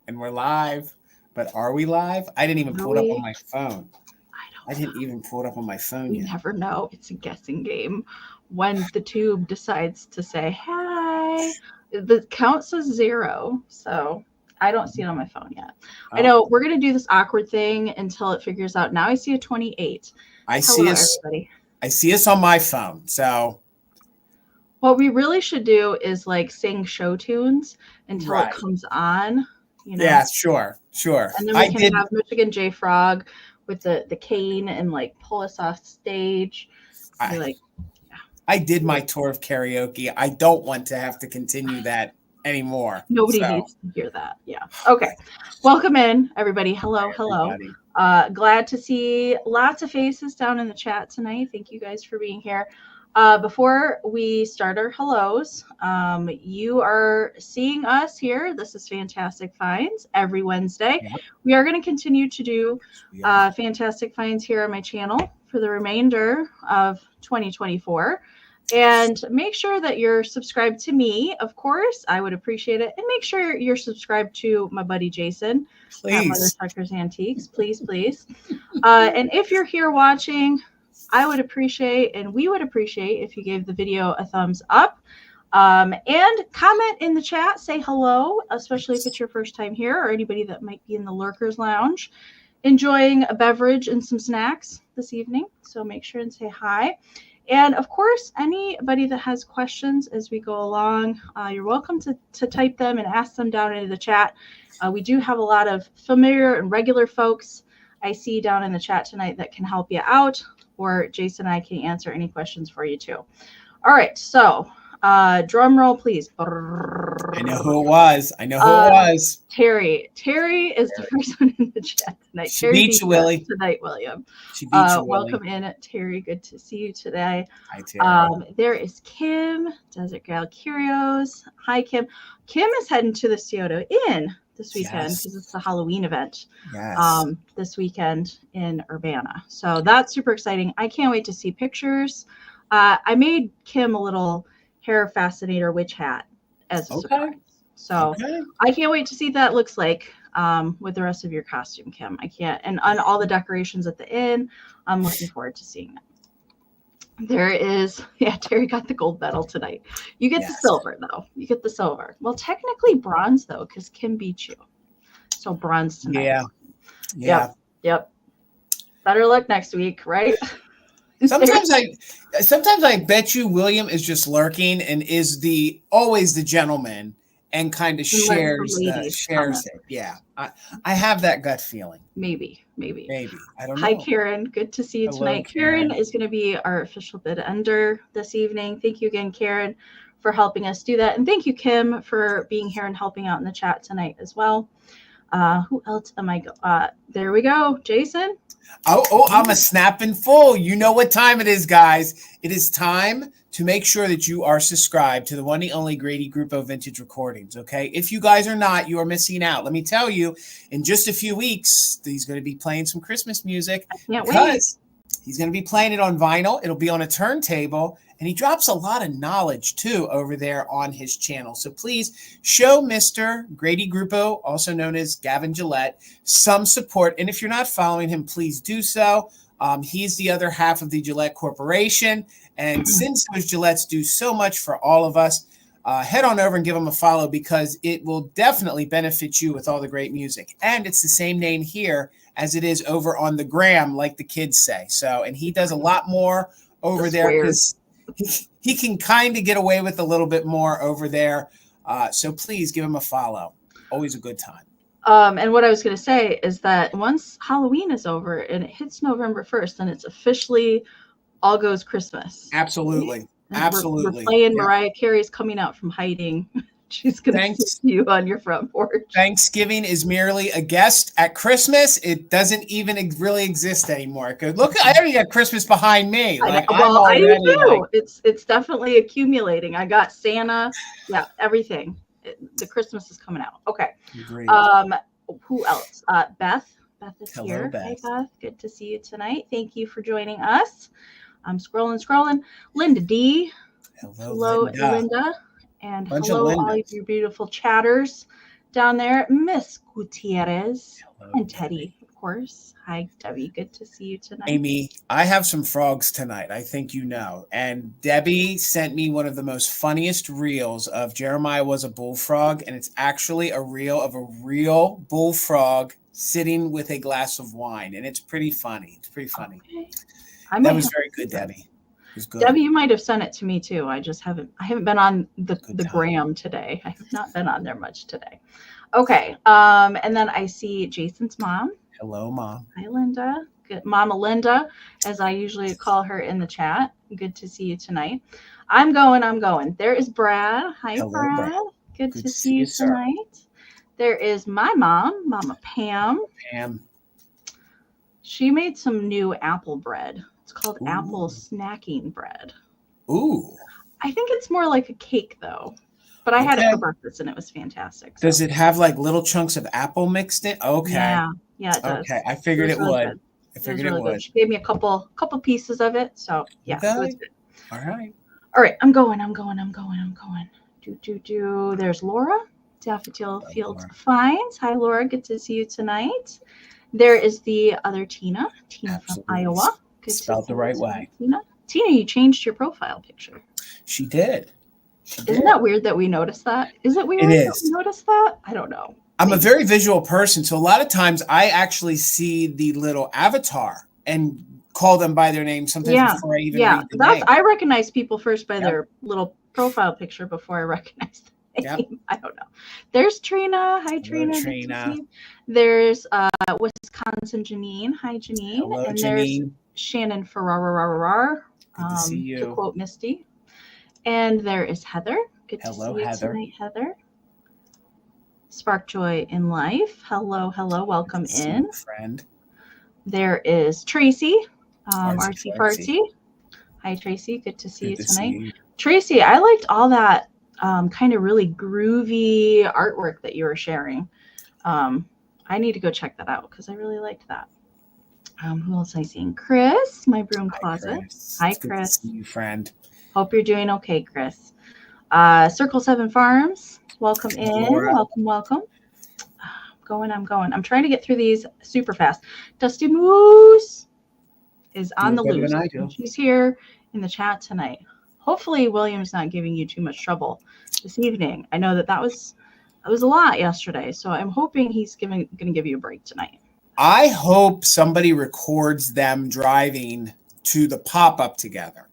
and we're live. But are we live? I didn't even Are pull it up on we? my phone. I I didn't don't know. even pull it up on my phone We yet. never know. It's a guessing game. When the tube decides to say hi, the count says 0. So I don't see it on my phone yet. I Oh, know we're going to do this awkward thing until it figures out. Now I see a 28. I see Hello, us. everybody. I see us on my phone. So What we really should do is like sing show tunes until it right. comes on, you know, Yeah, sure. and then we I can did. have Michigan J Frog with the cane and like pull us off stage. Be I, like, I did my tour of karaoke. I don't want to have to continue that anymore. nobody So needs to hear that. Yeah. Okay. Welcome in, everybody. Hello, hi, hello. everybody. Glad to see lots of faces down in the chat tonight. Thank you guys for being here. Before we start our hellos, you are seeing us here. This is Fantastic Finds every Wednesday. Yep. We are going to continue to do We are. Fantastic Finds here on my channel for the remainder of 2024. And make sure that you're subscribed to me, of course. I would appreciate it. And make sure you're subscribed to my buddy Jason at Please. MothertuckersAntiques. Please, please. And if you're here watching, I would appreciate, and we would appreciate, if you gave the video a thumbs up. And comment in the chat, say hello, especially if it's your first time here or anybody that might be in the Lurkers Lounge enjoying a beverage and some snacks this evening. So make sure and say hi. And of course, anybody that has questions as we go along, you're welcome to type them and ask them down into the chat. We do have a lot of familiar and regular folks I see down in the chat tonight that can help you out, or Jason and I can answer any questions for you too. All right, so drum roll, please. I know who it was. Terry. Terry is the first one in the chat tonight. She Terry beat you, Willie. tonight, William. She beat you, Willie. Welcome in, Terry. Good to see you today. Hi, Terry. There is Kim, Desert Gal Curios. Hi, Kim. Kim is heading to the Scioto Inn this weekend because it's the Halloween event. Yes. This weekend in Urbana. So that's super exciting. I can't wait to see pictures. I made Kim a little hair fascinator witch hat as a surprise. So I can't wait to see what that looks like with the rest of your costume, Kim. I can't. And on all the decorations at the inn, I'm looking forward to seeing that. There is, Terry got the gold medal tonight. You get the silver, though. You get the silver. Well, technically bronze, though, because Kim beat you. So bronze tonight. Yeah. Yep. Better luck next week, right? Sometimes I bet you William is just lurking and is always the gentleman and kind of shares it. Yeah. I have that gut feeling. Maybe. I don't know. Hi, Karen. Good to see you tonight. Karen is going to be our official bid ender this evening. Thank you again, Karen, for helping us do that. And thank you, Kim, for being here and helping out in the chat tonight as well. Who else am I? There we go. Jason. Oh, I'm a snapping full. You know what time it is, guys. It is time to make sure that you are subscribed to the one and only Grady Grupo Vintage Recordings, okay? If you guys are not, you are missing out. Let me tell you, in just a few weeks, he's going to be playing some Christmas music. I can't wait. He's going to be playing it on vinyl. It'll be on a turntable. And he drops a lot of knowledge, too, over there on his channel. So please show Mr. Grady Grupo, also known as Gavin Gillette, some support. And if you're not following him, please do so. He's the other half of the Gillette Corporation. And since those Gillettes do so much for all of us, head on over and give him a follow because it will definitely benefit you with all the great music. And it's the same name here as it is over on the gram, like the kids say. So, and he does a lot more over there because he can kind of get away with a little bit more over there. So please give him a follow. Always a good time. And what I was going to say is that once Halloween is over and it hits November 1st, then it's officially all goes Christmas. Absolutely. Absolutely. We're playing Mariah Carey's Coming Out from Hiding. She's going to see you on your front porch. Thanksgiving is merely a guest at Christmas. It doesn't even really exist anymore. Look, I already got Christmas behind me. I do too. It's definitely accumulating. I got Santa. Yeah, everything. The Christmas is coming out. Okay. Great. Who else? Beth. Beth is here. Beth. Hey, Beth. Good to see you tonight. Thank you for joining us. I'm scrolling. Linda D. Hello, Linda. And Bunch hello, of all of you beautiful chatters down there, Miss Gutierrez, Hello, and Debbie. Teddy, of course. Hi, Debbie. Good to see you tonight. Amy, I have some frogs tonight. I think you know. And Debbie sent me one of the most funniest reels of Jeremiah was a bullfrog, and it's actually a reel of a real bullfrog sitting with a glass of wine, and it's pretty funny. It's pretty funny. Okay. That was very good, Debbie. It was good. Debbie, you might have sent it to me too. I haven't been on the gram today. I have not been on there much today. Okay. And then I see Jason's mom. Hello, Mom. Hi, Linda. Good. Mama Linda, as I usually call her in the chat. Good to see you tonight. I'm going. There is Brad. Hi, Hello, Brad. Good to see you sir. tonight. There is my mom, Mama Pam. She made some new apple bread. It's called apple snacking bread. Ooh. I think it's more like a cake, though. But I had it for breakfast, and it was fantastic. So. Does it have like little chunks of apple mixed in? Okay. Yeah, it does. Okay, I figured it would. Good. I figured it would. She gave me a couple pieces of it, so yeah. Okay. It was good. All right. I'm going. There's Laura, Daffodil Fields Finds. Hi, Laura. Good to see you tonight. There is the other Tina from Iowa. Good Spelled the right way. Tina, you changed your profile picture. She did. Isn't that weird that we noticed that? Is it weird that we noticed that? I don't know. I'm a very visual person, so a lot of times I actually see the little avatar and call them by their name sometimes before I even read the name. I recognize people first by their little profile picture before I recognize the name. I don't know. There's Trina. Hi, Trina. Trina. There's Wisconsin Janine. Hi, Janine. Hello, and Janine. There's Shannon Ferrara. Good to see you. To quote Misty. And there is Heather. Good to see you Heather. tonight, Heather. Spark Joy in Life. Hello. Welcome in. Friend. There is Tracy. Artsy Fartsy. Hi, Tracy. Good to see you tonight. Tracy, I liked all that kind of really groovy artwork that you were sharing. I need to go check that out because I really liked that. Who else am I seeing? Chris, my broom closet. Hi, Chris. Good to see you, friend. Hope you're doing okay, Chris. Circle 7 Farms. Welcome in. Laura. Welcome. I'm going. I'm trying to get through these super fast. Dusty Moose is on the loose. She's here in the chat tonight. Hopefully William's not giving you too much trouble this evening. I know that was a lot yesterday, so I'm hoping he's going to give you a break tonight. I hope somebody records them driving to the pop-up together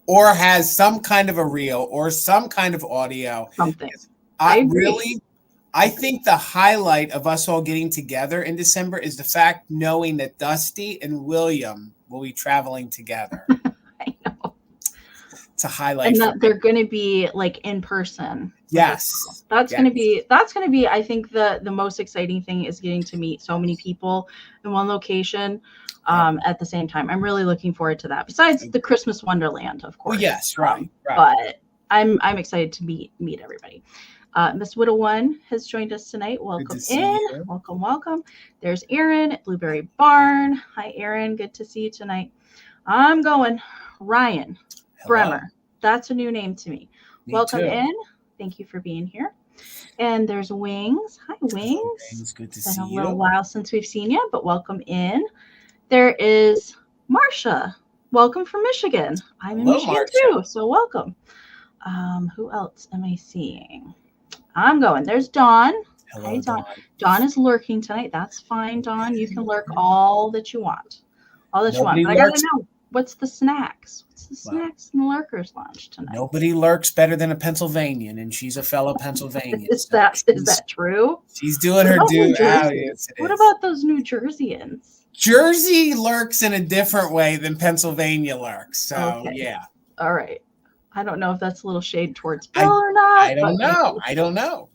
or has some kind of a reel or some kind of audio. Something. I think the highlight of us all getting together in December is the fact knowing that Dusty and William will be traveling together. I know. It's a highlight. And that they're going to be like in person. Yes. That's going to be, I think the most exciting thing is getting to meet so many people in one location at the same time. I'm really looking forward to that. Besides the Christmas Wonderland, of course. Well, yes, right. But I'm excited to meet everybody. Miss Widow One has joined us tonight. Welcome in. Welcome. There's Erin at Blueberry Barn. Hi, Erin. Good to see you tonight. I'm going. Ryan Bremer. That's a new name to me. Welcome in. Thank you for being here. And there's Wings. Hi, Wings. Wings. Good to see you. It's been a little while since we've seen you, but welcome in. There is Marsha. Welcome from Michigan. I'm in Michigan too, so welcome. Who else am I seeing? I'm going. There's Dawn. Hi, Dawn. Dawn is lurking tonight. That's fine, Dawn. You can lurk all that you want. But I got to know, what's the snacks? What's the snacks in the Lurkers Lounge tonight? Nobody lurks better than a Pennsylvanian, and she's a fellow Pennsylvanian. Is that true? She's doing her due. What about those New Jerseyans? Jersey lurks in a different way than Pennsylvania lurks. So, yeah. All right. I don't know if that's a little shade towards Bill or not. I don't know. Oh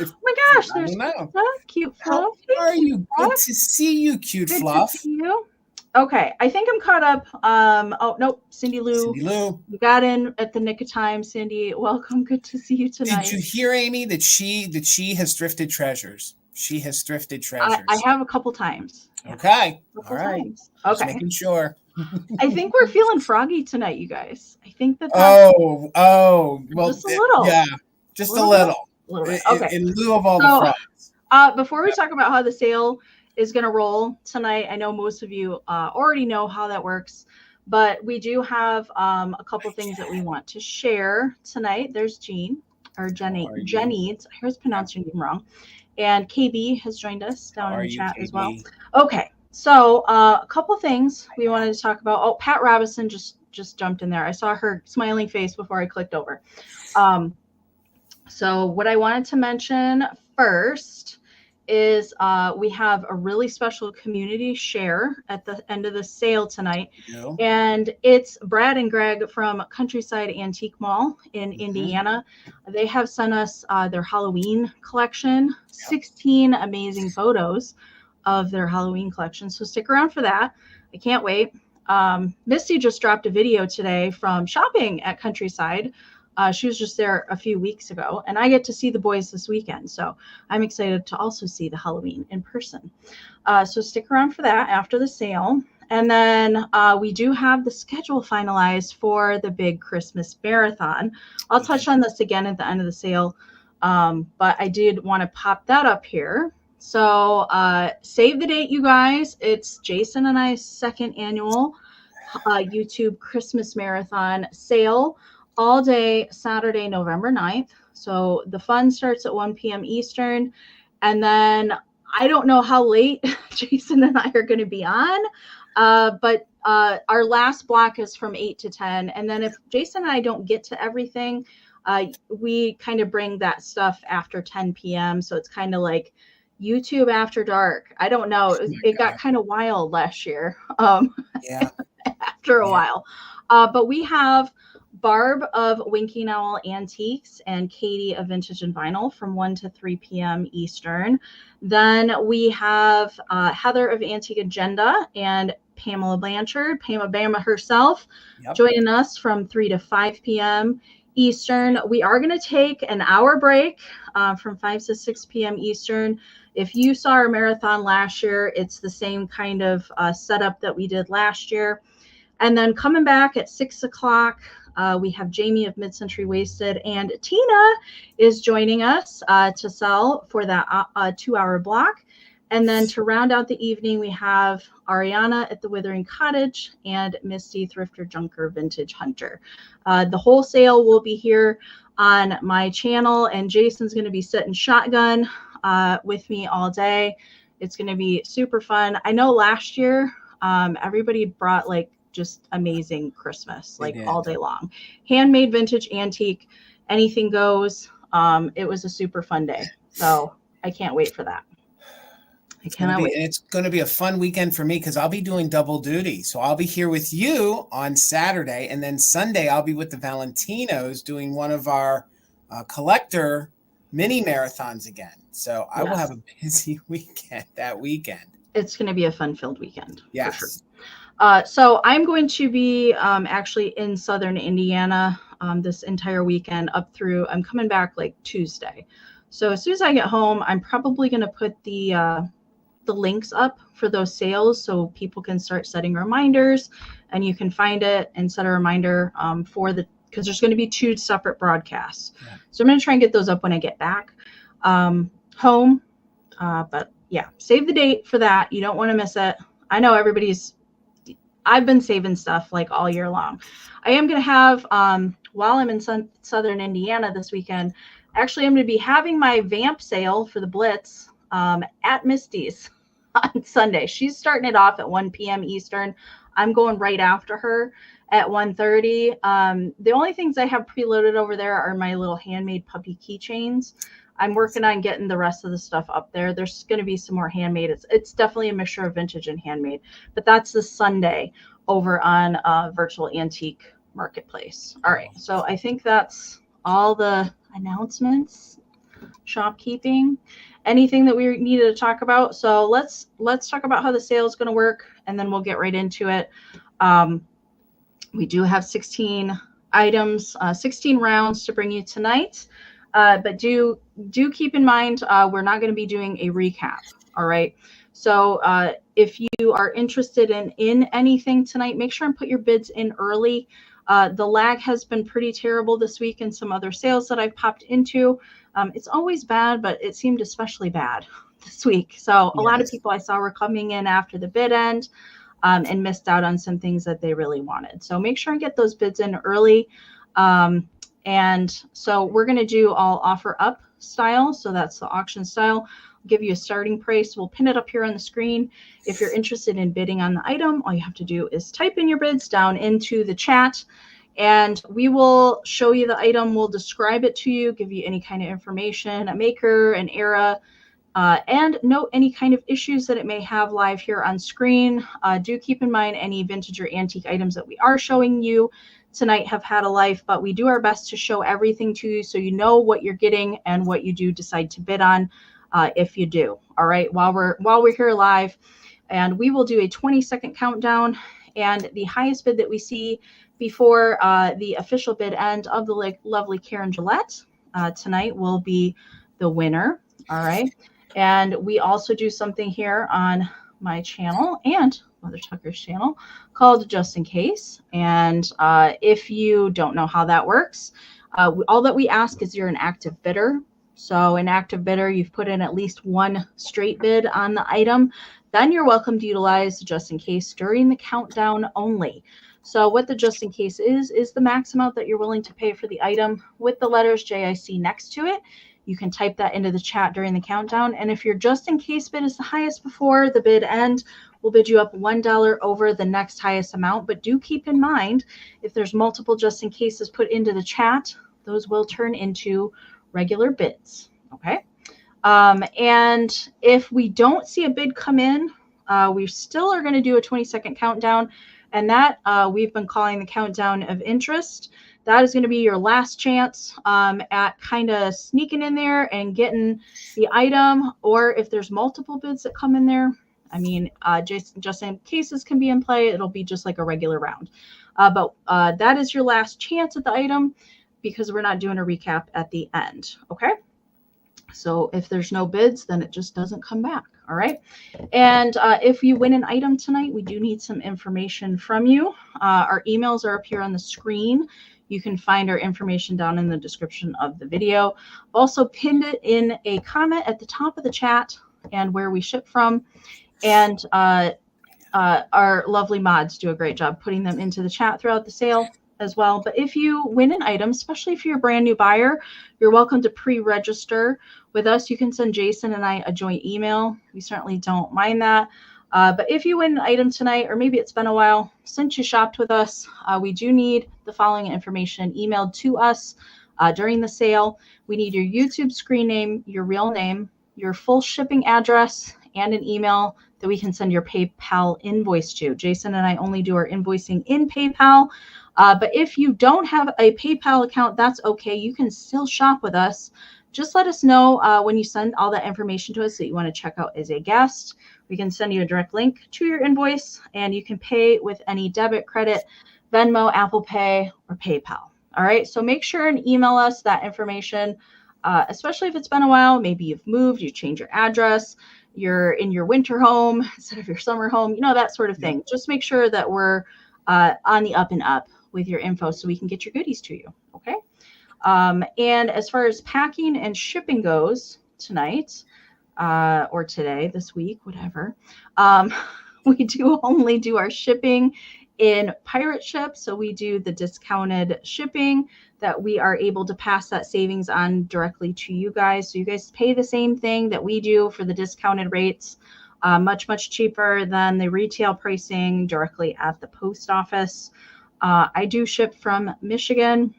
my gosh, there's cute Fluff. How are you? Good to see you, cute Fluff. Good to see you. Okay, I think I'm caught up. Oh, nope, Cindy Lou. You got in at the nick of time, Cindy. Welcome. Good to see you tonight. Did you hear, Amy, that she has thrifted treasures? She has thrifted treasures. I have a couple times. Okay. All right. Okay. Just making sure. I think we're feeling froggy tonight, you guys. I think that. Well, just a little. Yeah, just a little. A little bit. Okay. In lieu of all the fries. Before we talk about how the sale is going to roll tonight, I know most of you already know how that works, but we do have a couple things that we want to share tonight. There's Jean, or Jenny. Jenny, I was pronouncing your name wrong. And KB has joined us down in the chat as well. Okay. So a couple things we wanted to talk about. Oh, Pat Robinson just jumped in there. I saw her smiling face before I clicked over. So what I wanted to mention first is we have a really special community share at the end of the sale tonight. And it's Brad and Greg from Countryside Antique Mall in Indiana. They have sent us their Halloween collection, 16 amazing photos of their Halloween collection. So stick around for that. I can't wait. Misty just dropped a video today from shopping at Countryside. She was just there a few weeks ago, and I get to see the boys this weekend. So I'm excited to also see the Halloween in person. So stick around for that after the sale. And then we do have the schedule finalized for the big Christmas marathon. I'll touch on this again at the end of the sale, but I did want to pop that up here. So save the date, you guys. It's Jason and I's second annual YouTube Christmas marathon sale. All day Saturday, November 9th. So the fun starts at 1 p.m. Eastern. And then I don't know how late Jason and I are going to be on, but our last block is from 8 to 10. And then if Jason and I don't get to everything, we kind of bring that stuff after 10 p.m. So it's kind of like YouTube after dark. I don't know. It got kind of wild last year after a while. But we have Barb of Winking Owl Antiques and Katie of Vintage and Vinyl from 1 to 3 p.m. Eastern. Then we have Heather of Antique Agenda and Pamela Blanchard, Pama Bama herself, joining us from 3 to 5 p.m. Eastern. We are going to take an hour break from 5 to 6 p.m. Eastern. If you saw our marathon last year, it's the same kind of setup that we did last year. And then coming back at 6 o'clock, we have Jamie of Mid-Century Wasted, and Tina is joining us to sell for that 2-hour block. And then to round out the evening, we have Ariana at the Withering Cottage and Misty Thrifter Junker Vintage Hunter. The whole sale will be here on my channel, and Jason's going to be sitting shotgun with me all day. It's going to be super fun. I know last year everybody brought like just amazing Christmas, like all day long. Handmade, vintage, antique, anything goes. It was a super fun day. So I can't wait for that. I cannot wait. And it's going to be a fun weekend for me because I'll be doing double duty. So I'll be here with you on Saturday, and then Sunday I'll be with the Valentinos doing one of our collector mini marathons again. So I will have a busy weekend that weekend. It's going to be a fun-filled weekend. Yes. For sure. So I'm going to be actually in Southern Indiana this entire weekend up through, I'm coming back like Tuesday. So as soon as I get home, I'm probably going to put the links up for those sales so people can start setting reminders, and you can find it and set a reminder because there's going to be 2 separate broadcasts. So I'm going to try and get those up when I get back home. But yeah, save the date for that. You don't want to miss it. I know I've been saving stuff like all year long. I am going to have, while I'm in Southern Indiana this weekend, actually I'm going to be having my vamp sale for the Blitz at Misty's on Sunday. She's starting it off at 1 p.m. Eastern. I'm going right after her at 1:30. The only things I have preloaded over there are my little handmade puppy keychains. I'm working on getting the rest of the stuff up there. There's going to be some more handmade. It's definitely a mixture of vintage and handmade, but that's the Sunday over on Virtual Antique Marketplace. All right. So I think that's all the announcements, shopkeeping, anything that we needed to talk about. So let's talk about how the sale is going to work, and then we'll get right into it. We do have 16 items, 16 rounds to bring you tonight. But do keep in mind, we're not going to be doing a recap. All right. So if you are interested in anything tonight, make sure and put your bids in early. The lag has been pretty terrible this week in some other sales that I've popped into. It's always bad, but it seemed especially bad this week. So a lot of people I saw were coming in after the bid end and missed out on some things that they really wanted. So make sure and get those bids in early. And so we're going to do all offer up style. So that's the auction style. I'll give you a starting price. We'll pin it up here on the screen. If you're interested in bidding on the item, all you have to do is type in your bids down into the chat, and we will show you the item. We'll describe it to you, give you any kind of information, a maker, an era, and note any kind of issues that it may have live here on screen. Do keep in mind any vintage or antique items that we are showing you tonight have had a life, but we do our best to show everything to you so you know what you're getting and what you do decide to bid on if you do. All right, while we're here live, and we will do a 20-second countdown, and the highest bid that we see before the official bid end of the lovely Karen Gillette tonight will be the winner. All right. And we also do something here on my channel and Mother Tucker's channel called Just in Case. And if you don't know how that works, all that we ask is you're an active bidder. So an active bidder, you've put in at least one straight bid on the item, then you're welcome to utilize the Just in Case during the countdown only. So what the Just in Case is the max amount that you're willing to pay for the item with the letters JIC next to it. You can type that into the chat during the countdown. And if your Just in Case bid is the highest before the bid end, we'll bid you up $1 over the next highest amount. But do keep in mind, if there's multiple Just in Cases put into the chat, those will turn into regular bids. Okay. And if we don't see a bid come in, we still are going to do a 20-second countdown. And that we've been calling the countdown of interest. That is going to be your last chance at kind of sneaking in there and getting the item. Or if there's multiple bids that come in there, I mean, just in cases can be in play. It'll be just like a regular round. But that is your last chance at the item because we're not doing a recap at the end. Okay. So if there's no bids, then it just doesn't come back. All right. And if you win an item tonight, we do need some information from you. Our emails are up here on the screen. You can find our information down in the description of the video. I've also pinned it in a comment at the top of the chat and where we ship from. And our lovely mods do a great job putting them into the chat throughout the sale as well. But if you win an item, especially if you're a brand new buyer, you're welcome to pre-register with us. You can send Jason and I a joint email. We certainly don't mind that. But if you win an item tonight, or maybe it's been a while since you shopped with us, we do need the following information emailed to us during the sale. We need your YouTube screen name, your real name, your full shipping address, and an email that we can send your PayPal invoice to. Jason and I only do our invoicing in PayPal. But if you don't have a PayPal account, that's okay. You can still shop with us. Just let us know when you send all that information to us that you want to check out as a guest. We can send you a direct link to your invoice, and you can pay with any debit, credit, Venmo, Apple Pay, or PayPal. All right, so make sure and email us that information, especially if it's been a while. Maybe you've moved, you change your address, you're in your winter home instead of your summer home, you know, that sort of thing. Just make sure that we're on the up and up with your info so we can get your goodies to you, okay? And as far as packing and shipping goes tonight, or today, this week, whatever, we do only do our shipping in pirate ship. So we do the discounted shipping that we are able to pass that savings on directly to you guys. So you guys pay the same thing that we do for the discounted rates, much, much cheaper than the retail pricing directly at the post office. I do ship from Michigan.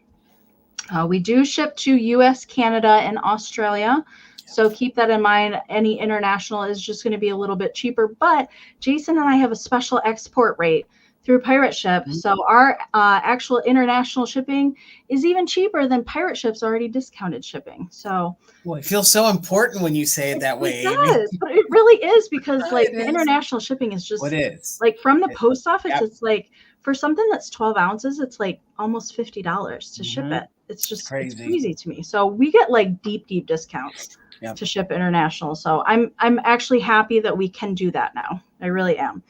We do ship to US, Canada, and Australia. So keep that in mind. Any international is just going to be a little bit cheaper. But Jason and I have a special export rate through Pirate Ship. Mm-hmm. So our actual international shipping is even cheaper than Pirate Ship's already discounted shipping. So well, it feels so important when you say it that way. It does, but it really is because like the international shipping is just like from the post office. Yep. It's like for something that's 12 ounces, it's like almost $50 to ship it. It's just it's crazy to me. So we get like deep discounts to ship international. So I'm actually happy that we can do that now. I really am.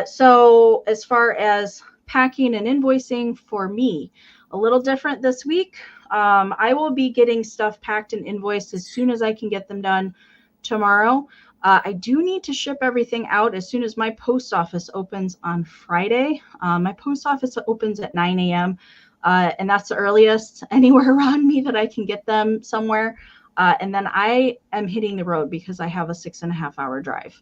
So as far as packing and invoicing for me, a little different this week. I will be getting stuff packed and invoiced as soon as I can get them done tomorrow. I do need to ship everything out as soon as my post office opens on Friday. My post office opens at 9 a.m. And that's the earliest anywhere around me that I can get them somewhere. And then I am hitting the road because I have a 6.5-hour drive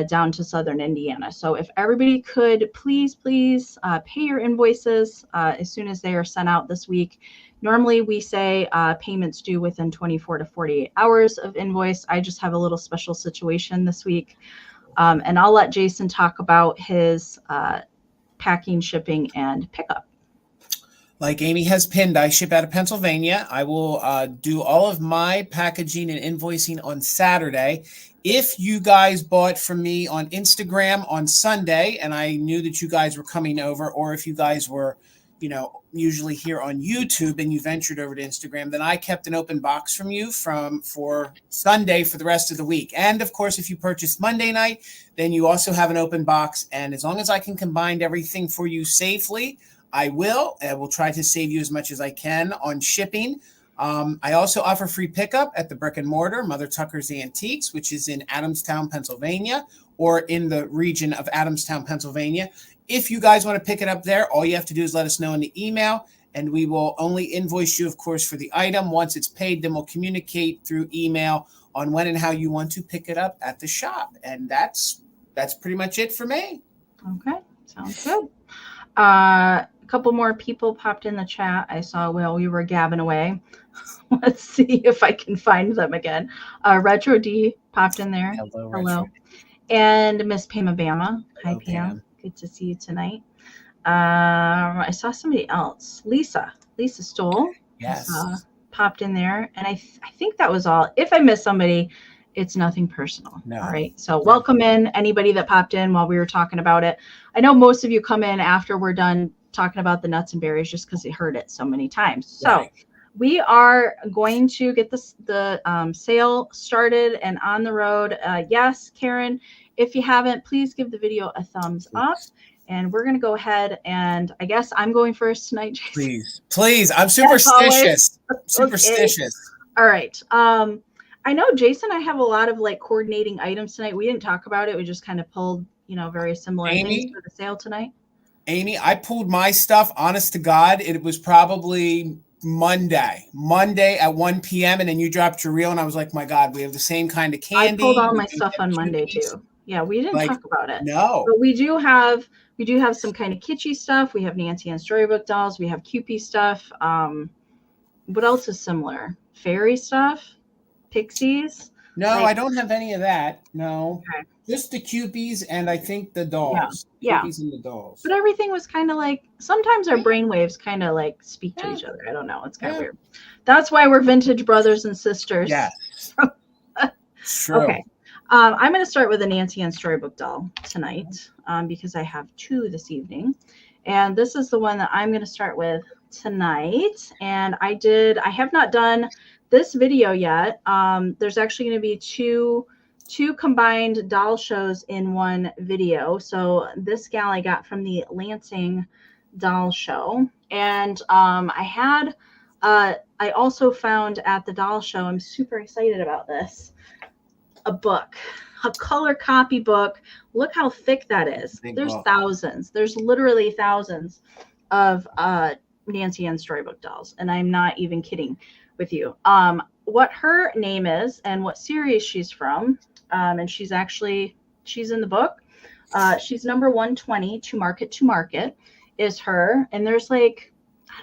down to Southern Indiana. So if everybody could please pay your invoices as soon as they are sent out this week. Normally we say payments due within 24 to 48 hours of invoice. I just have a little special situation this week. And I'll let Jason talk about his packing, shipping, and pickup. Like Amie has pinned, I ship out of Pennsylvania. I will do all of my packaging and invoicing on Saturday. If you guys bought from me on Instagram on Sunday and I knew that you guys were coming over, or if you guys were, usually here on YouTube and you ventured over to Instagram, then I kept an open box from you for Sunday for the rest of the week. And of course, if you purchased Monday night, then you also have an open box. And as long as I can combine everything for you safely, I will. I will try to save you as much as I can on shipping. I also offer free pickup at the brick and mortar MothertuckersAntiques, which is in Adamstown, Pennsylvania, or in the region of Adamstown, Pennsylvania. If you guys want to pick it up there, all you have to do is let us know in the email, and we will only invoice you, of course, for the item. Once it's paid, then we'll communicate through email on when and how you want to pick it up at the shop. And that's pretty much it for me. Okay, sounds good. A couple more people popped in the chat. I saw while we were gabbing away. Let's see if I can find them again. Retro D popped in there. Hello. And Miss Pam Abama. Hi, Pam. Good to see you tonight. I saw somebody else. Lisa Stoll. Yes. Popped in there. And I think that was all. If I missed somebody, it's nothing personal. No. All right. So welcome in anybody that popped in while we were talking about it. I know most of you come in after we're done talking about the nuts and berries just because you heard it so many times. So right. We are going to get the sale started and on the road. Yes, Karen, if you haven't, please give the video a thumbs up. And we're going to go ahead and I guess I'm going first tonight, Jason. Please. I'm superstitious. Superstitious. Okay. All right. I know, Jason, I have a lot of coordinating items tonight. We didn't talk about it. We just kind of pulled, very similar things for the sale tonight. Amie, I pulled my stuff, honest to God. It was probably Monday at 1 p.m. And then you dropped your reel and I was like, my God, we have the same kind of candy. I pulled all my stuff on Monday too. Yeah, we didn't talk about it. No. But we do have some kind of kitschy stuff. We have Nancy Ann Storybook dolls. We have Cupid stuff. What else is similar? Fairy stuff? Pixies? No, I don't have any of that. No. Okay. Just the Cupies and I think the dolls. Yeah. Cupies and the dolls. But everything was kind of sometimes our brainwaves kind of speak to each other. I don't know. It's kind of weird. That's why we're vintage brothers and sisters. Yes. True. Okay. I'm going to start with a Nancy Ann Storybook doll tonight because I have two this evening. And this is the one that I'm going to start with tonight. And I have not done this video yet. There's actually going to be two combined doll shows in one video. So this gal I got from the Lansing doll show. And I also found at the doll show, I'm super excited about this, a book, a color copy book. Look how thick that is. There's thousands. There's literally thousands of Nancy Ann Storybook dolls. And I'm not even kidding with you. What her name is and what series she's from. And she's in the book. She's number 120 to market is her. And there's I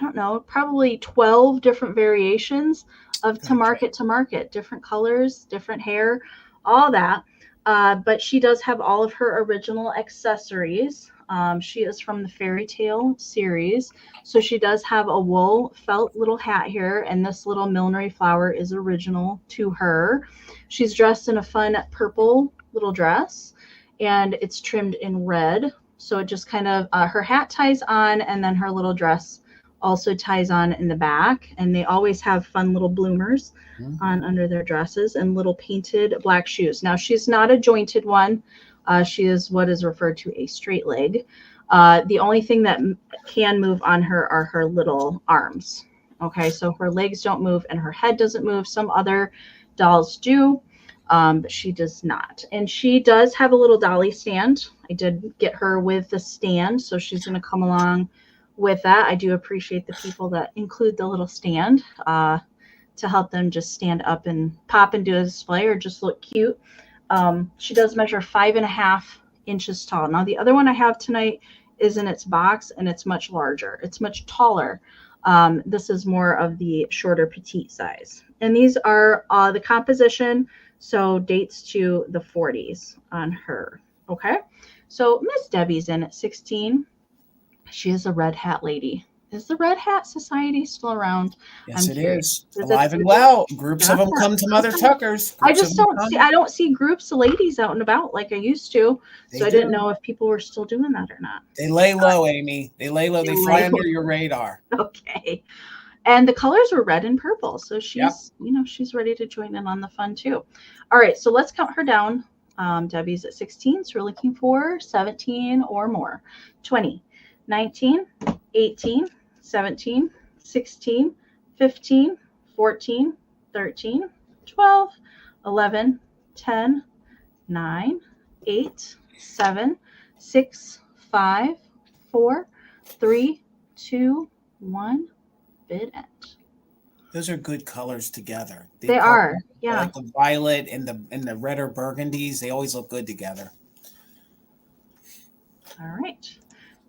don't know, probably 12 different variations of to market, different colors, different hair, all that. But she does have all of her original accessories. She is from the Fairy Tale series. So she does have a wool felt little hat here. And this little millinery flower is original to her. She's dressed in a fun purple little dress. And it's trimmed in red. So it just kind of, her hat ties on. And then her little dress also ties on in the back. And they always have fun little bloomers on under their dresses and little painted black shoes. Now, she's not a jointed one. She is what is referred to a straight leg. The only thing that can move on her are her little arms. Okay, so her legs don't move and her head doesn't move. Some other dolls do, but she does not. And she does have a little dolly stand. I did get her with the stand, so she's going to come along with that. I do appreciate the people that include the little stand to help them just stand up and pop and do a display or just look cute. She does measure 5.5 inches tall. Now, the other one I have tonight is in its box, and it's much larger. It's much taller. This is more of the shorter petite size. And these are the composition, so dates to the 40s on her. Okay, so Miss Debbie's in at 16. She is a Red Hat lady. Is the Red Hat Society still around? Yes, it is. Alive and well. Groups of them come to Mother Tuckers. I just don't see groups of ladies out and about like I used to. So I didn't know if people were still doing that or not. They lay low, Amy. They lay low. They fly under your radar. Okay. And the colors were red and purple. So she's, she's ready to join in on the fun too. All right. So let's count her down. Debbie's at 16. So we're looking for 17 or more. 20, 19, 18, 17, 16, 15, 14, 13, 12, 11, 10, 9, 8, 7, 6, 5, 4, 3, 2, 1. Bid end. Those are good colors together. They are, yeah. Like the violet and the red or burgundies, they always look good together. All right.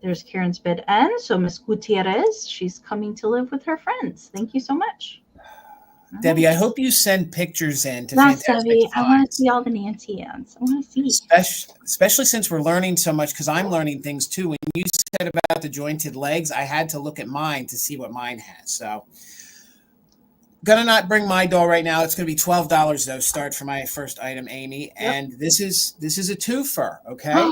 There's Karen's bid end. So Miss Gutierrez, she's coming to live with her friends. Thank you so much. All Debbie, right. I hope you send pictures in to Yes, Fantastic Debbie. I want to Finds. see all the Nancy ends. I want to see. Especially since we're learning so much, because I'm learning things too. When you said about the jointed legs, I had to look at mine to see what mine has. So gonna not bring my doll right now. It's gonna be $12 though. Start for my first item, Amy. Yep. And this is a twofer, okay?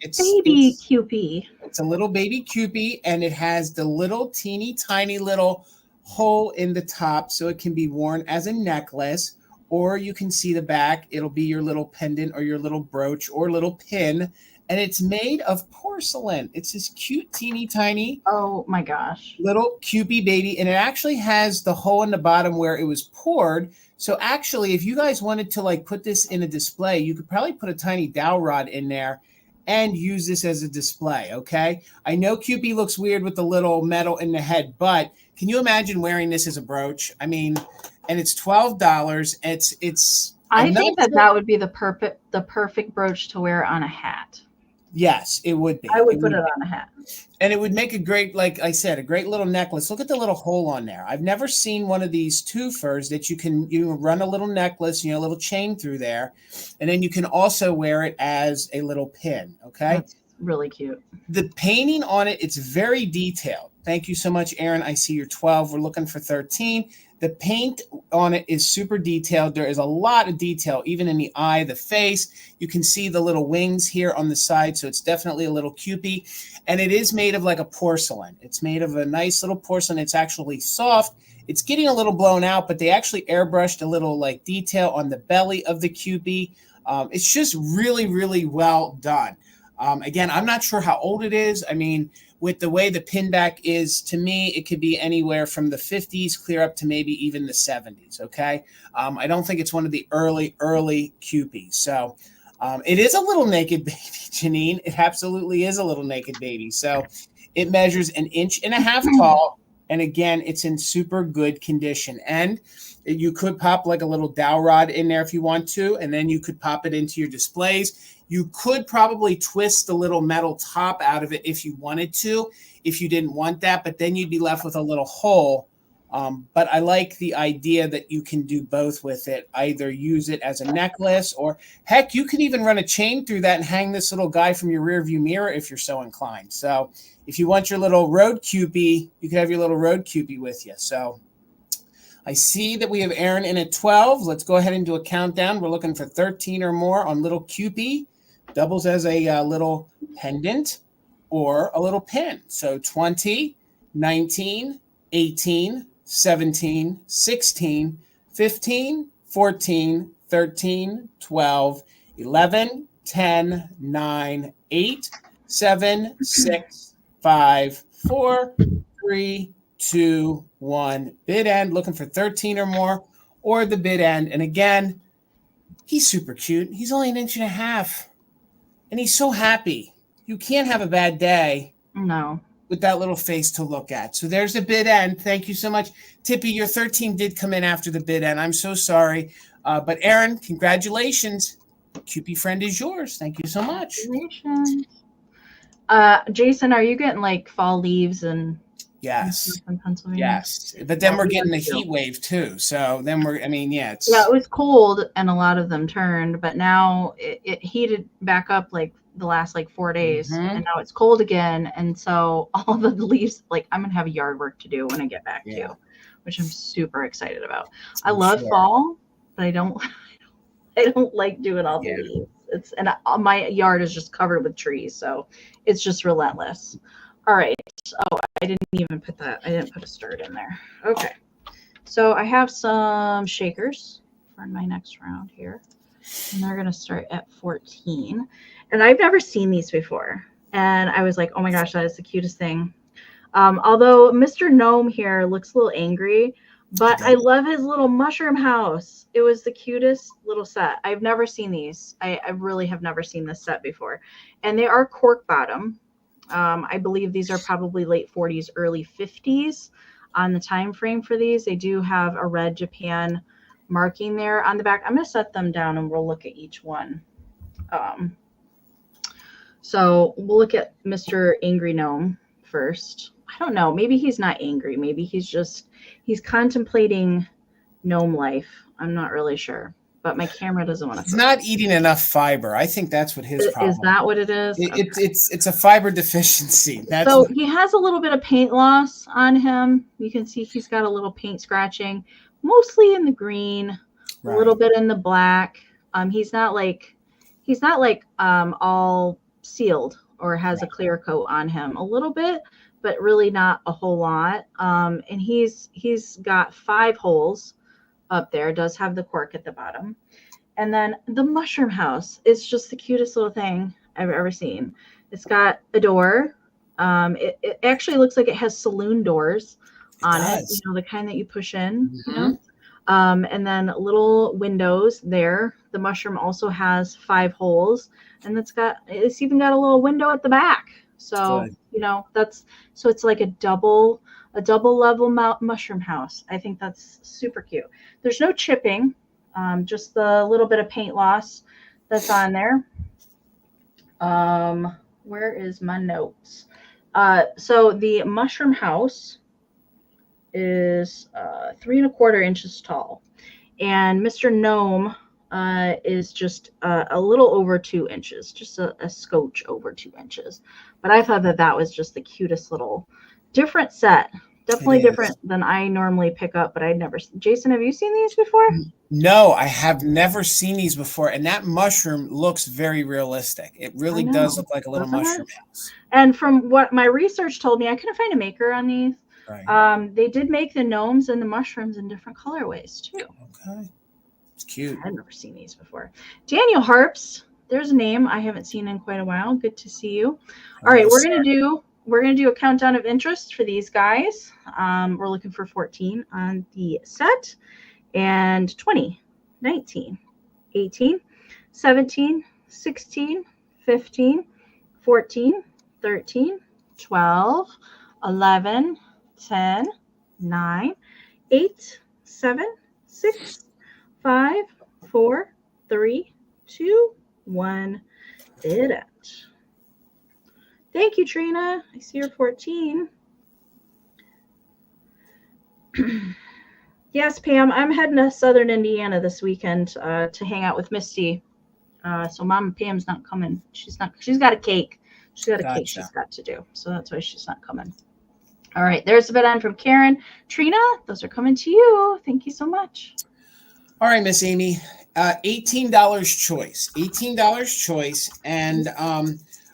It's Cupie. It's a little baby Cupie, and it has the little teeny tiny little hole in the top, so it can be worn as a necklace, or you can see the back. It'll be your little pendant or your little brooch or little pin, and it's made of porcelain. It's this cute, teeny tiny. Oh my gosh. Little Cupie baby, and it actually has the hole in the bottom where it was poured. So actually, if you guys wanted to like put this in a display, you could probably put a tiny dowel rod in there and use this as a display, okay? I know Cupie looks weird with the little metal in the head, but can you imagine wearing this as a brooch? I mean, and it's $12. I think that would be the perfect brooch to wear on a hat. Yes, it would be. I would put it on a hat. And it would make a great, like I said, a great little necklace. Look at the little hole on there. I've never seen one of these twofers that you can run a little necklace, a little chain through there. And then you can also wear it as a little pin, okay? That's really cute. The painting on it, it's very detailed. Thank you so much, Aaron. I see you're 12. We're looking for 13. The paint on it is super detailed. There is a lot of detail, even in the eye, the face. You can see the little wings here on the side, so it's definitely a little Cupie. And it is made of like a porcelain. It's made of a nice little porcelain. It's actually soft. It's getting a little blown out, but they actually airbrushed a little like detail on the belly of the Cupie. It's just really, really well done. Again, I'm not sure how old it is. I mean, with the way the pin back is, to me, it could be anywhere from the 50s clear up to maybe even the 70s, okay? I don't think it's one of the early Cupies. So it is a little naked baby, Janine. It absolutely is a little naked baby. So it measures 1.5 inches tall. And again, it's in super good condition. And you could pop like a little dowel rod in there if you want to, and then you could pop it into your displays. You could probably twist the little metal top out of it if you wanted to, if you didn't want that, but then you'd be left with a little hole. But I like the idea that you can do both with it, either use it as a necklace, or heck, you could even run a chain through that and hang this little guy from your rearview mirror if you're so inclined. So if you want your little road Cupie, you could have your little road Cupie with you. So I see that we have Aaron in at 12. Let's go ahead and do a countdown. We're looking for 13 or more on little Cupie. Doubles as a little pendant or a little pin. So 20, 19, 18, 17, 16, 15, 14, 13, 12, 11, 10, 9, 8, 7, 6, 5, 4, 3, 2, 1. Bid end, looking for 13 or more, or the bid end. And again, he's super cute. He's only 1.5 inches. And he's so happy. You can't have a bad day. No. With that little face to look at. So there's a bid end. Thank you so much. Tippy, your 13 did come in after the bid end. I'm so sorry. But Aaron, congratulations. Cupid friend is yours. Thank you so much. Congratulations. Jason, are you getting like fall leaves and yes in Pennsylvania? Yes, but then we're getting a heat wave too, so then it was cold and a lot of them turned, but now it heated back up like the last like 4 days, and now it's cold again, and so all the leaves, like I'm gonna have yard work to do when I get back too, which I'm super excited about. I love fall, but I don't like doing all the leaves. My yard is just covered with trees, so it's just relentless. All right. Oh, I didn't even put that. I didn't put a start in there. Okay. So I have some shakers for my next round here. And they're going to start at 14. And I've never seen these before. And I was like, oh my gosh, that is the cutest thing. Although Mr. Gnome here looks a little angry, but I love his little mushroom house. It was the cutest little set. I've never seen these. I really have never seen this set before. And they are cork bottom. I believe these are probably late 40s, early 50s on the time frame for these. They do have a red Japan marking there on the back. I'm going to set them down and we'll look at each one. So we'll look at Mr. Angry Gnome first. I don't know. Maybe he's not angry. Maybe he's contemplating gnome life. I'm not really sure. But my camera doesn't want to. He's not eating enough fiber. I think that's what his problem is. That what it is? It's a fiber deficiency. So he has a little bit of paint loss on him. You can see he's got a little paint scratching, mostly in the green, a little bit in the black. He's not like all sealed or has a clear coat on him. A little bit, but really not a whole lot. And he's got 5 holes up there. It does have the cork at the bottom. And then the mushroom house is just the cutest little thing I've ever seen. It's got a door. It actually looks like it has saloon doors on it, the kind that you push in, and then little windows there. The mushroom also has 5 holes, and it's even got a little window at the back. So, it's like a double level mushroom house. I think that's super cute. There's no chipping, just the little bit of paint loss that's on there. Where is my notes? So the mushroom house is 3 1/4 inches tall, and Mr. Gnome is just a little over 2 inches, just a scotch over 2 inches. But I thought that was just the cutest little different set. Definitely different than I normally pick up, but I'd never. Jason, have you seen these before? No, I have never seen these before. And that mushroom looks very realistic. It really does look like a little mushroom house. And from what my research told me, I couldn't find a maker on these. Right. They did make the gnomes and the mushrooms in different colorways too. Okay. It's cute. I've never seen these before. Daniel Harps, there's a name I haven't seen in quite a while. Good to see you. All right, we're gonna do a countdown of interest for these guys. We're looking for 14 on the set, and 20, 19, 18, 17, 16, 15, 14, 13, 12, 11, 10, 9, 8, 7, 6, 5, 4, 3, 2, 1. Bid it. Thank you, Trina. I see you're 14. Yes, Pam, I'm heading to Southern Indiana this weekend to hang out with Misty. So Mom Pam's not coming. She's got a cake. She's got a cake she's got to do. So that's why she's not coming. All right, there's a bid on from Karen. Trina, those are coming to you. Thank you so much. All right, Miss Amy. $18 choice. $18 choice. And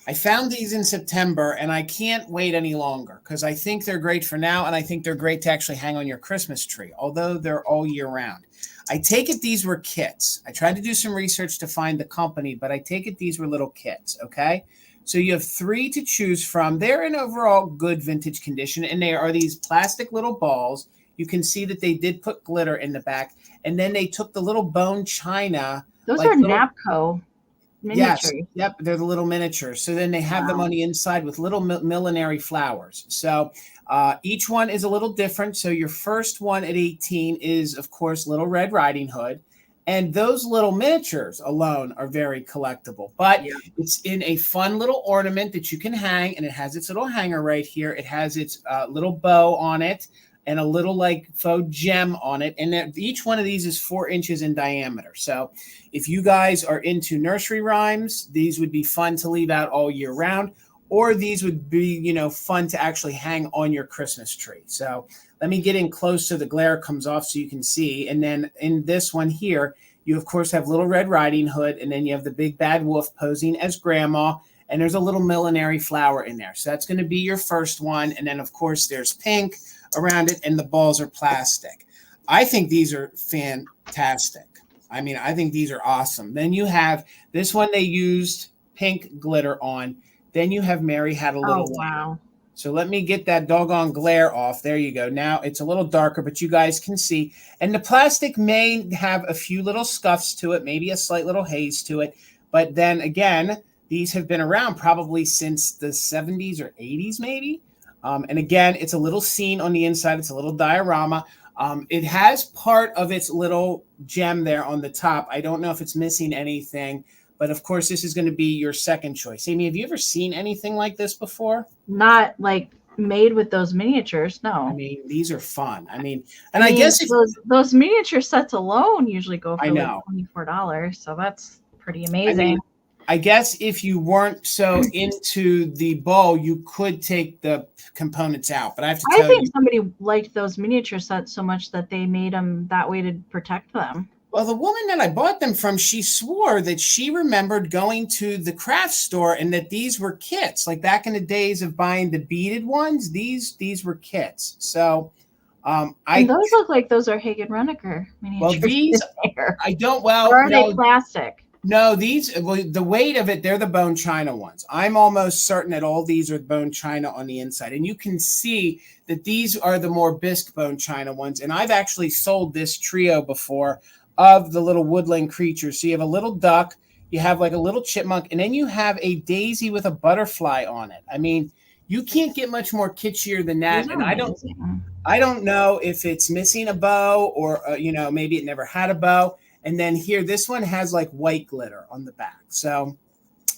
I found these in September, and I can't wait any longer because I think they're great for now, and I think they're great to actually hang on your Christmas tree, although they're all year round. I take it these were kits. I tried to do some research to find the company, but I take it these were little kits, okay? So you have 3 to choose from. They're in overall good vintage condition, and they are these plastic little balls. You can see that they did put glitter in the back, and then they took the little bone china. Those like are little, Napco yes, miniatures. yep, they're the little miniatures. So then they have them Wow. on the inside with little millinery flowers. So each one is a little different. So your first one at 18 is, of course, Little Red Riding Hood. And those little miniatures alone are very collectible. But Yeah. it's in a fun little ornament that you can hang, and it has its little hanger right here. It has its little bow on it and a little like faux gem on it. And each one of these is 4 inches in diameter. So if you guys are into nursery rhymes, these would be fun to leave out all year round. Or these would be, you know, fun to actually hang on your Christmas tree. So let me get in close so the glare comes off so you can see. And then in this one here, you, of course, have Little Red Riding Hood. And then you have the big bad wolf posing as grandma. And there's a little millinery flower in there. So that's going to be your first one. And then, of course, there's pink around it. And the balls are plastic. I think these are fantastic. I mean, I think these are awesome. Then you have this one they used pink glitter on. Then you have Mary Had a Little Lamb. Wow. So let me get that doggone glare off. There you go. Now it's a little darker, but you guys can see. And the plastic may have a few little scuffs to it, maybe a slight little haze to it. But then again, these have been around probably since the 70s or 80s maybe. And again, it's a little scene on the inside. It's a little diorama. It has part of its little gem there on the top. I don't know if it's missing anything. But of course, this is going to be your second choice. Amie, have you ever seen anything like this before? Not like made with those miniatures. No. I mean, these are fun. I mean, I guess if, those miniature sets alone usually go for like $24. So that's pretty amazing. I mean, I guess if you weren't so into the bow, you could take the components out. But I have to tell you, somebody liked those miniature sets so much that they made them that way to protect them. Well, the woman that I bought them from, she swore that she remembered going to the craft store and that these were kits. Like back in the days of buying the beaded ones, these were kits. So and those look like those are Hagen Reneker miniatures. Well, these I don't. Well, or are they plastic? No, these. Well, the weight of it, they're the bone china ones. I'm almost certain that all these are bone china on the inside, and you can see that these are the more bisque bone china ones. And I've actually sold this trio before of the little woodland creatures. So you have a little duck, you have like a little chipmunk, and then you have a daisy with a butterfly on it. I mean, you can't get much more kitschier than that. And I don't know if it's missing a bow or you know, maybe it never had a bow. And then here, this one has like white glitter on the back. So,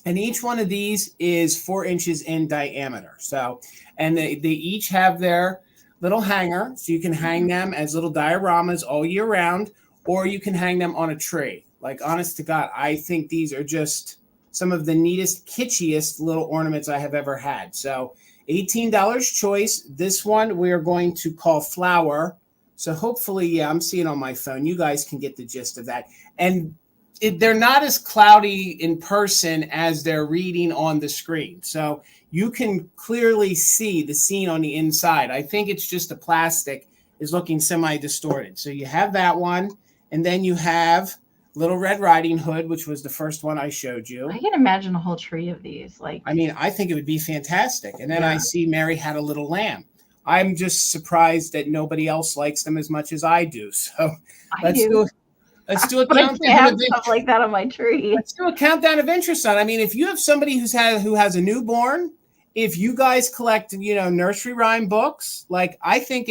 and each one of these is 4 inches in diameter. So, and they each have their little hanger, so you can hang them as little dioramas all year round. Or you can hang them on a tree. Like, honest to God, I think these are just some of the neatest, kitschiest little ornaments I have ever had. So $18 choice. This one we are going to call Flower. So hopefully, yeah, I'm seeing on my phone. You guys can get the gist of that. And they're not as cloudy in person as they're reading on the screen. So you can clearly see the scene on the inside. I think it's just the plastic is looking semi-distorted. So you have that one. And then you have Little Red Riding Hood, which was the first one I showed you. I can imagine a whole tree of these. Like, I mean, I think it would be fantastic. And then I see Mary Had a Little Lamb. I'm just surprised that nobody else likes them as much as I do. So let's do a countdown of stuff like that on my tree. Let's do a countdown of interest on. I mean, if you have somebody who has a newborn, if you guys collect, you know, nursery rhyme books, like I think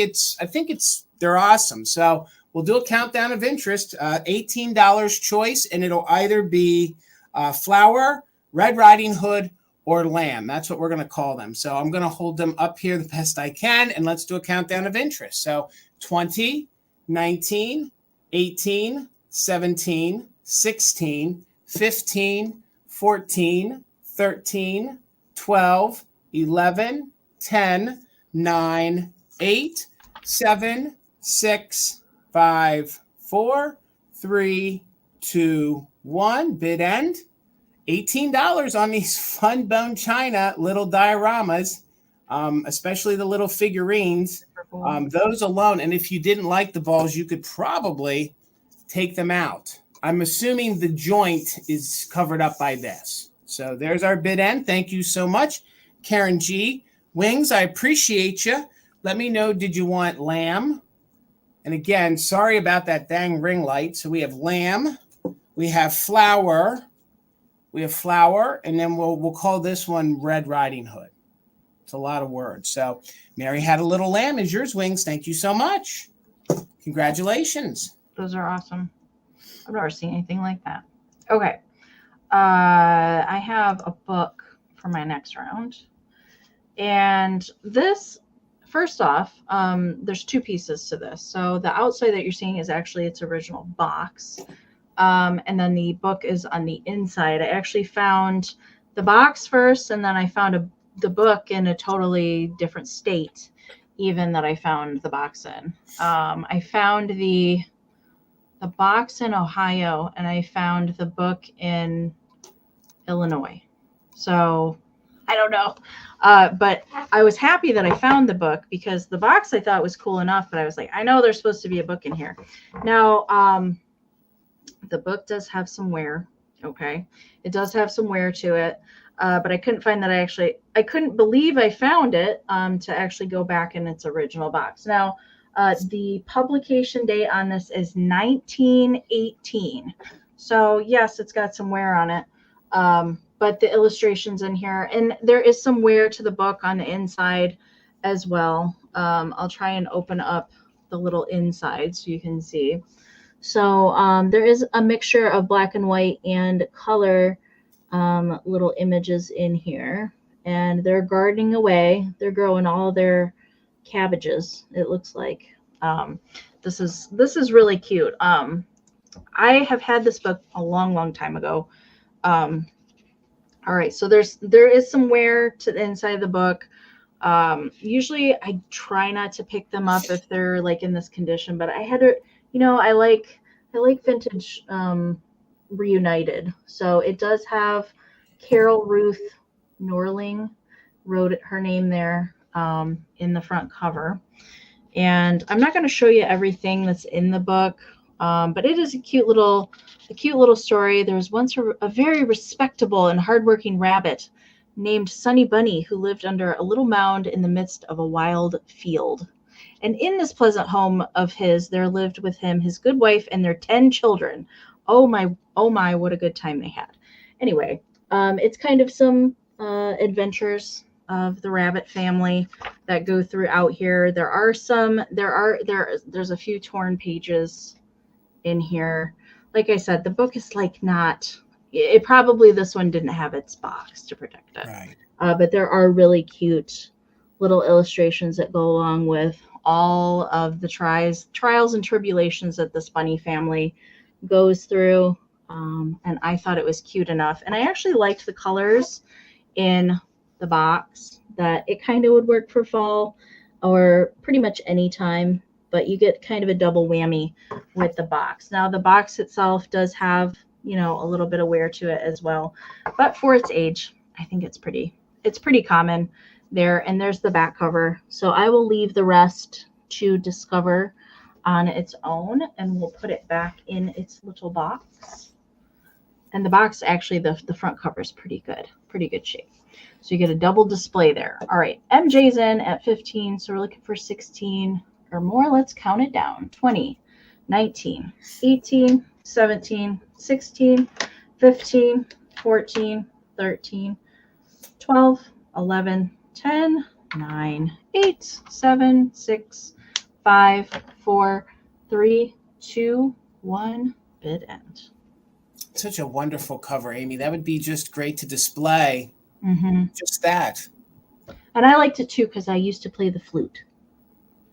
they're awesome. So we'll do a countdown of interest, $18 choice, and it'll either be Flower, Red Riding Hood, or Lamb. That's what we're going to call them. So I'm going to hold them up here the best I can, and let's do a countdown of interest. So 20, 19, 18, 17, 16, 15, 14, 13, 12, 11, 10, 9, 8, 7, 6, 5, 4, 3, 2, 1. Bid end. $18 on these fun bone china little dioramas, especially the little figurines. Those alone. And if you didn't like the balls, you could probably take them out. I'm assuming the joint is covered up by this. So there's our bid end. Thank you so much, Karen G. Wings, I appreciate you. Let me know, did you want lamb? And again, sorry about that dang ring light. So we have lamb, we have flower, and then we'll call this one Red Riding Hood. It's a lot of words. So Mary Had a Little Lamb is yours, Wings. Thank you so much. Congratulations. Those are awesome. I've never seen anything like that. Okay. I have a book for my next round. And this, first off, there's two pieces to this. So the outside that you're seeing is actually its original box. And then the book is on the inside. I actually found the box first, and then I found the book in a totally different state, even that I found the box in. I found the box in Ohio, and I found the book in Illinois. So I don't know. But I was happy that I found the book, because the box I thought was cool enough, but I was like, I know there's supposed to be a book in here. Now, the book does have some wear. Okay. It does have some wear to it. But I couldn't find that I couldn't believe I found it to actually go back in its original box. Now, the publication date on this is 1918. So yes, it's got some wear on it. But the illustrations in here, and there is some wear to the book on the inside as well. I'll try and open up the little inside so you can see. So there is a mixture of black and white and color little images in here, and they're gardening away. They're growing all their cabbages, it looks like. This is really cute. I have had this book a long time ago. All right, so there is some wear to the inside of the book. Usually I try not to pick them up if they're like in this condition, but I had to, I like vintage reunited. So it does have Carol Ruth Norling wrote her name there in the front cover. And I'm not going to show you everything that's in the book, but it is a cute little story. There was once a very respectable and hardworking rabbit named Sunny Bunny who lived under a little mound in the midst of a wild field. And in this pleasant home of his, there lived with him his good wife and their 10 children. Oh my, what a good time they had. Anyway, it's kind of some adventures of the rabbit family that go throughout here. There's a few torn pages in here. Like I said, the book is like this one didn't have its box to protect it. Right. But there are really cute little illustrations that go along with all of the trials and tribulations that this bunny family goes through. And I thought it was cute enough. And I actually liked the colors in the box, that it kind of would work for fall or pretty much any time, but you get kind of a double whammy with the box. Now the box itself does have, a little bit of wear to it as well, but for its age, I think it's pretty common there. And there's the back cover. So I will leave the rest to discover on its own, and we'll put it back in its little box. And the box, actually, the front cover is pretty good shape. So you get a double display there. All right, MJ's in at 15, so we're looking for 16 or more. Let's count it down. 20, 19, 18, 17, 16, 15, 14, 13, 12, 11, 10, 9, 8, 7, 6, 5, 4, 3, 2, 1, bid end. Such a wonderful cover, Amy. That would be just great to display. Mm-hmm. Just that. And I liked it too because I used to play the flute.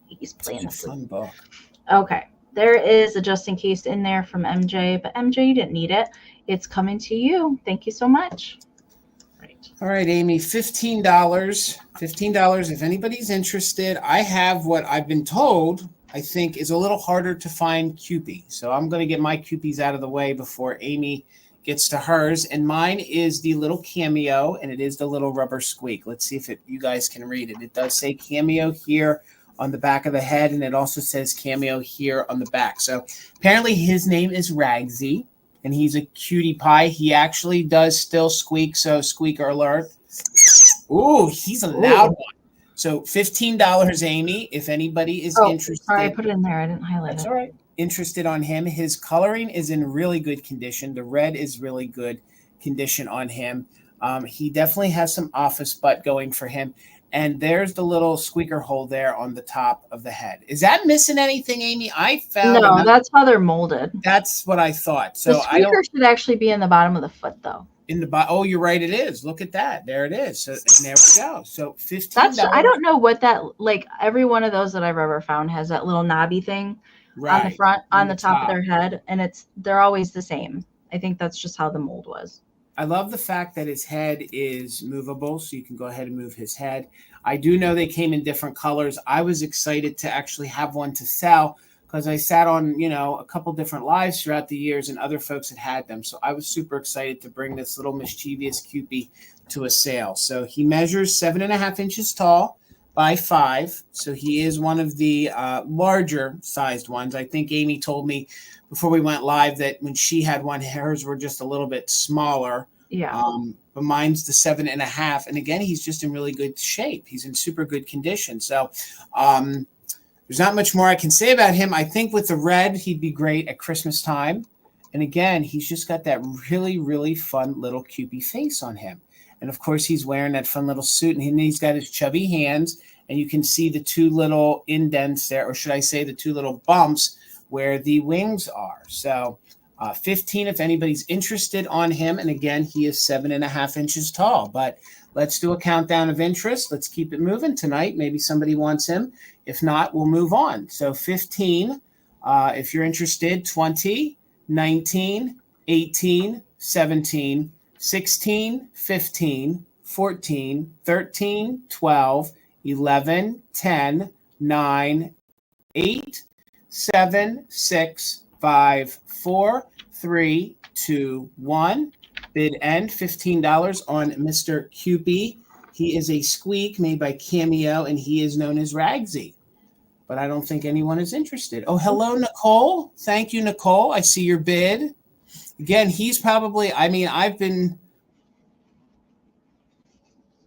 He's playing the flute. Fun book. Okay. There is a just in case in there from MJ, but MJ, you didn't need it. It's coming to you. Thank you so much. Right. All right, Amy, $15. $15 if anybody's interested. I have what I've been told I think is a little harder to find Cupie. So I'm going to get my Cupies out of the way before Amy gets to hers. And mine is the little Cameo, and it is the little rubber squeak. Let's see if you guys can read it. It does say Cameo here on the back of the head, and it also says Cameo here on the back. So apparently his name is Ragsy. and he's a cutie pie. He actually does still squeak, so squeaker alert. Ooh, he's a loud one. So $15, Amy, if anybody is interested. Sorry, I put it in there. I didn't highlight it. That's all right. Interested on him. His coloring is in really good condition. The red is really good condition on him. He definitely has some office butt going for him. And there's the little squeaker hole there on the top of the head. Is that missing anything, Amy? I found no. That's how they're molded. That's what I thought. So the squeaker should actually be in the bottom of the foot, though. In the oh, you're right. It is. Look at that. There it is. So there we go. So $15. I don't know what that, like, every one of those that I've ever found has that little knobby thing on the front, on the top of their head, and they're always the same. I think that's just how the mold was. I love the fact that his head is movable, so you can go ahead and move his head. I do know they came in different colors. I was excited to actually have one to sell because I sat on, a couple different lives throughout the years and other folks had them. So I was super excited to bring this little mischievous Cupie to a sale. So he measures 7.5 inches tall by 5. So he is one of the larger sized ones. I think Amy told me before we went live that when she had one, hers were just a little bit smaller. Yeah. But mine's the 7.5. And again, he's just in really good shape. He's in super good condition. So there's not much more I can say about him. I think with the red, he'd be great at Christmas time. And again, he's just got that really, really fun little Cupie face on him. And of course, he's wearing that fun little suit, and he's got his chubby hands, and you can see the 2 little indents there, or should I say the 2 little bumps where the wings are. So 15 if anybody's interested on him. And again, he is 7.5 inches tall. But let's do a countdown of interest. Let's keep it moving tonight. Maybe somebody wants him. If not, we'll move on. So 15, if you're interested, 20, 19, 18, 17, 16, 15, 14, 13, 12, 11, 10, 9, 8, 7, 6, 5, 4, 3, 2, 1. Bid end $15 on Mr. Cupie. He is a squeak made by Cameo, and he is known as Ragsy. But I don't think anyone is interested. Oh, hello, Nicole. Thank you, Nicole. I see your bid. Again, he's probably, I've been,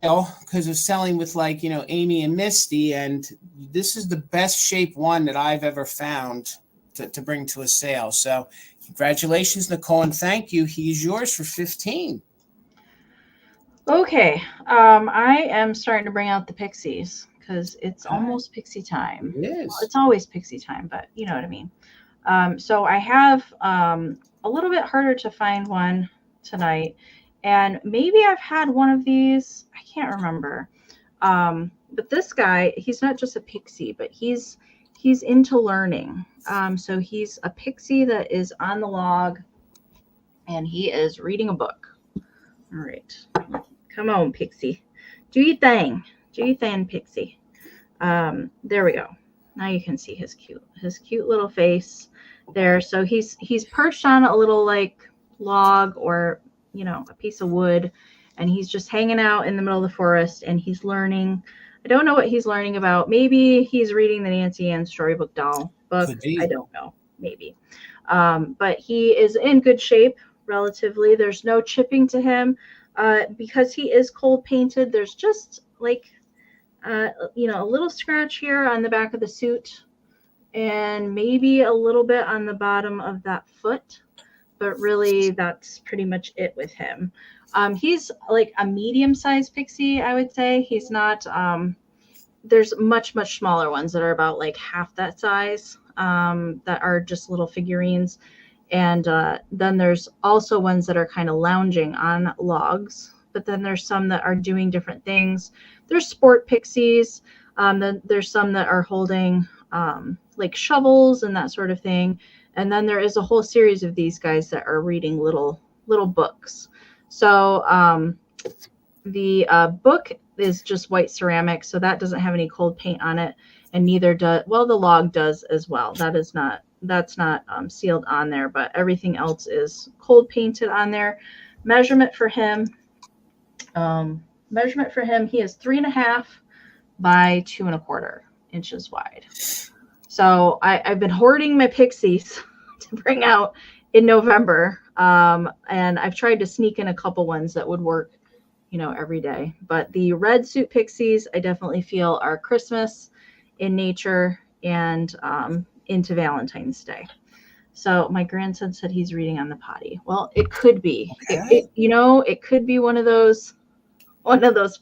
because of selling with Amy and Misty, and this is the best shape one that I've ever found to bring to a sale. So congratulations, Nicole, and thank you. He's yours for 15. Okay. I am starting to bring out the Pixies because it's almost Pixie time. It is. Well, it's always Pixie time, but you know what I mean. So I have a little bit harder to find one tonight. And maybe I've had one of these. I can't remember. But this guy, he's not just a Pixie, but he's into learning. So he's a Pixie that is on the log, and he is reading a book. All right. Come on, Pixie. Do your thing. Do your thing, Pixie. There we go. Now you can see his cute little face there. So he's perched on a little log or a piece of wood, and he's just hanging out in the middle of the forest, and he's learning. I don't know what he's learning about. Maybe he's reading the Nancy Ann Storybook Doll book. I don't know. Maybe. But he is in good shape relatively. There's no chipping to him. Because he is cold painted, there's just a little scratch here on the back of the suit, and maybe a little bit on the bottom of that foot. But really, that's pretty much it with him. He's like a medium-sized Pixie, I would say. He's not. There's much smaller ones that are about half that size. That are just little figurines. And then there's also ones that are kind of lounging on logs. But then there's some that are doing different things. There's sport Pixies. Then there's some that are holding shovels and that sort of thing. And then there is a whole series of these guys that are reading little books. So the book is just white ceramic, so that doesn't have any cold paint on it, and neither does the log does as well. That's not sealed on there, but everything else is cold painted on there. Measurement for him, he is 3.5 by 2.25 inches wide. So I've been hoarding my Pixies to bring out in November. And I've tried to sneak in a couple ones that would work, you know, every day. But the red suit Pixies, I definitely feel are Christmas in nature and into Valentine's Day. So my grandson said he's reading on the potty. Well, it could be. Okay. You know, it could be one of those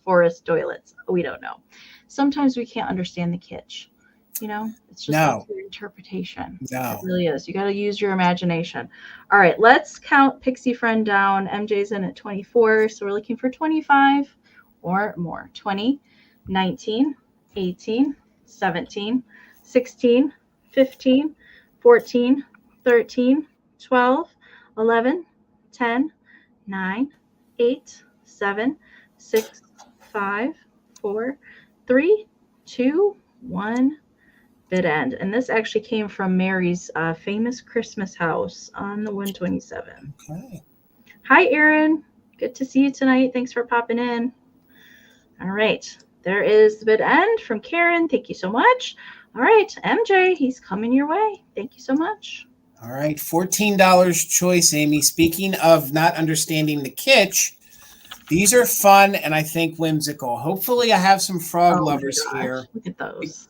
forest toilets. We don't know. Sometimes we can't understand the kitsch. You know, it's just up to your interpretation. No. It really is. You got to use your imagination. All right, let's count Pixie Friend down. MJ's in at 24, so we're looking for 25 or more. 20, 19, 18, 17, 16, 15, 14, 13, 12, 11, 10, 9, 8, 7, 6, 5, 4, 3, 2, 1. Bid end. And this actually came from Mary's famous Christmas house on the 127. Okay. Hi, Aaron. Good to see you tonight. Thanks for popping in. All right. There is the bid end from Karen. Thank you so much. All right, MJ, he's coming your way. Thank you so much. All right, $14 choice, Amy. Speaking of not understanding the kitsch, these are fun and I think whimsical. Hopefully I have some frog lovers here. Look at those.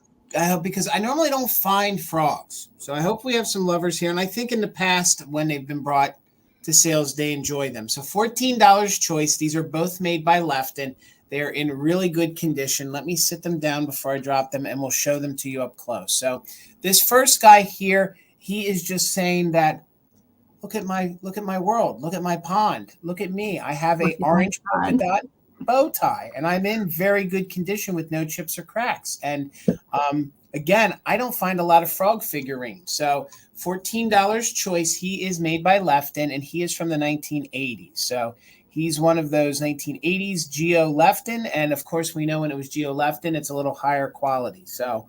Because I normally don't find frogs. So I hope we have some lovers here. And I think in the past when they've been brought to sales, they enjoy them. So $14 choice. These are both made by Lefton. They're in really good condition. Let me sit them down before I drop them and we'll show them to you up close. So this first guy here, he is just saying that, look at my world. Look at my pond. Look at me. I have an orange polka dot bow tie and I'm in very good condition with no chips or cracks. And again, I don't find a lot of frog figurines. So $14 choice. He is made by Lefton and he is from the 1980s. So he's one of those 1980s Geo Lefton. And of course, we know when it was Geo Lefton, it's a little higher quality. So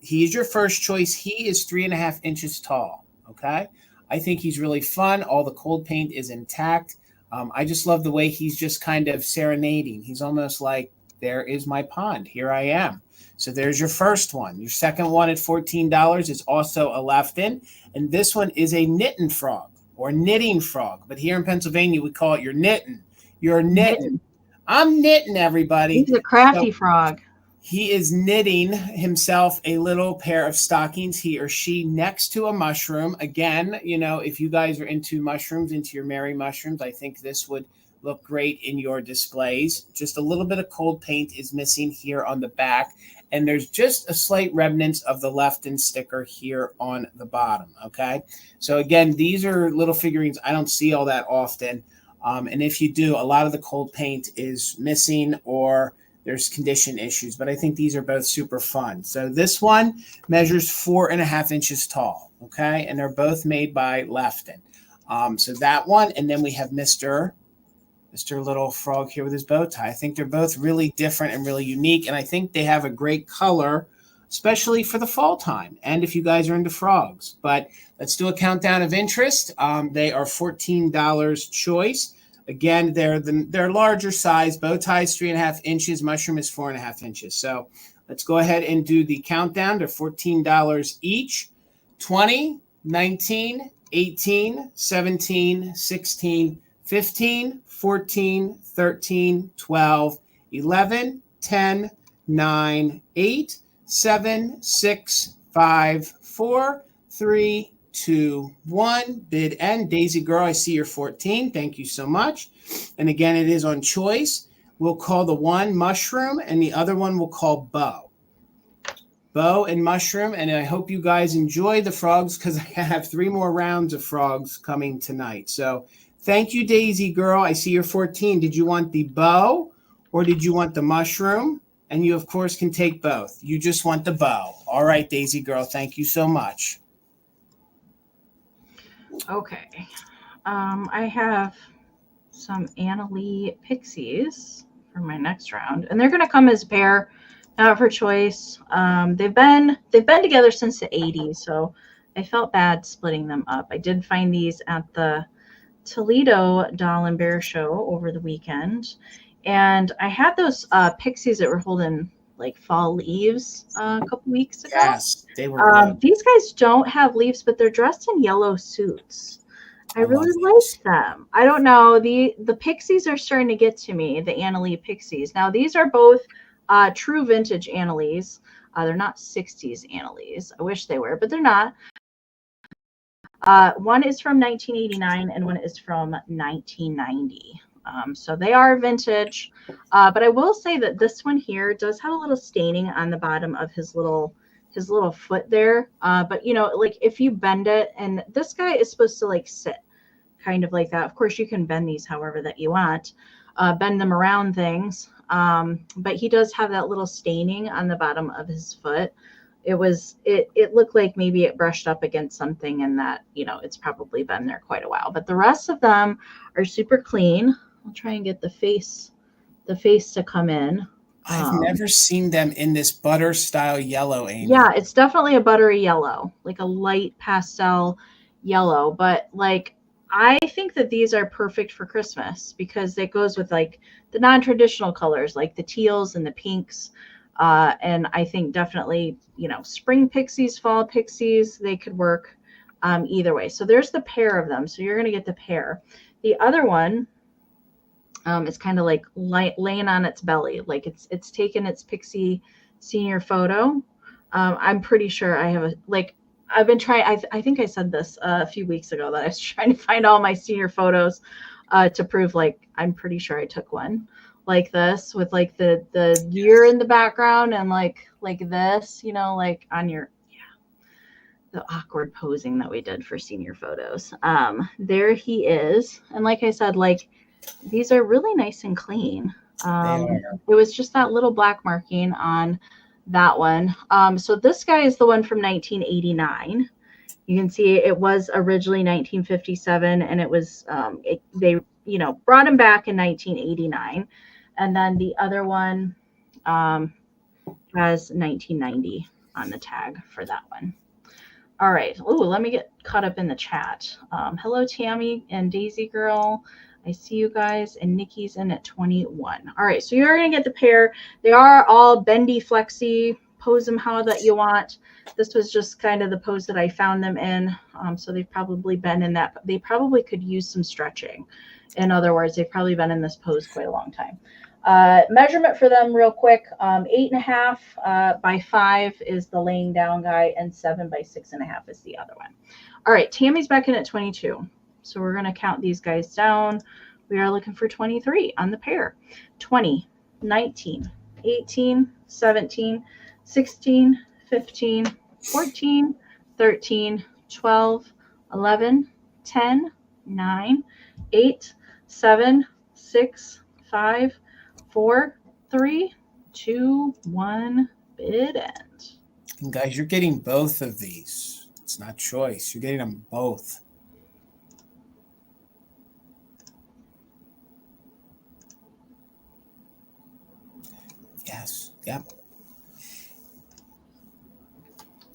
he is your first choice. He is 3.5 inches tall. Okay. I think he's really fun. All the cold paint is intact. I just love the way he's just kind of serenading. He's almost like, there is my pond. Here I am. So there's your first one. Your second one at $14 is also a Lefton. And this one is a knitting frog or knitting frog. But here in Pennsylvania, we call it your knitting. You're knitting. I'm knitting, everybody. He's a crafty frog. He is knitting himself a little pair of stockings, he or she, next to a mushroom. Again, you know, if you guys are into mushrooms, into your Mary mushrooms, I think this would look great in your displays. Just a little bit of cold paint is missing here on the back. And there's just a slight remnants of the Lefton sticker here on the bottom, okay? So again, these are little figurines I don't see all that often. And if you do, a lot of the cold paint is missing or there's condition issues, but I think these are both super fun. So this one measures 4.5 inches tall, okay? And they're both made by Lefton. So that one, and then we have Mr. Little Frog here with his bow tie. I think they're both really different and really unique, and I think they have a great color, especially for the fall time, and if you guys are into frogs. But let's do a countdown of interest. They are $14 choice. Again, they're larger size. Bow tie is 3.5 inches. Mushroom is 4.5 inches. So let's go ahead and do the countdown. They're $14 each. 20, 19, 18, 17, 16, 15, 14, 13, 12, 11, 10, 9, 8, 7, 6, 5, 4, 3, 2, 1. Bid end. Daisy Girl, I see you're 14. Thank you so much. And again, it is on choice. We'll call the one mushroom and the other one we'll call bow. Bow and mushroom. And I hope you guys enjoy the frogs because I have 3 more rounds of frogs coming tonight. So thank you, Daisy Girl. I see you're 14. Did you want the bow or did you want the mushroom? And you, of course, can take both. You just want the bow. All right, Daisy Girl. Thank you so much. Okay. I have some Annalie Pixies for my next round, and they're going to come as a pair, not for choice. They've been together since the 80s, so I felt bad splitting them up. I did find these at the Toledo Doll and Bear Show over the weekend, and I had those Pixies that were holding like fall leaves a couple weeks ago. Yes, they were. These guys don't have leaves, but they're dressed in yellow suits. I really like them. I don't know. The Pixies are starting to get to me, the Annalee Pixies. Now, these are both true vintage Annalees. They're not 60s Annalees. I wish they were, but they're not. One is from 1989 and one is from 1990. So they are vintage. But I will say that this one here does have a little staining on the bottom of his little foot there. But, you know, like if you bend it, and this guy is supposed to like sit kind of like that. Of course, you can bend these however that you want, bend them around things. But he does have that little staining on the bottom of his foot. It looked like maybe it brushed up against something and that, you know, it's probably been there quite a while. But the rest of them are super clean. I'll try and get the face to come in. I've never seen them in this butter style yellow, Amie. Yeah, it's definitely a buttery yellow, like a light pastel yellow. But like, I think that these are perfect for Christmas because it goes with like the non-traditional colors, like the teals and the pinks. And I think definitely, you know, spring pixies, fall pixies, they could work either way. So there's the pair of them. So you're going to get the pair. The other one is kind of like laying on its belly, like it's taken its Pixie senior photo. I'm pretty sure I have I've been trying, I think I said this a few weeks ago that I was trying to find all my senior photos to prove, like, I'm pretty sure I took one like this with like the year in the background and like this, you know, like on your, the awkward posing that we did for senior photos. There he is. And like I said, like these are really nice and clean. It was just that little black marking on that one. So this guy is the one from 1989. You can see it was originally 1957 and it was, they, you know, brought him back in 1989. And then the other one has 1990 on the tag for that one. All right. Oh, let me get caught up in the chat. Hello, Tammy and Daisy Girl. I see you guys, and Nikki's in at 21. All right, so you're going to get the pair. They are all bendy, flexy. Pose them how that you want. This was just kind of the pose that I found them in. So they've probably been in that. They probably could use some stretching. In other words, they've probably been in this pose quite a long time. Measurement for them real quick. 8.5 by 5 is the laying down guy, and 7 by 6.5 is the other one. All right, Tammy's back in at 22. So we're going to count these guys down. We are looking for 23 on the pair. 20, 19, 18, 17, 16, 15, 14, 13, 12, 11, 10, 9, 8, 7, 6, 5, 4, 3, 2, 1, bid end. And guys, you're getting both of these. It's not choice. You're getting them both. Yes. Yep.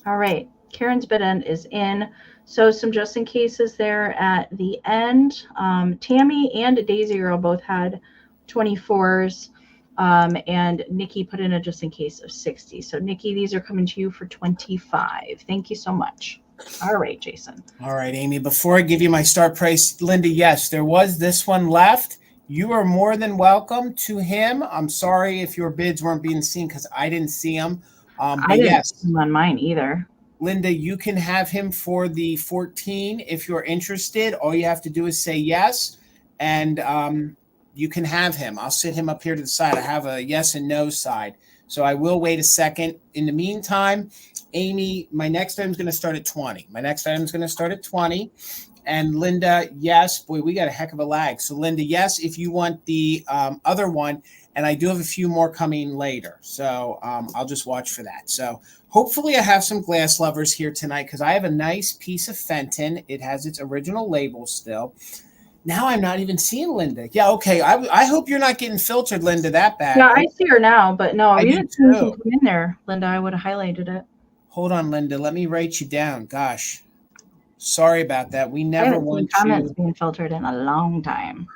All right. Karen's bid end is in. So some just in cases there at the end. Tammy and Daisy Girl both had 24s. And Nikki put in a just in case of 60. So Nikki, these are coming to you for 25. Thank you so much. All right, Jason. All right, Amie. Before I give you my start price, Linda, yes, there was this one left. You are more than welcome to him. I'm sorry if your bids weren't being seen because I didn't see them. I didn't see them on mine either. Linda, you can have him for the 14 if you're interested. All you have to do is say yes, and you can have him. I'll sit him up here to the side. I have a yes and no side. So I will wait a second. In the meantime, Amie, my next item is going to start at 20. My next item is going to start at 20. And Linda, yes. Boy, we got a heck of a lag. So Linda, yes, if you want the other one. And I do have a few more coming later. So I'll just watch for that. So hopefully I have some glass lovers here tonight because I have a nice piece of Fenton. It has its original label still. Now I'm not even seeing Linda. Yeah, okay. I hope you're not getting filtered, Linda, that bad. Yeah, I see her now, but no, you didn't see anything come in there, Linda. I would have highlighted it. Hold on, Linda. Let me write you down. Gosh. Sorry about that. We never want comments being filtered in a long time.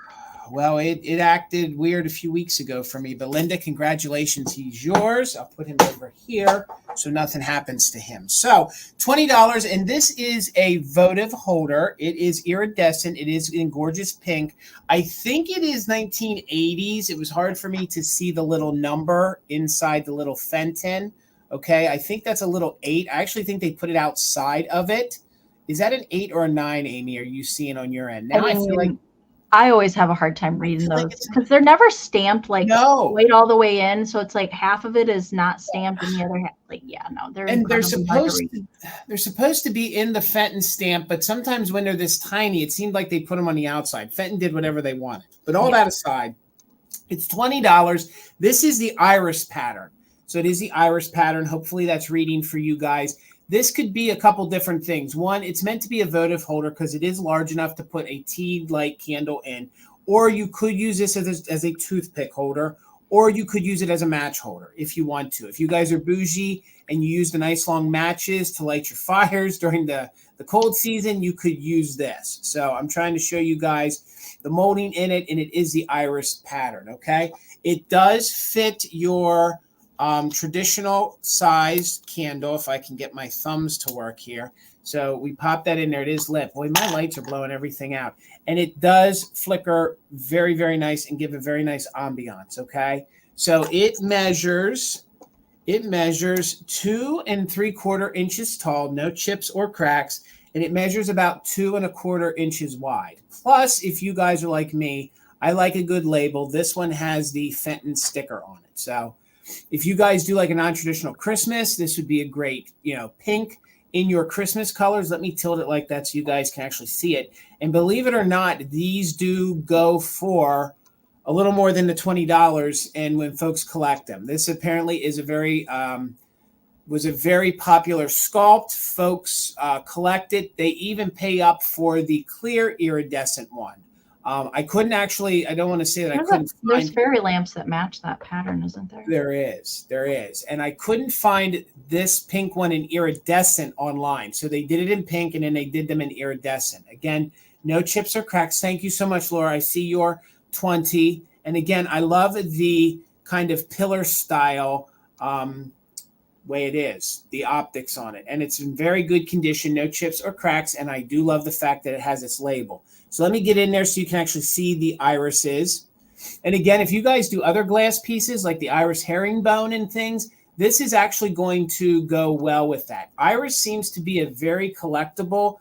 Well, it acted weird a few weeks ago for me. But Linda, congratulations. He's yours. I'll put him over here so nothing happens to him. So $20. And this is a votive holder. It is iridescent. It is in gorgeous pink. I think it is 1980s. It was hard for me to see the little number inside the little Fenton. Okay. I think that's a little 8. I actually think they put it outside of it. Is that an 8 or a 9, Amy? Are you seeing on your end? Now I feel like I always have a hard time reading those because they're never stamped like right all the way in. So it's like half of it is not stamped and the other half, like, yeah, no, they're supposed to be in the Fenton stamp, but sometimes when they're this tiny, it seemed like they put them on the outside. Fenton did whatever they wanted. But all that aside, it's $20. This is the iris pattern. So it is the iris pattern. Hopefully that's reading for you guys. This could be a couple different things. One, it's meant to be a votive holder because it is large enough to put a tea light candle in. Or you could use this as a toothpick holder, or you could use it as a match holder if you want to. If you guys are bougie and you use the nice long matches to light your fires during the cold season, you could use this. So I'm trying to show you guys the molding in it, and it is the iris pattern, okay? It does fit your traditional sized candle, if I can get my thumbs to work here. So we pop that in there. It is lit. Boy, my lights are blowing everything out. And it does flicker very, very nice and give a very nice ambiance, okay? So it measures 2 3/4 inches tall, no chips or cracks, and it measures about 2 1/4 inches wide. Plus, if you guys are like me, I like a good label. This one has the Fenton sticker on it. So if you guys do like a non-traditional Christmas, this would be a great, pink in your Christmas colors. Let me tilt it like that so you guys can actually see it. And believe it or not, these do go for a little more than the $20. And when folks collect them, this apparently is was a very popular sculpt. Folks collect it. They even pay up for the clear iridescent one. I couldn't actually, I don't want to say that I couldn't find. There's fairy lamps that match that pattern, isn't there? There is. And I couldn't find this pink one in iridescent online. So they did it in pink and then they did them in iridescent. Again, no chips or cracks. Thank you so much, Laura. I see your 20. And again, I love the kind of pillar style way it is, the optics on it. And it's in very good condition, no chips or cracks. And I do love the fact that it has its label. So let me get in there so you can actually see the irises. And again, if you guys do other glass pieces like the iris herringbone and things, this is actually going to go well with that. Iris seems to be a very collectible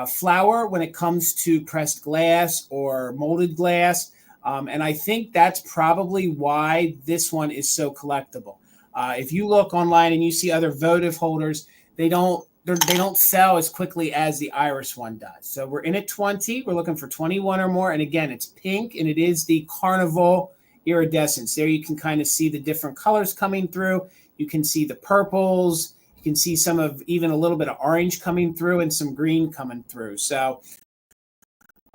flower when it comes to pressed glass or molded glass. And I think that's probably why this one is so collectible. If you look online and you see other votive holders, they don't sell as quickly as the iris one does. So we're in at 20. We're looking for 21 or more. And again, it's pink and it is the carnival iridescence. There you can kind of see the different colors coming through. You can see the purples. You can see some of even a little bit of orange coming through and some green coming through. So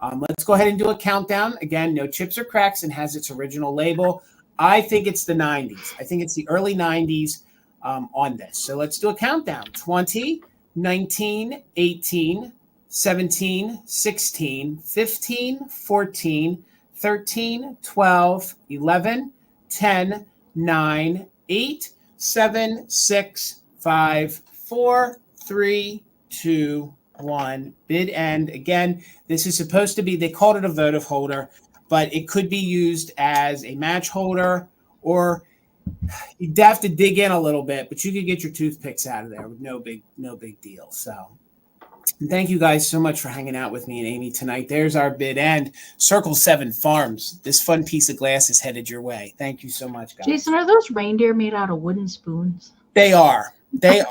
let's go ahead and do a countdown. Again, no chips or cracks and has its original label. I think it's the 90s. I think it's the early 90s on this. So let's do a countdown. 20, 19, 18, 17, 16, 15, 14, 13, 12, 11, 10, 9, 8, 7, 6, 5, 4, 3, 2, 1. Bid end. Again, this is supposed to be, they called it a votive holder, but it could be used as a match holder, or you'd have to dig in a little bit, but you could get your toothpicks out of there with no big deal. So and thank you guys so much for hanging out with me and Amy tonight. There's our bid end. Circle 7 Farms. This fun piece of glass is headed your way. Thank you so much, guys. Jason, are those reindeer made out of wooden spoons? They are. I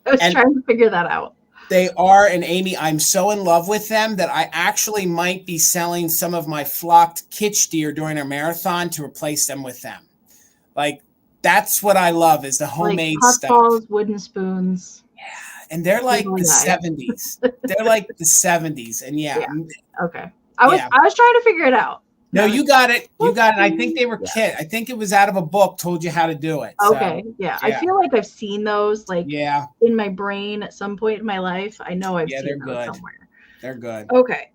was trying to figure that out. They are, and Amy, I'm so in love with them that I actually might be selling some of my flocked kitsch deer during our marathon to replace them with them. Like, that's what I love, is the homemade stuff. Balls, wooden spoons. Yeah, and they're like the 70s. They're like the 70s, and yeah. Okay. I was trying to figure it out. No, you got it. You got it. I think they were kit. I think it was out of a book, told you how to do it. Okay. So, yeah. I feel like I've seen those in my brain at some point in my life. I know I've seen those somewhere. They're good. Okay.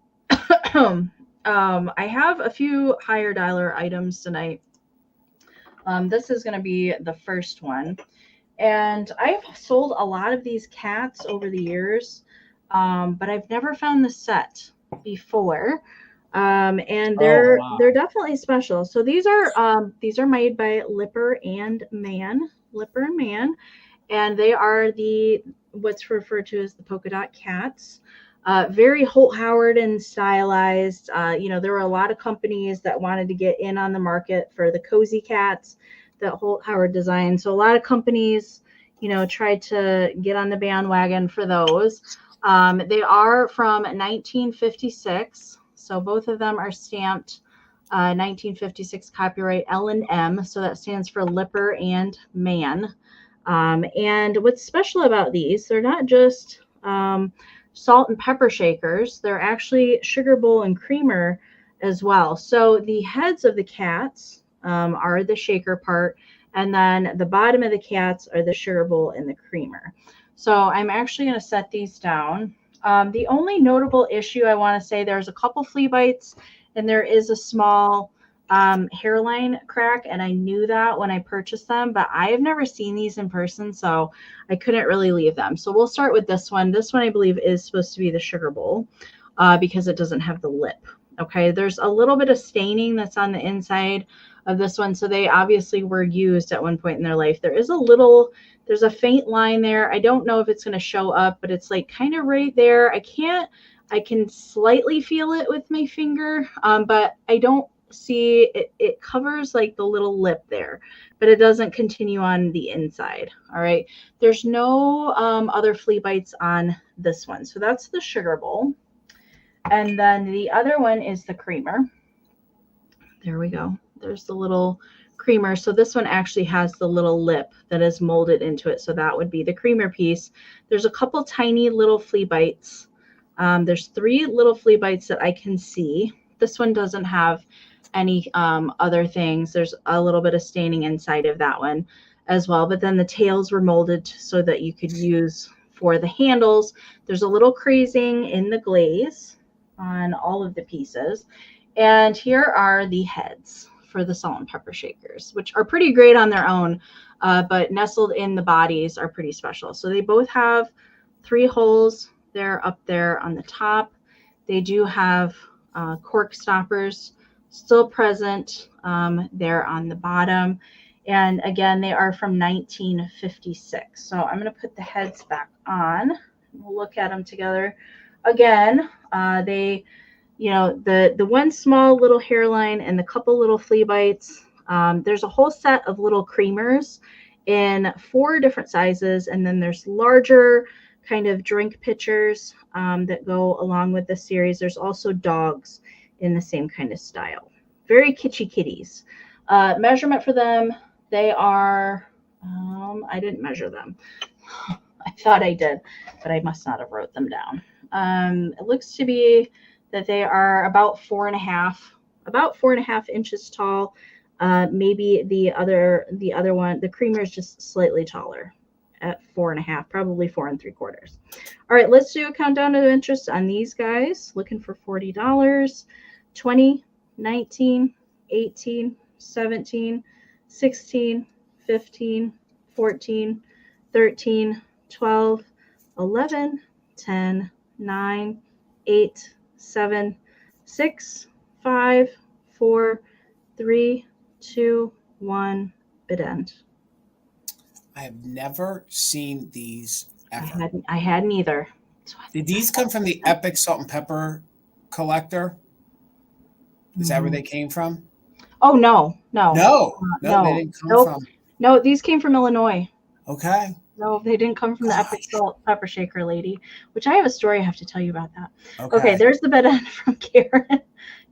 I have a few higher dollar items tonight. This is going to be the first one. And I've sold a lot of these cats over the years, but I've never found the set before. And they're definitely special. So these are made by Lipper and Man, and they are what's referred to as the polka dot cats. Very Holt Howard and stylized. There were a lot of companies that wanted to get in on the market for the cozy cats that Holt Howard designed. So a lot of companies, tried to get on the bandwagon for those. They are from 1956. So both of them are stamped 1956 copyright L&M. So that stands for Lipper and Man. And what's special about these, they're not just salt and pepper shakers. They're actually sugar bowl and creamer as well. So the heads of the cats are the shaker part, and then the bottom of the cats are the sugar bowl and the creamer. So I'm actually going to set these down. The only notable issue I want to say, there's a couple flea bites and there is a small hairline crack, and I knew that when I purchased them, but I have never seen these in person, so I couldn't really leave them. So we'll start with this one. This one I believe is supposed to be the sugar bowl because it doesn't have the lip. Okay, there's a little bit of staining that's on the inside of this one, so they obviously were used at one point in their life. There's a faint line there. I don't know if it's going to show up, but it's like kind of right there. I can slightly feel it with my finger, but I don't see it. It covers like the little lip there, but it doesn't continue on the inside. All right, there's no other flea bites on this one. So that's the sugar bowl. And then the other one is the creamer. There we go. There's the little creamer. So this one actually has the little lip that is molded into it. So that would be the creamer piece. There's a couple tiny little flea bites. There's 3 little flea bites that I can see. This one doesn't have any other things. There's a little bit of staining inside of that one as well. But then the tails were molded so that you could use for the handles. There's a little crazing in the glaze on all of the pieces. And here are the heads for the salt and pepper shakers, which are pretty great on their own, but nestled in the bodies are pretty special. So they both have 3 holes. They're up there on the top. They do have cork stoppers still present there on the bottom. And again, they are from 1956. So I'm going to put the heads back on. We'll look at them together. Again, the one small little hairline and the couple little flea bites. There's a whole set of little creamers in 4 different sizes. And then there's larger kind of drink pitchers that go along with the series. There's also dogs in the same kind of style. Very kitschy kitties. Measurement for them, they are, I didn't measure them. I thought I did, but I must not have wrote them down. It looks to be that they are about 4.5 inches tall. Maybe the other one, the creamer, is just slightly taller at 4.5, probably 4 3/4. All right, let's do a countdown of interest on these guys. Looking for $40. 20, 19, 18, 17, 16, 15, 14, 13, 12, 11, 10, 9, 8, 7, 6, 5, 4, 3, 2, 1, bid end. I have never seen these ever. I hadn't either. Did these come from the Epic Salt and Pepper collector? Is that where they came from? Oh, no. No, they didn't come from. No, these came from Illinois. Okay. No, they didn't come from the Epic Salt Pepper Shaker lady, which I have a story I have to tell you about that. Okay, there's the bid end from Karen.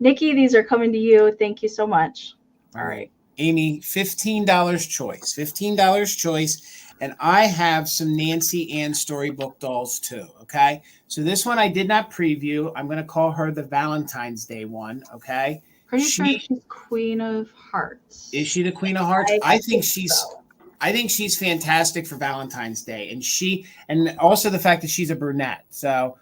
Nikki, these are coming to you. Thank you so much. All right. Amie, $15 choice. $15 choice. And I have some Nancy Ann Storybook dolls too. Okay. So this one I did not preview. I'm going to call her the Valentine's Day one. Okay. Pretty sure she's Queen of Hearts. Is she the Queen of Hearts? I think she's fantastic for Valentine's Day. And also the fact that she's a brunette. So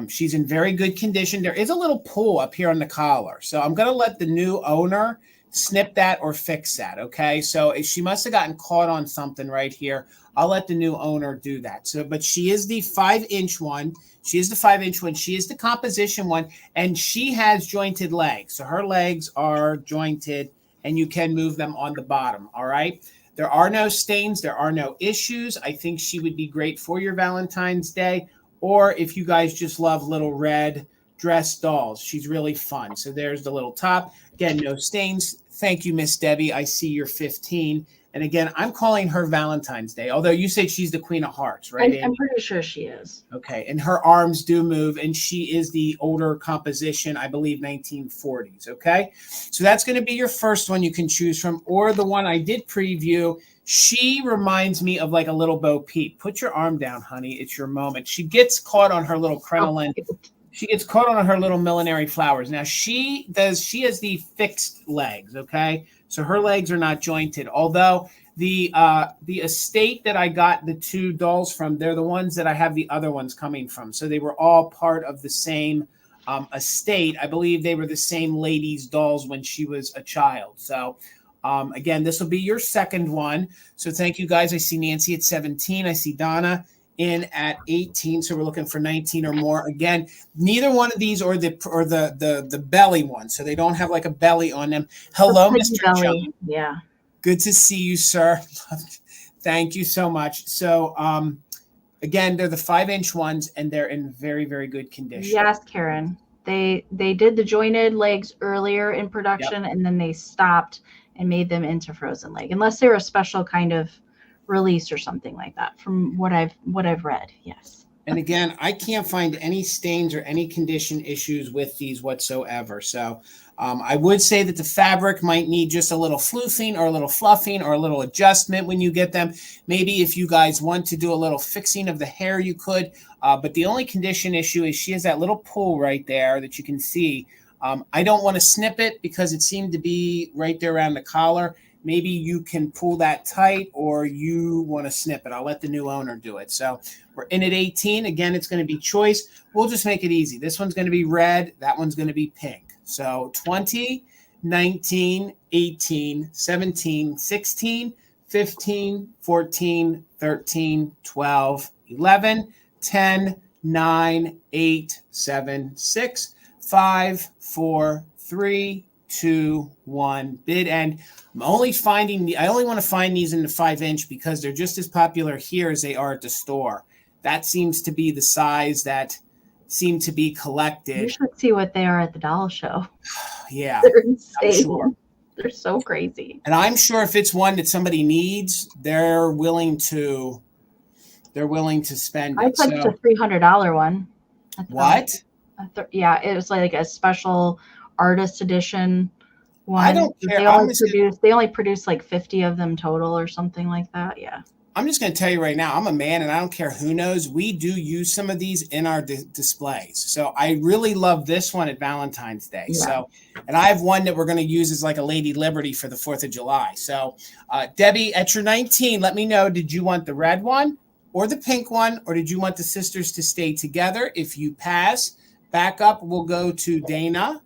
She's in very good condition. There is a little pull up here on the collar. So I'm going to let the new owner snip that or fix that. Okay. So if she must have gotten caught on something right here, I'll let the new owner do that. So, but she is the 5-inch one. She is the 5-inch one. She is the composition one, and she has jointed legs. So her legs are jointed, and you can move them on the bottom. All right. There are no stains. There are no issues. I think she would be great for your Valentine's Day. Or if you guys just love little red dress dolls, she's really fun. So there's the little top. Again, no stains. Thank you, Miss Debbie. I see you're 15. And again, I'm calling her Valentine's Day, although you said she's the Queen of Hearts, right? I'm pretty sure she is. Okay. And her arms do move, and she is the older composition, I believe 1940s. Okay. So that's going to be your first one you can choose from, or the one I did preview. She reminds me of like a little Bo Peep. Put your arm down, honey. It's your moment. She gets caught on her little crinoline. She gets caught on her little millinery flowers. Now she has the fixed legs. Okay. So her legs are not jointed. Although the estate that I got the 2 dolls from, they're the ones that I have the other ones coming from. So they were all part of the same estate. I believe they were the same lady's dolls when she was a child. So again, this will be your second one. So thank you guys. I see Nancy at 17. I see Donna in at 18. So we're looking for 19 or more. Again, neither one of these or the belly one. So they don't have like a belly on them. Hello, Mr. Belly. Yeah. Good to see you, sir. Thank you so much. So again, they're the 5-inch ones, and they're in very, very good condition. Yes, Karen. They did the jointed legs earlier in production, yep, and then they stopped and made them into frozen leg, unless they were a special kind of release or something like that, from what I've read. Yes. And again, I can't find any stains or any condition issues with these whatsoever. So I would say that the fabric might need just a little floofing or a little fluffing or a little adjustment when you get them. Maybe if you guys want to do a little fixing of the hair, you could. But the only condition issue is she has that little pull right there that you can see. I don't want to snip it because it seemed to be right there around the collar. Maybe you can pull that tight, or you want to snip it. I'll let the new owner do it. So we're in at 18. Again, it's going to be choice. We'll just make it easy. This one's going to be red. That one's going to be pink. So 20, 19, 18, 17, 16, 15, 14, 13, 12, 11, 10, 9, 8, 7, 6, 5, 4, 3, 2, 1. Bid end. I only want to find these in the 5-inch because they're just as popular here as they are at the store. That seems to be the size that seem to be collected. You should see what they are at the doll show. Yeah. They're insane. Sure. They're so crazy. And I'm sure if it's one that somebody needs, they're willing to spend I touched a $300 one. What? Yeah, it was like a special artist edition one. I don't care. They only produce like 50 of them total or something like that. Yeah. I'm just going to tell you right now, I'm a man and I don't care who knows. We do use some of these in our displays. So I really love this one at Valentine's Day. Yeah. So, and I have one that we're going to use as like a Lady Liberty for the 4th of July. So Debbie, at your 19, let me know, did you want the red one or the pink one, or did you want the sisters to stay together? If you pass, back up, we'll go to Dana,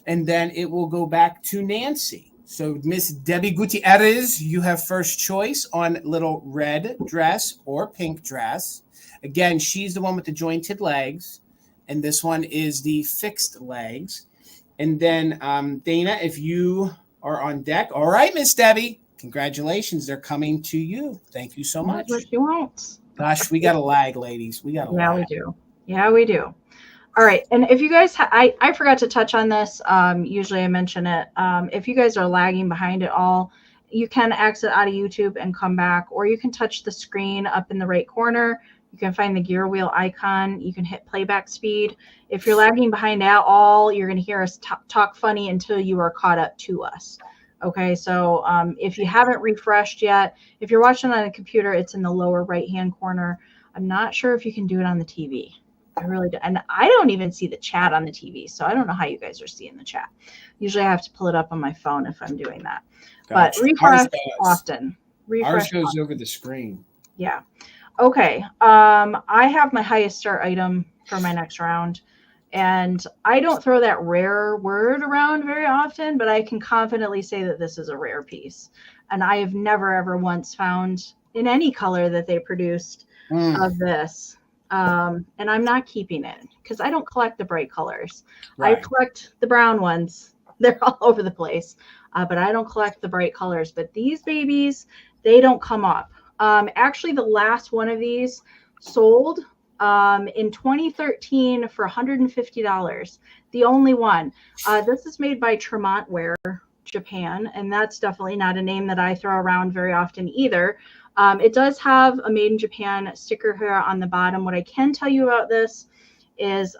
and then it will go back to Nancy. So Miss Debbie Gutierrez, you have first choice on little red dress or pink dress. Again, she's the one with the jointed legs, and this one is the fixed legs. And then Dana, if you are on deck. All right, Miss Debbie, congratulations. They're coming to you. Thank you so much. What you want. Gosh, we got a lag, ladies. We got a lag. Yeah, we do. Yeah, we do. All right. And if you guys, I forgot to touch on this. Usually I mention it. If you guys are lagging behind it all, you can exit out of YouTube and come back, or you can touch the screen up in the right corner. You can find the gear wheel icon. You can hit playback speed. If you're lagging behind at all, you're going to hear us talk funny until you are caught up to us. Okay. So if you haven't refreshed yet, if you're watching on a computer, it's in the lower right-hand corner. I'm not sure if you can do it on the TV. I really do. And I don't even see the chat on the TV. So I don't know how you guys are seeing the chat. Usually I have to pull it up on my phone if I'm doing that. Gotcha. But refresh often. Ours goes over the screen. Yeah. Okay. I have my highest start item for my next round. And I don't throw that rare word around very often, but I can confidently say that this is a rare piece. And I have never, ever once found in any color that they produced of this. And I'm not keeping it because I don't collect the bright colors. Right. I collect the brown ones. They're all over the place, but I don't collect the bright colors. But these babies, they don't come up. Actually, the last one of these sold in 2013 for $150. The only one. This is made by Tremont Ware, Japan, and that's definitely not a name that I throw around very often either. It does have a made in Japan sticker here on the bottom. What I can tell you about this is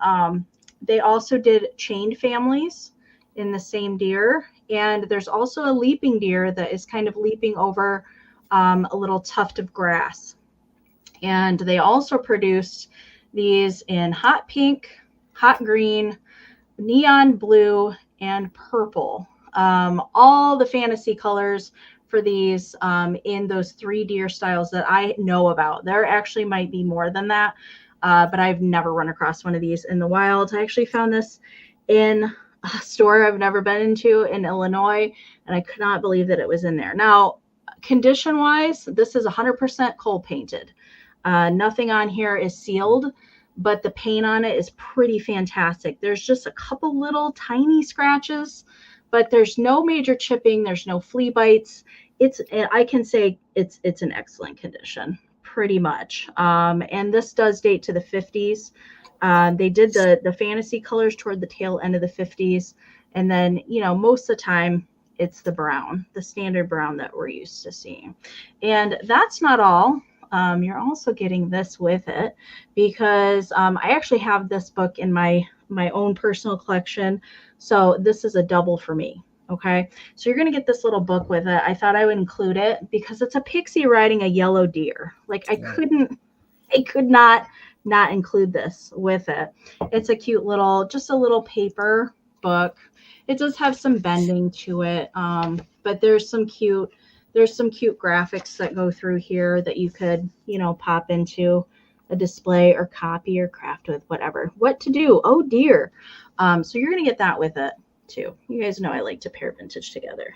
they also did chained families in the same deer, and there's also a leaping deer that is kind of leaping over a little tuft of grass. And they also produced these in hot pink, hot green, neon blue, and purple. All the fantasy colors for these in those 3 deer styles that I know about. There actually might be more than that, but I've never run across one of these in the wild. I actually found this in a store I've never been into in Illinois, and I could not believe that it was in there. Now, condition-wise, this is 100% coal painted. Nothing on here is sealed, but the paint on it is pretty fantastic. There's just a couple little tiny scratches, but there's no major chipping. There's no flea bites. I can say it's in excellent condition, pretty much. And this does date to the 50s. They did the fantasy colors toward the tail end of the 50s. And then, most of the time, it's the brown, the standard brown that we're used to seeing. And that's not all. You're also getting this with it because I actually have this book in my own personal collection. So this is a double for me. Okay. So you're going to get this little book with it. I thought I would include it because it's a pixie riding a yellow deer. Like I could not include this with it. It's a cute just a little paper book. It does have some bending to it. But there's some cute graphics that go through here that you could, pop into a display or copy or craft with, whatever. What to do? Oh dear. So you're going to get that with it too. You guys know I like to pair vintage together.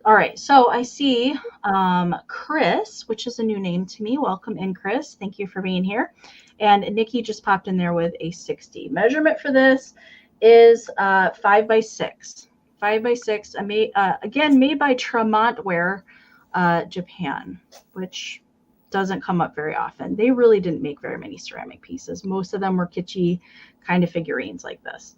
All right. So I see Chris, which is a new name to me. Welcome in, Chris. Thank you for being here. And Nikki just popped in there with a 60. Measurement for this is 5x6. 5x6, again, made by Tremont Ware, Japan, which doesn't come up very often. They really didn't make very many ceramic pieces. Most of them were kitschy kind of figurines like this.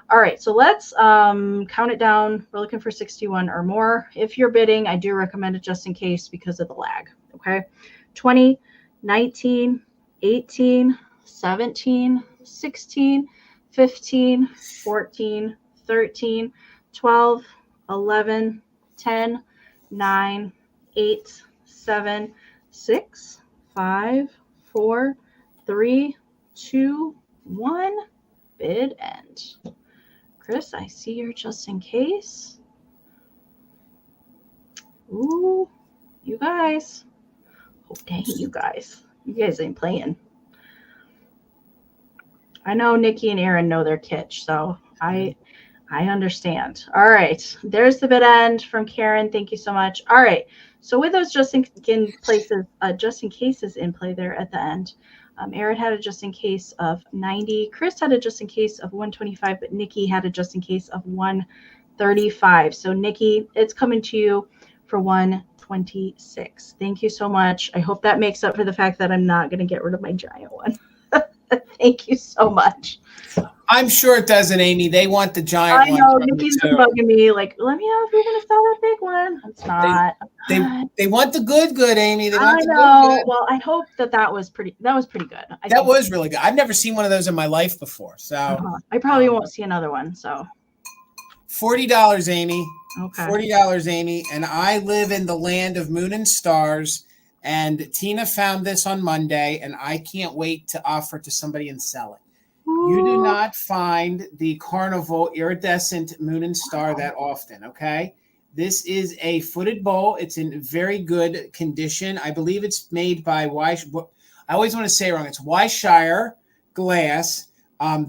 All right, so let's count it down. We're looking for 61 or more. If you're bidding, I do recommend it just in case because of the lag, okay? 20, 19, 18, 17, 16, 15, 14, 13, 12, 11, 10, 9, 8, 7, 6, 5, 4, 3, 2, 1. Bid end. Chris, I see you're just in case. Ooh, you guys. Oh, dang, you guys. You guys ain't playing. I know Nikki and Aaron know their kitsch, so I understand. All right. There's the bid end from Karen. Thank you so much. All right. So with those just in cases in play there at the end, Aaron had a just in case of 90. Chris had a just in case of 125, but Nikki had a just in case of 135. So Nikki, it's coming to you for 126. Thank you so much. I hope that makes up for the fact that I'm not going to get rid of my giant one. Thank you so much. I'm sure it doesn't, Amy. They want the giant one. I know. Nikki's been bugging me. Like, let me know if you're going to sell that big one. It's not. They want the good, Amy. They want the good. Well, I hope that was pretty good. That was really good. I've never seen one of those in my life before. So I probably won't see another one. So $40, Amy. Okay. $40, Amy. And I live in the land of moon and stars. And Tina found this on Monday, and I can't wait to offer it to somebody and sell it. Ooh. You do not find the Carnival iridescent moon and star that often, okay? This is a footed bowl. It's in very good condition. I believe it's made by I always want to say it wrong. It's Wyshire Glass.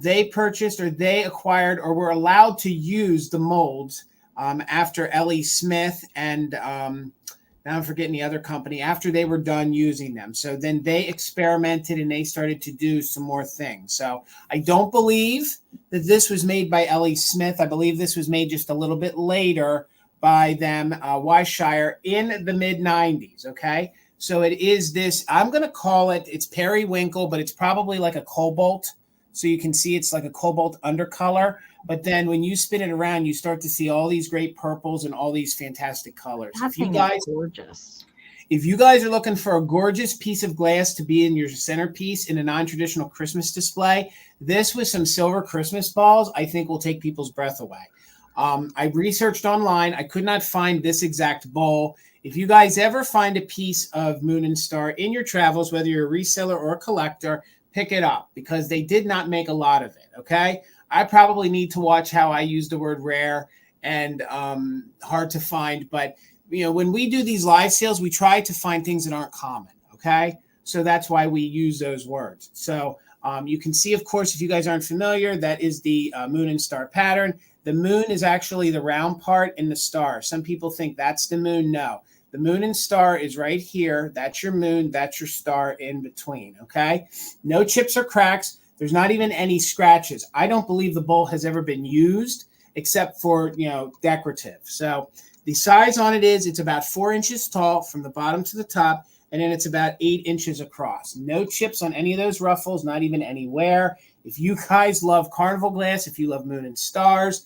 They purchased or they acquired or were allowed to use the molds after L.E. Smith and now I'm forgetting the other company, after they were done using them. So then they experimented and they started to do some more things. So I don't believe that this was made by L.E. Smith. I believe this was made just a little bit later by them, Wyshire, in the mid-90s, okay? So it is this, I'm going to call it, it's periwinkle, but it's probably like a cobalt. So you can see it's like a cobalt undercolor. But then when you spin it around, you start to see all these great purples and all these fantastic colors. That thing is gorgeous. If you guys are looking for a gorgeous piece of glass to be in your centerpiece in a non-traditional Christmas display, this with some silver Christmas balls, I think will take people's breath away. I researched online. I could not find this exact bowl. If you guys ever find a piece of Moon and Star in your travels, whether you're a reseller or a collector, pick it up because they did not make a lot of it, okay? I probably need to watch how I use the word rare and hard to find. But, you know, when we do these live sales, we try to find things that aren't common, okay? So that's why we use those words. So you can see, of course, if you guys aren't familiar, that is the Moon and Star pattern. The moon is actually the round part in the star. Some people think that's the moon. No, the Moon and Star is right here. That's your moon. That's your star in between, okay? No chips or cracks. There's not even any scratches. I don't believe the bowl has ever been used except for, you know, decorative. So the size on it is it's about 4 inches tall from the bottom to the top, and then it's about 8 inches across. No chips on any of those ruffles, not even anywhere. If you guys love carnival glass, if you love Moon and Stars,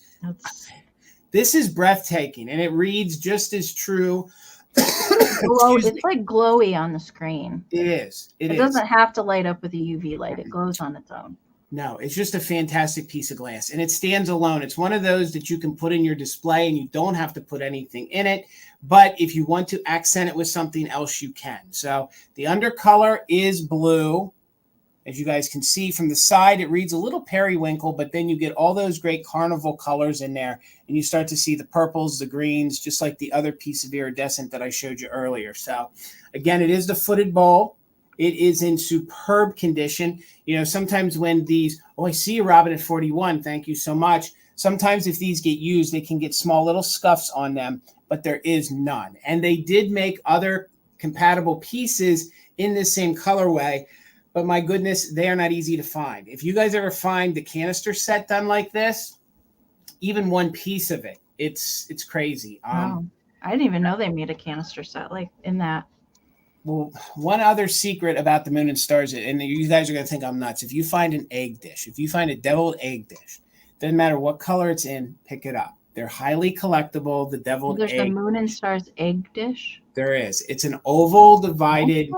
this is breathtaking, and it reads just as true. It's like glowy on the screen. It is. It doesn't have to light up with a UV light. It glows on its own. No, it's just a fantastic piece of glass, and it stands alone. It's one of those that you can put in your display, and you don't have to put anything in it. But if you want to accent it with something else, you can. So the undercolor is blue. As you guys can see from the side, it reads a little periwinkle, but then you get all those great carnival colors in there, and you start to see the purples, the greens, just like the other piece of iridescent that I showed you earlier. So again, it is the footed bowl. It is in superb condition. You know, sometimes when these, oh, I see you, Robin, at 41. Thank you so much. Sometimes if these get used, they can get small little scuffs on them, but there is none. And they did make other compatible pieces in this same colorway, but my goodness, they are not easy to find. If you guys ever find the canister set done like this, even one piece of it, it's crazy. Wow. I didn't even know they made a canister set like in that. Well, one other secret about the Moon and Stars, and you guys are going to think I'm nuts. If you find an egg dish, if you find a deviled egg dish, doesn't matter what color it's in, pick it up. They're highly collectible. The deviled egg. There's the Moon and Stars egg dish. There is. It's an oval divided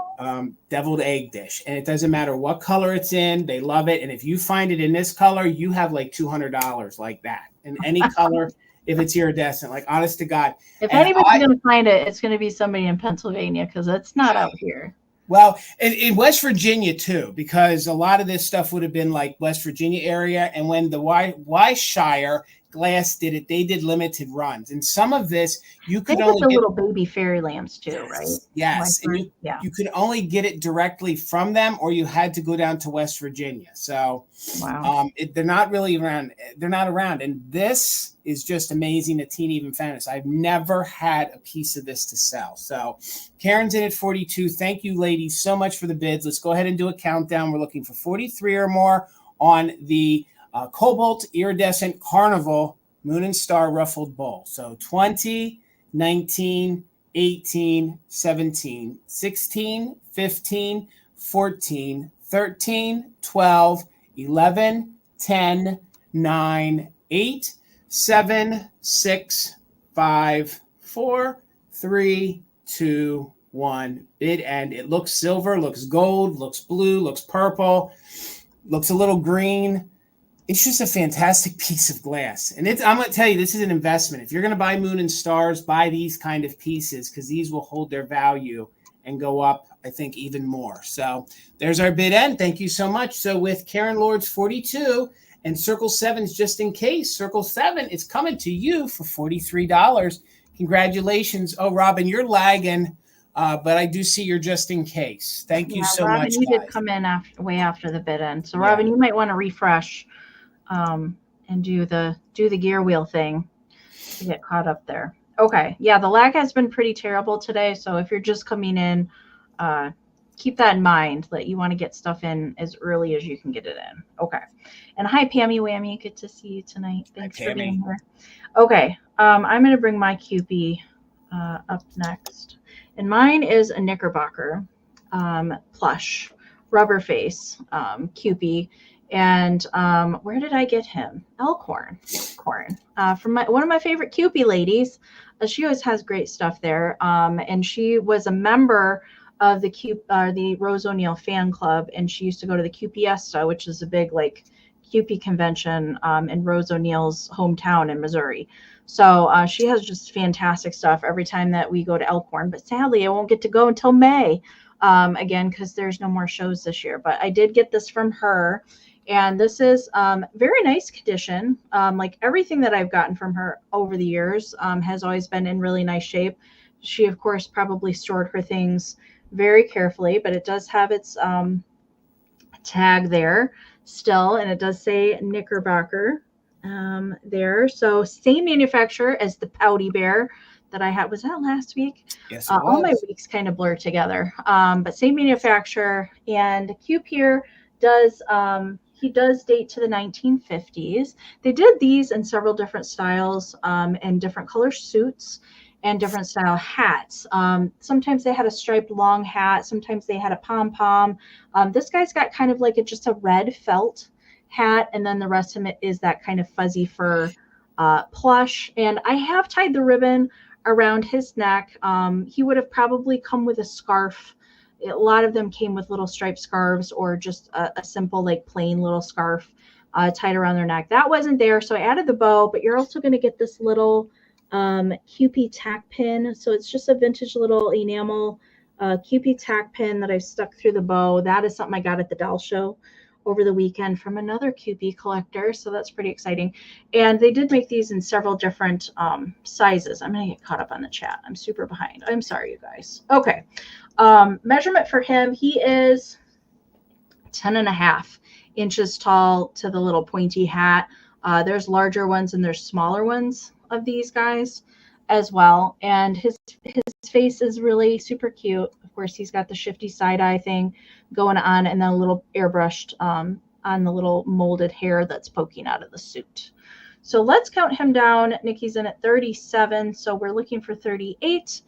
deviled egg dish, and it doesn't matter what color it's in. They love it, and if you find it in this color, you have like $200 like that in any color. If it's iridescent, like honest to God. If anybody's going to find it, it's going to be somebody in Pennsylvania because it's not out here. Well, in West Virginia too, because a lot of this stuff would have been like West Virginia area, and when the Wyshire Glass did it, they did limited runs, and some of this you could only get the little baby fairy lamps too, right? Yes, and you could only get it directly from them, or you had to go down to West Virginia. So, wow, they're not really around. They're not around, and this is just amazing. A teen even found this. I've never had a piece of this to sell. So, Karen's in at 42. Thank you, ladies, so much for the bids. Let's go ahead and do a countdown. We're looking for 43 or more on the Cobalt Iridescent Carnival Moon and Star Ruffled Bowl. So 20, 19, 18, 17, 16, 15, 14, 13, 12, 11, 10, 9, 8, 7, 6, 5, 4, 3, 2, 1. Bid end. It looks silver, looks gold, looks blue, looks purple, looks a little green. It's just a fantastic piece of glass. And I'm going to tell you, this is an investment. If you're going to buy Moon and Stars, buy these kind of pieces because these will hold their value and go up, I think, even more. So there's our bid end. Thank you so much. So with Karen Lord's 42 and Circle 7's just in case, Circle 7 is coming to you for $43. Congratulations. Oh, Robin, you're lagging. but I do see your just in case. Thank you so Robin, much, you did guys. come in way after the bid end. So Yeah. Robin, you might want to refresh and do the gear wheel thing to get caught up there. Okay. Yeah, the lag has been pretty terrible today. So if you're just coming in, keep that in mind that you want to get stuff in as early as you can get it in. Okay. And hi, Pammy Whammy. Good to see you tonight. Thanks for being here. Okay. I'm going to bring my Cupie up next. And mine is a Knickerbocker plush rubber face Cupie. And where did I get him? Elkhorn from one of my favorite Cupie ladies. She always has great stuff there. And she was a member of the Rose O'Neill fan club, and she used to go to the Cupiesta, which is a big like Cupie convention in Rose O'Neill's hometown in Missouri. So she has just fantastic stuff every time that we go to Elkhorn. But sadly, I won't get to go until May again because there's no more shows this year. But I did get this from her. And this is very nice condition. Like everything that I've gotten from her over the years has always been in really nice shape. She, of course, probably stored her things very carefully, but it does have its tag there still. And it does say Knickerbocker there. So same manufacturer as the Pouty Bear that I had. Was that last week? Yes, all my weeks kind of blur together. But same manufacturer. And Cupe here does... he does date to the 1950s. They did these in several different styles and different color suits and different style hats. Sometimes they had a striped long hat. Sometimes they had a pom-pom. This guy's got kind of like just a red felt hat. And then the rest of it is that kind of fuzzy fur plush. And I have tied the ribbon around his neck. He would have probably come with a scarf. A lot of them came with little striped scarves or just a simple like plain little scarf tied around their neck. That wasn't there, so I added the bow, but you're also going to get this little Cupie tack pin. So it's just a vintage little enamel Cupie tack pin that I've stuck through the bow. That is something I got at the doll show over the weekend from another Cupie collector, so that's pretty exciting. And they did make these in several different sizes. I'm going to get caught up on the chat. I'm super behind. I'm sorry, you guys. Okay. Measurement for him, he is 10.5 inches tall to the little pointy hat. There's larger ones and there's smaller ones of these guys as well. And his face is really super cute. Of course, he's got the shifty side eye thing going on and then a little airbrushed on the little molded hair that's poking out of the suit. So let's count him down. Nikki's in at 37. So we're looking for 38,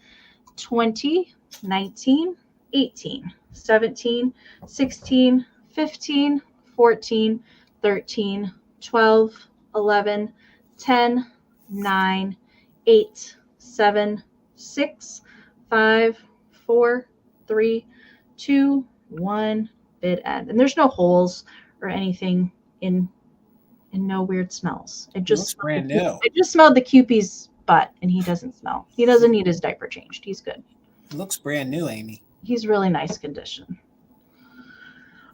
20, 19, 18, 17, 16, 15, 14, 13, 12, 11, 10, 9, 8, 7, 6, 5, 4, 3, 2, 1, bid end. And there's no holes or anything in no weird smells. It just looks brand new. I just smelled the Cupie's butt and he doesn't smell. He doesn't need his diaper changed. He's good. It looks brand new, Amy. He's really nice condition.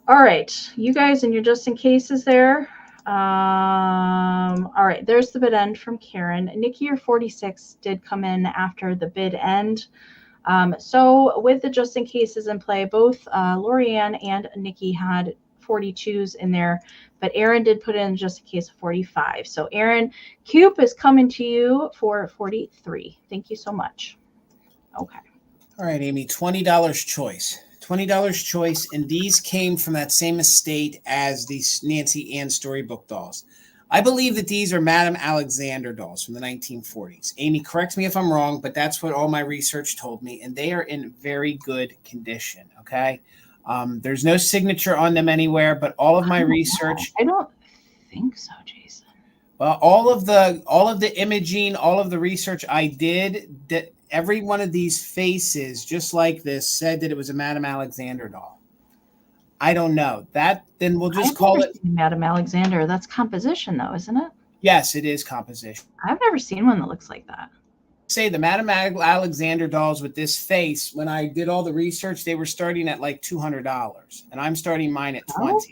All right, you guys and your just in cases there. All right, there's the bid end from Karen. Nikki, your 46 did come in after the bid end. So with the just in cases in play, both Lorianne and Nikki had 42s in there, but Aaron did put in just in case of 45. So Aaron, Cupe is coming to you for 43. Thank you so much. Okay. All right, Amy, $20 choice. $20 choice, and these came from that same estate as these Nancy Ann storybook dolls. I believe that these are Madame Alexander dolls from the 1940s. Amy, correct me if I'm wrong, but that's what all my research told me, and they are in very good condition, okay? There's no signature on them anywhere, but all of my research... I don't think so, Jason. Well, all of the imaging, all of the research I did, that every one of these faces, just like this, said that it was a Madame Alexander doll. I don't know. Then we'll just call it Madame Alexander. That's composition, though, isn't it? Yes, it is composition. I've never seen one that looks like that. Say the Madame Alexander dolls with this face, when I did all the research, they were starting at like $200, and I'm starting mine at $20.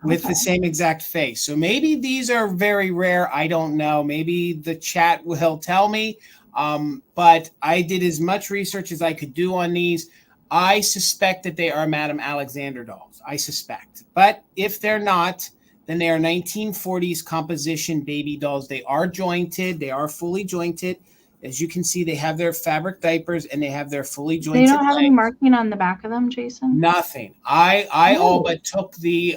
with the same exact face. So maybe these are very rare. I don't know. Maybe the chat will tell me. But I did as much research as I could do on these. I suspect that they are Madame Alexander dolls. I suspect. But if they're not, then they are 1940s composition baby dolls. They are jointed. They are fully jointed. As you can see, they have their fabric diapers and they have their fully jointed They don't have legs. any marking on the back of them, Jason? Nothing. I all but took the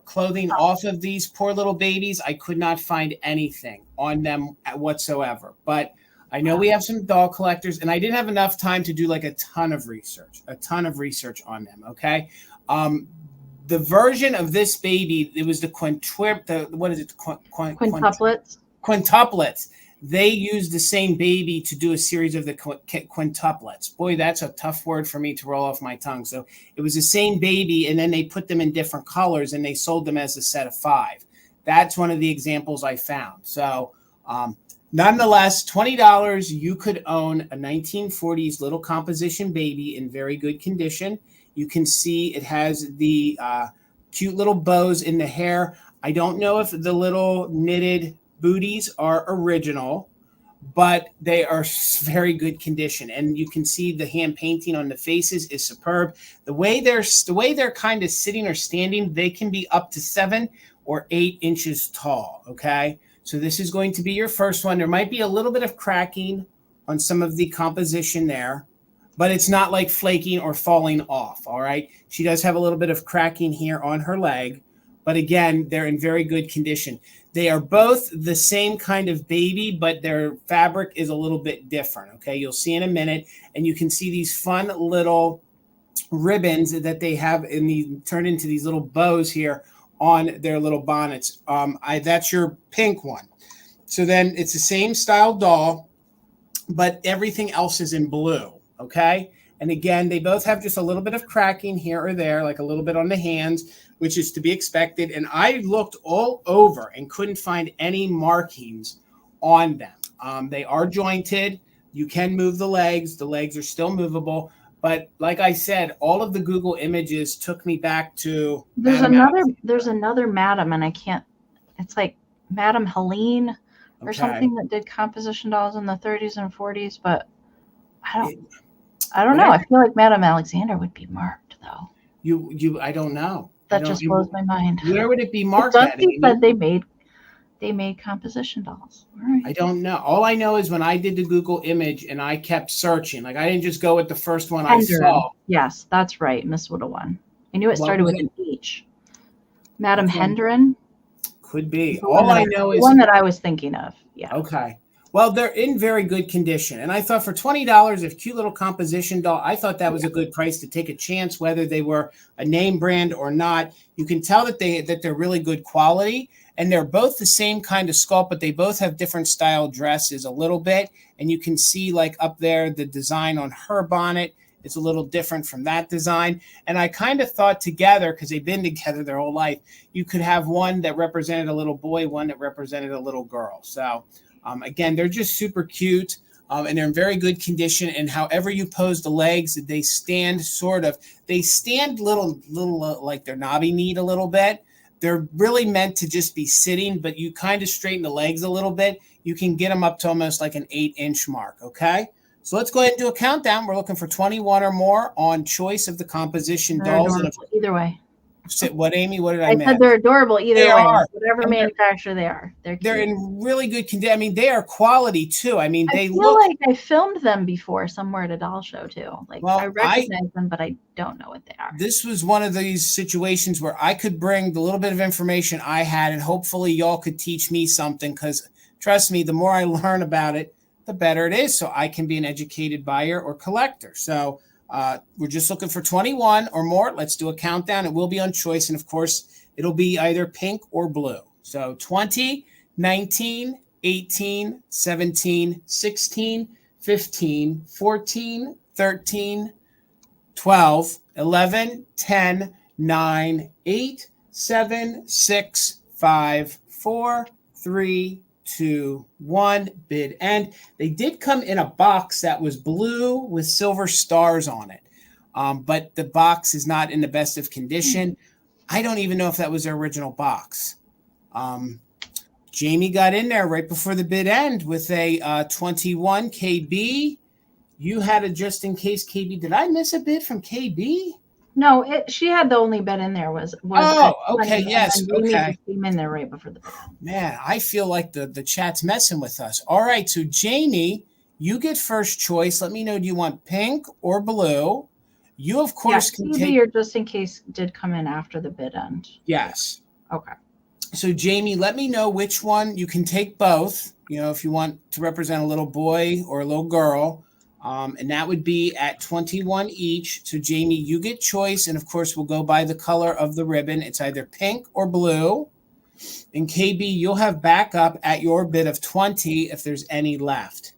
clothing off of these poor little babies. I could not find anything on them whatsoever. But I know we have some doll collectors, and I didn't have enough time to do like a ton of research on them. Okay. The version of this baby, it was the quintuplets. Quintuplets. They used the same baby to do a series of the quintuplets. Boy, that's a tough word for me to roll off my tongue. So it was the same baby, and then they put them in different colors, and they sold them as a set of 5. That's one of the examples I found. So nonetheless, $20, you could own a 1940s little composition baby in very good condition. You can see it has the cute little bows in the hair. I don't know if the little knitted booties are original, but they are very good condition. And you can see the hand painting on the faces is superb. The way they're kind of sitting or standing, they can be up to 7 or 8 inches tall. Okay. So this is going to be your first one. There might be a little bit of cracking on some of the composition there, but it's not like flaking or falling off. All right. She does have a little bit of cracking here on her leg, but again, they're in very good condition. They are both the same kind of baby, but their fabric is a little bit different. Okay. You'll see in a minute, and you can see these fun little ribbons that they have turned into these little bows here on their little bonnets. That's your pink one. So then it's the same style doll, but everything else is in blue. Okay. And again, they both have just a little bit of cracking here or there, like a little bit on the hands, which is to be expected. And I looked all over and couldn't find any markings on them. They are jointed. You can move the legs. The legs are still movable. But like I said, all of the Google images took me back to there's another Madam, and I can't. It's like Madam Helene or something that did composition dolls in the 30s and 40s, but I don't know. I feel like Madame Alexander would be marked though. I don't know. That just blows my mind. Where would it be marked at? He said they made composition dolls. All right. I don't know. All I know is when I did the Google image and I kept searching, like I didn't just go with the first one I saw. Yes, that's right. Miss would have won. I knew it started with an H. Madame Hendren. Could be. All I know is the one that I was thinking of. Yeah. Okay. Well, they're in very good condition. And I thought for $20, a cute little composition doll, I thought that was a good price to take a chance, whether they were a name brand or not. You can tell that they're really good quality, and they're both the same kind of sculpt, but they both have different style dresses a little bit. And you can see like up there, the design on her bonnet is a little different from that design. And I kind of thought together, because they've been together their whole life, you could have one that represented a little boy, one that represented a little girl. So again, they're just super cute, and they're in very good condition. And however you pose the legs, they stand little like they're knobby-kneed a little bit. They're really meant to just be sitting, but you kind of straighten the legs a little bit. You can get them up to almost like an 8-inch mark. Okay. So let's go ahead and do a countdown. We're looking for 21 or more on choice of the composition dolls. Either way. What, Amy? What did I miss? I said they're adorable either way. Whatever manufacturer they are. They're in really good condition. I mean, they are quality too. I mean, I feel like I filmed them before somewhere at a doll show too. I recognize them, but I don't know what they are. This was one of these situations where I could bring the little bit of information I had, and hopefully y'all could teach me something, because trust me, the more I learn about it, the better it is, so I can be an educated buyer or collector. So we're just looking for 21 or more. Let's do a countdown. It will be on choice. And of course, it'll be either pink or blue. So 20, 19, 18, 17, 16, 15, 14, 13, 12, 11, 10, 9, 8, 7, 6, 5, 4, 3, 2, 1, bid end. They did come in a box that was blue with silver stars on it, but the box is not in the best of condition. I don't even know if that was their original box. Jamie got in there right before the bid end with a 21 KB. You had a just in case KB. Did I miss a bid from KB? No, she had the only bid in there was Oh, okay, yes, and Jamie okay. just came in there right before the bid. Man, I feel like the chat's messing with us. All right, so Jamie, you get first choice. Let me know, do you want pink or blue? You, of course, can take your just in case did come in after the bid end. Yes. Okay. So, Jamie, let me know which one. You can take both, if you want to represent a little boy or a little girl. And that would be at 21 each. So, Jamie, you get choice. And, of course, we'll go by the color of the ribbon. It's either pink or blue. And, KB, you'll have backup at your bid of 20 if there's any left.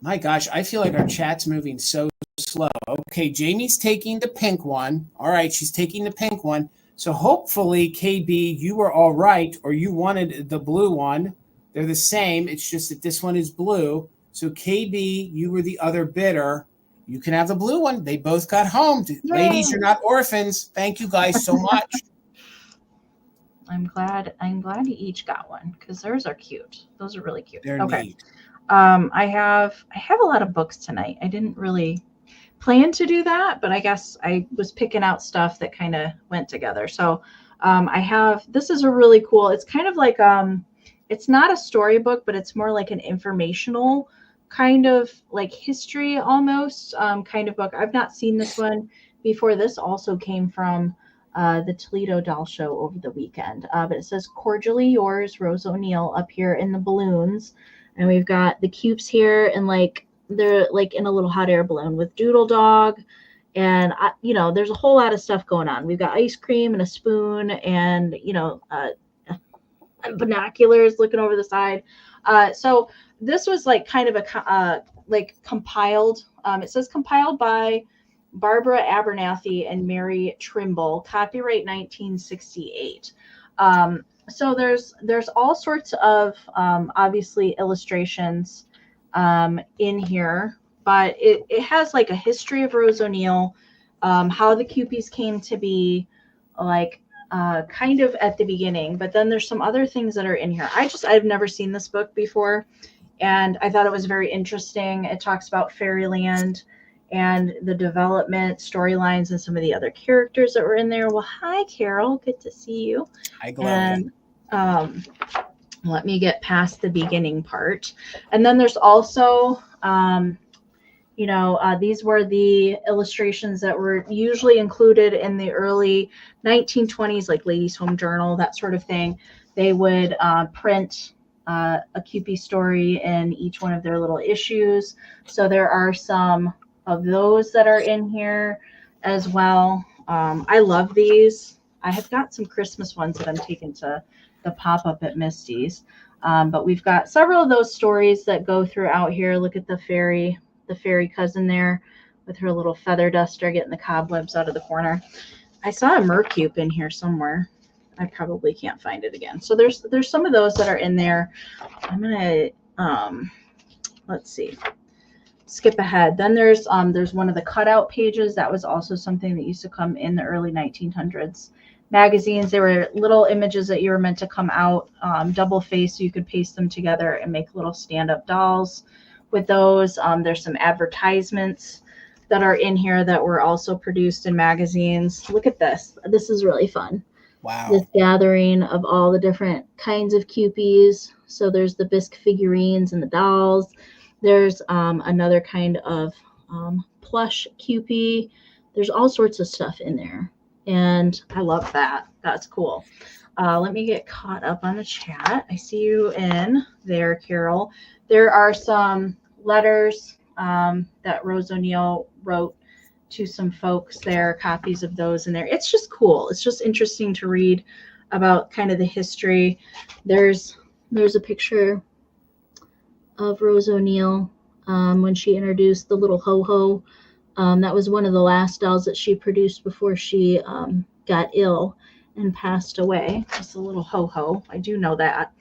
My gosh, I feel like our chat's moving so slow. Okay, Jamie's taking the pink one. All right, she's taking the pink one. So hopefully, KB, you were all right, or you wanted the blue one. They're the same. It's just that this one is blue. So KB, you were the other bidder. You can have the blue one. They both got home. Yay. Ladies, you're not orphans. Thank you guys so much. I'm glad you each got one because theirs are cute. Those are really cute. They're okay. Neat. I have a lot of books tonight. I didn't really plan to do that, but I guess I was picking out stuff that kind of went together. So this is a really cool, it's kind of like, it's not a storybook, but it's more like an informational kind of like history almost kind of book. I've not seen this one before. This also came from the Toledo Doll Show over the weekend. But it says, cordially yours, Rose O'Neill, up here in the balloons. And we've got the cubes here and they're like in a little hot air balloon with Doodle Dog. And, there's a whole lot of stuff going on. We've got ice cream and a spoon and, binoculars looking over the side. So this was like kind of a compiled. It says compiled by Barbara Abernathy and Mary Trimble, copyright 1968. So there's all sorts of obviously illustrations in here, but it has like a history of Rose O'Neill, how the Cupies came to be, kind of at the beginning. But then there's some other things that are in here. I've never seen this book before, and I thought it was very interesting. It talks about Fairyland and the development storylines and some of the other characters that were in there. Well, hi, Carol. Good to see you. Hi, Gloria. And let me get past the beginning part. And then there's also, these were the illustrations that were usually included in the early 1920s, like Ladies' Home Journal, that sort of thing. They would print a Cupie story in each one of their little issues. So there are some of those that are in here as well. I love these. I have got some Christmas ones that I'm taking to the pop-up at Misty's. But we've got several of those stories that go throughout here. Look at the fairy cousin there with her little feather duster getting the cobwebs out of the corner. I saw a Mercupe in here somewhere. I probably can't find it again. So there's some of those that are in there. I'm gonna let's see. Skip ahead. Then there's one of the cutout pages. That was also something that used to come in the early 1900s magazines. They were little images that you were meant to come out double face, so you could paste them together and make little stand-up dolls with those. There's some advertisements that are in here that were also produced in magazines. Look at this. This is really fun. Wow. This gathering of all the different kinds of Cupies. So there's the bisque figurines and the dolls. There's another kind of plush Cupie. There's all sorts of stuff in there. And I love that. That's cool. Let me get caught up on the chat. I see you in there, Carol. There are some letters that Rose O'Neill wrote to some folks there, copies of those in there. It's just cool. It's just interesting to read about kind of the history. There's a picture of Rose O'Neill when she introduced the little ho-ho. That was one of the last dolls that she produced before she got ill and passed away. Just a little ho-ho. I do know that.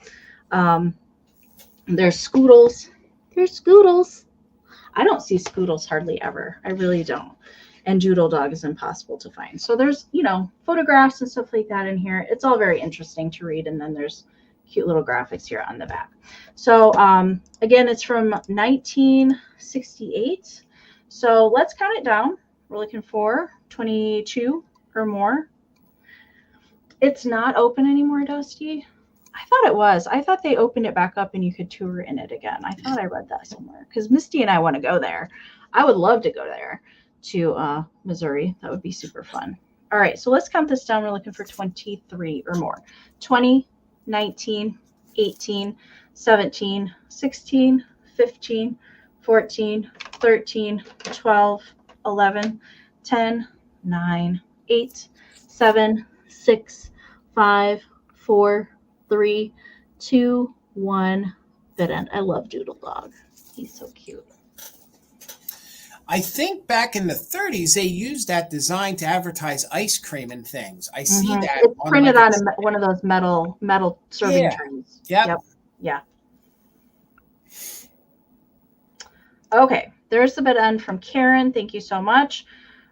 There's Scoodles. There's Scoodles. I don't see Scoodles hardly ever. I really don't. and Doodle Dog is impossible to find. So there's, you know, photographs and stuff like that in here. It's all very interesting to read. And then there's cute little graphics here on the back. So again, it's from 1968. So let's count it down. We're looking for 22 or more. It's not open anymore, Dusty. I thought it was. I thought they opened it back up and you could tour in it again. I thought I read that somewhere because Misty and I want to go there. I would love to go there to Missouri. That would be super fun. All right, so let's count this down. We're looking for 23 or more. 20, 19, 18, 17, 16, 15, 14, 13, 12, 11, 10, 9, 8, 7, 6, 5, 4, 3, 2, 1. Bid end. I love Doodle Dog. He's so cute. I think back in the 30s, they used that design to advertise ice cream and things. I see that. It's printed on one of those metal serving trays. Yep. Yeah. Okay. There's the bid end from Karen. Thank you so much.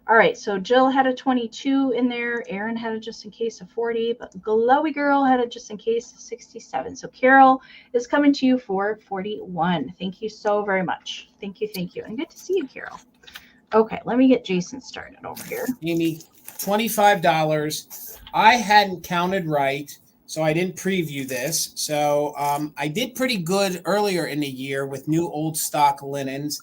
All right. So Jill had a 22 in there. Aaron had a just in case of 40, but Glowy Girl had a just in case of 67. So Carol is coming to you for 41. Thank you so very much. Thank you. Thank you. And good to see you, Carol. Okay. Let me get Jason started over here. Amy, $25. I hadn't counted right, so I didn't preview this. So I did pretty good earlier in the year with new old stock linens.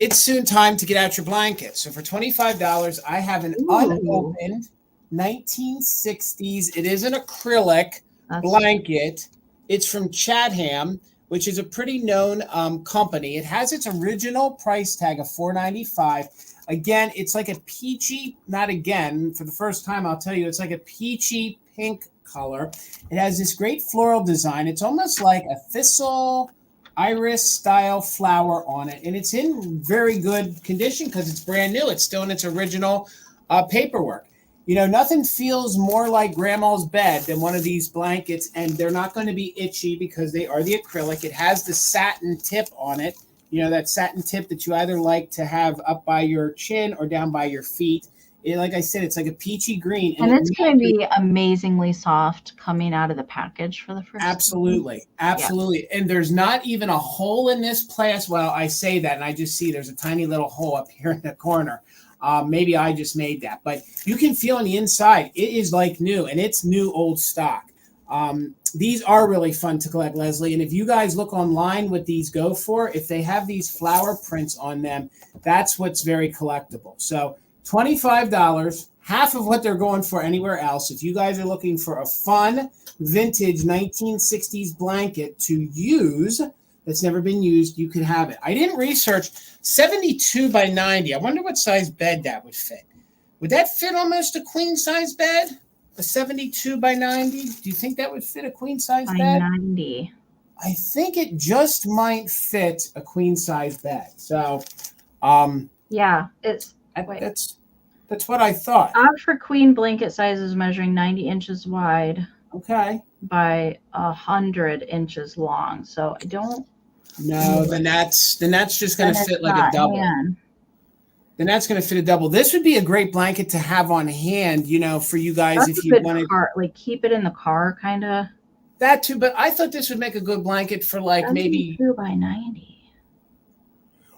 It's soon time to get out your blanket. So for $25, I have an unopened 1960s. It is an acrylic blanket. It's from Chatham, which is a pretty known company. It has its original price tag of $4.95. Again, it's like a peachy, not again, for the first time, I'll tell you, it's like a peachy pink color. It has this great floral design. It's almost like a thistle iris style flower on it, and it's in very good condition because it's brand new. It's still in its original paperwork. You know, nothing feels more like grandma's bed than one of these blankets, and they're not going to be itchy because they are the acrylic. It has the satin tip on it, you know, that satin tip that you either like to have up by your chin or down by your feet. Like I said, it's like a peachy green. And it's going to be amazingly soft coming out of the package for the first time. Absolutely. Yeah. And there's not even a hole in this plastic. Well, I say that, and I just see there's a tiny little hole up here in the corner. Maybe I just made that. But you can feel on the inside, it is like new, and it's new old stock. These are really fun to collect, Leslie. And if you guys look online what these go for, if they have these flower prints on them, that's what's very collectible. So $25, half of what they're going for anywhere else. If you guys are looking for a fun, vintage 1960s blanket to use that's never been used, you could have it. I didn't research 72 by 90. I wonder what size bed that would fit. Would that fit almost a queen size bed? A 72 by 90? Do you think that would fit a queen size bed? 90. I think it just might fit a queen size bed. So, yeah, it's that's what I thought. Oxford Queen blanket size is measuring 90 inches wide. Okay. By 100 inches long. So I don't. No, then that's just going to fit like a double. Then that's going to fit a double. This would be a great blanket to have on hand, you know, for you guys that's if you wanted. Like keep it in the car, kind of. That too, but I thought this would make a good blanket for like maybe 2 by 90.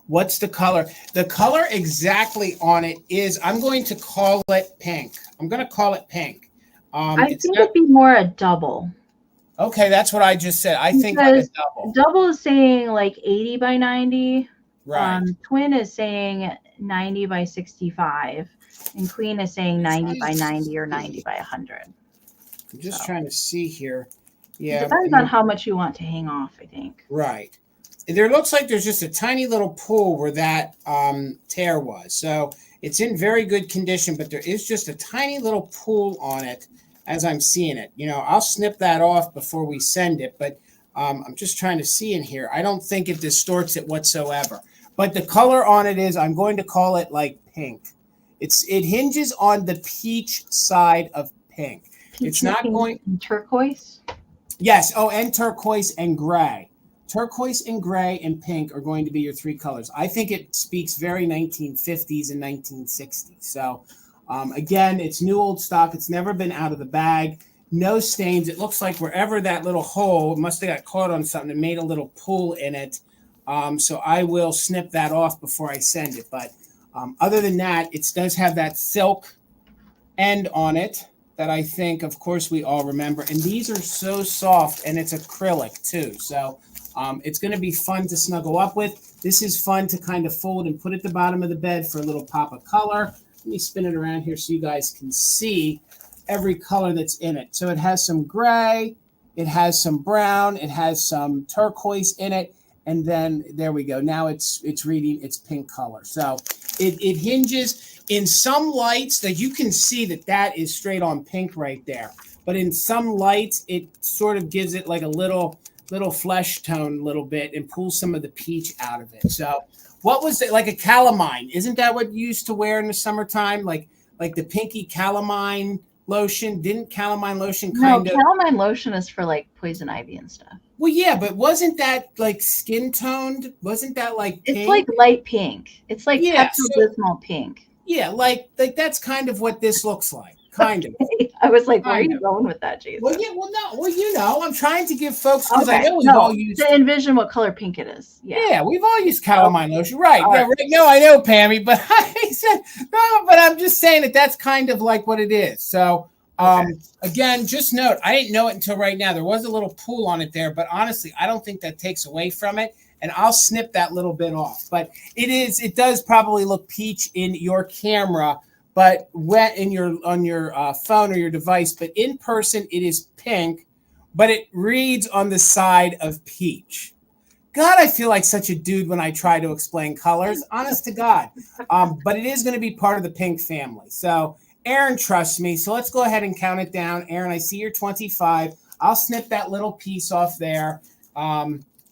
What's the color? The color exactly on it is, I'm going to call it pink. I'm going to call it pink. I think it'd be more a double. Okay, that's what I just said. I think like a double. Double is saying like 80 by 90. Right. Twin is saying 90 by 65. And queen is saying 90 by 90 or 90 by 100. I'm just trying to see here. Yeah. It depends on how much you want to hang off, I think. Right. There looks like there's just a tiny little pool where that tear was. So it's in very good condition, but there is just a tiny little pool on it as I'm seeing it. You know, I'll snip that off before we send it, but I'm just trying to see in here. I don't think it distorts it whatsoever. But the color on it is, I'm going to call it like pink. It hinges on the peach side of pink. Peach, it's not going turquoise. Yes. Oh, and turquoise and gray. turquoise and gray and pink are going to be your three colors. I think it speaks very 1950s and 1960s. So again, it's new old stock. It's never been out of the bag. No stains. It looks like wherever that little hole must have got caught on something and made a little pool in it. So I will snip that off before I send it. But other than that, it does have that silk end on it that I think, of course, we all remember. And these are so soft, and it's acrylic too. So it's going to be fun to snuggle up with. This is fun to kind of fold and put at the bottom of the bed for a little pop of color. Let me spin it around here so you guys can see every color that's in it. So it has some gray, it has some brown, it has some turquoise in it. And then there we go. Now it's reading its pink color. So it hinges in some lights that you can see that is straight on pink right there. But in some lights, it sort of gives it like a little flesh tone a little bit and pulls some of the peach out of it. So what was it, like a calamine? Isn't that what you used to wear in the summertime? Like the pinky calamine lotion? Didn't calamine lotion kind of... No, calamine lotion is for like poison ivy and stuff. Well, yeah, but wasn't that like skin toned? Wasn't that like pink? It's like light pink. It's like Pepto-Bismol pink. Yeah, like that's kind of what this looks like. Kind of. I was like, where are you going with that, Jason? Well, yeah, I'm trying to give folks, because I know we've all used... To envision what color pink it is. Yeah, we've all used calamine lotion. Right. Yeah, right. No, I know, Pammy, but I said, no, but I'm just saying that's kind of like what it is. So, again, just note, I didn't know it until right now. There was a little pool on it there, but honestly, I don't think that takes away from it. And I'll snip that little bit off. But it does probably look peach in your camera, but wet on your phone or your device. But in person, it is pink, but it reads on the side of peach. God, I feel like such a dude when I try to explain colors, honest to God. But it is going to be part of the pink family. So Aaron trusts me. So let's go ahead and count it down. Aaron, I see you're 25. I'll snip that little piece off there.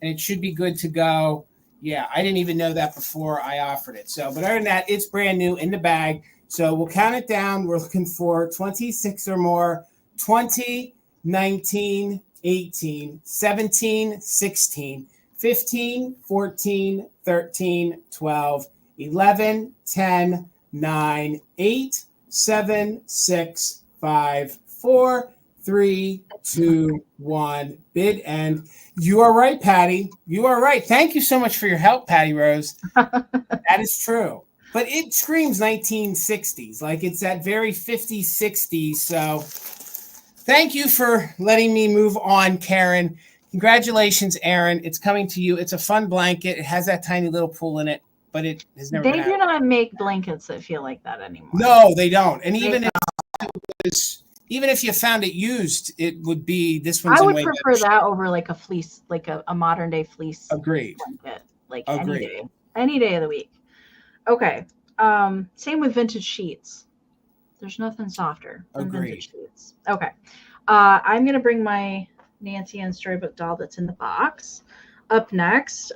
And it should be good to go. Yeah, I didn't even know that before I offered it. So, but other than that, it's brand new in the bag. So we'll count it down. We're looking for 26 or more, 20, 19, 18, 17, 16, 15, 14, 13, 12, 11, 10, 9, 8, 7, 6, 5, 4, 3, 2, 1. Bid end. You are right, Patty. You are right. Thank you so much for your help, Patty Rose. That is true. But it screams 1960s. Like it's that very 50s, 60s. So thank you for letting me move on, Karen. Congratulations, Aaron. It's coming to you. It's a fun blanket. It has that tiny little pool in it, but it has never been They do not make blankets that feel like that anymore. No, they don't. And even if you found it used, it would be this one's. I would prefer that over like a fleece, like a modern day fleece. Agreed. Blanket, like Agreed. any day of the week. Okay. Same with vintage sheets. There's nothing softer than vintage sheets. Okay. I'm gonna bring my Nancy Ann Storybook doll that's in the box up next.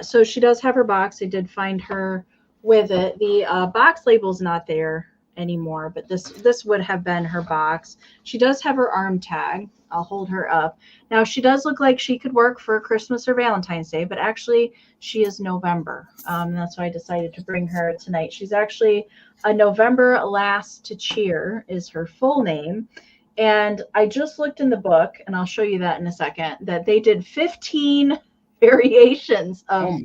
So she does have her box. I did find her with it. The box label's not there anymore, but this would have been her box. She does have her arm tag. I'll hold her up. Now she does look like she could work for Christmas or Valentine's Day, but actually she is November. That's why I decided to bring her tonight. She's actually a November Last to Cheer is her full name. And I just looked in the book, and I'll show you that in a second, that they did 15 variations of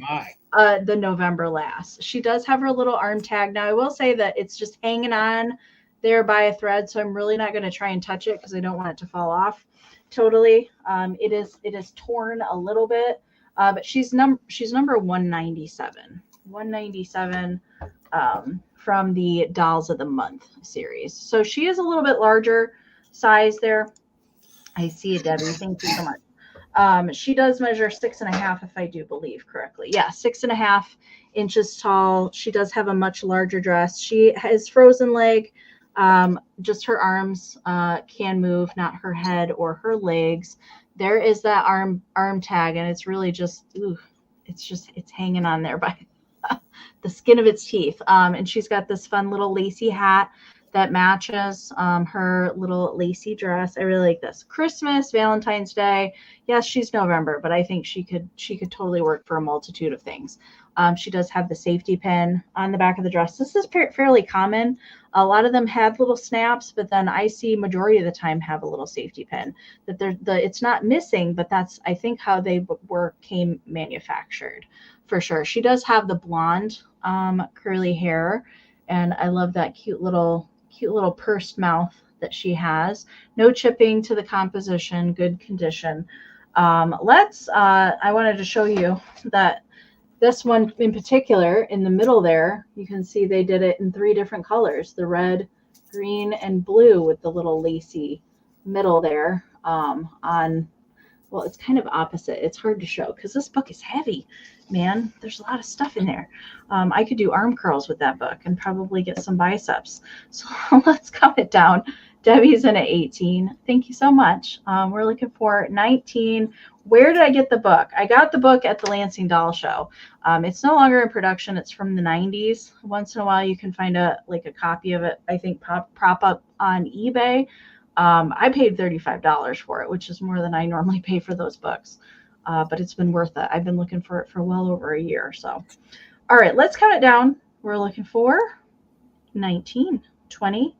the November Last. She does have her little arm tag. Now, I will say that it's just hanging on there by a thread, so I'm really not going to try and touch it because I don't want it to fall off totally. It is torn a little bit, but she's number 197. 197 from the Dolls of the Month series. So she is a little bit larger size there. I see it, Debbie. Thank you so much. She does measure 6.5, if I do believe correctly. Yeah, 6.5 inches tall. She does have a much larger dress. She has frozen leg. Just her arms can move, not her head or her legs. There is that arm tag, and it's really just, it's hanging on there by the skin of its teeth. And she's got this fun little lacy hat that matches her little lacy dress. I really like this. Christmas, Valentine's Day. Yes, she's November, but I think she could totally work for a multitude of things. She does have the safety pin on the back of the dress. This is fairly common. A lot of them have little snaps, but then I see majority of the time have a little safety pin. That it's not missing, but that's, I think, how they came manufactured for sure. She does have the blonde curly hair, and I love that cute little pursed mouth that she has. No chipping to the composition, good condition. I wanted to show you that this one in particular, in the middle there, you can see they did it in 3 different colors, the red, green, and blue, with the little lacy middle there well, it's kind of opposite. It's hard to show because this book is heavy, man. There's a lot of stuff in there. I could do arm curls with that book and probably get some biceps. So let's comment down. Debbie's in at 18. Thank you so much. We're looking for 19. Where did I get the book? I got the book at the Lansing Doll Show. It's no longer in production. It's from the 90s. Once in a while, you can find a copy of it, I think, prop up on eBay. I paid $35 for it, which is more than I normally pay for those books. But it's been worth it. I've been looking for it for well over a year. So, all right, let's count it down. We're looking for 19, 20,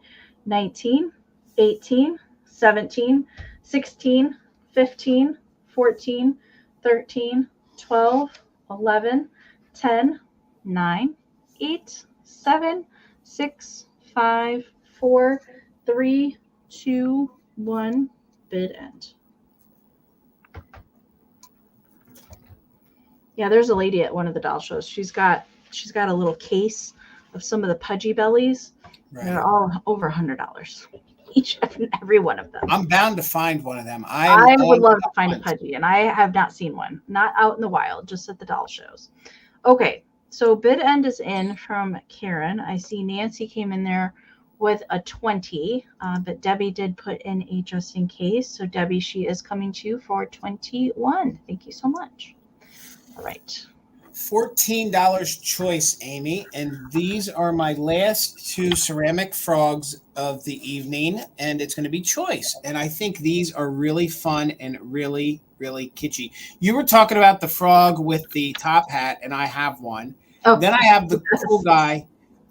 19, 18, 17, 16, 15, 14, 13, 12, 11, 10, 9, 8, 7, 6, 5, 4, 3, 2, 1, bid end. Yeah, there's a lady at one of the doll shows. She's got a little case of some of the Pudgy Bellies. Right. They're all over $100. Each and every one of them. I'm bound to find one of them. I would love to find a Pudgy, and I have not seen one. Not out in the wild, just at the doll shows. Okay, so bid end is in from Karen. I see Nancy came in there with a 20, but Debbie did put in a just in case. So Debbie, she is coming to you for 21. Thank you so much. All right. $14 choice, Amy, and these are my last 2 ceramic frogs of the evening, and it's going to be choice. And I think these are really fun and really, really kitschy. You were talking about the frog with the top hat, and I have one. Oh, then I have the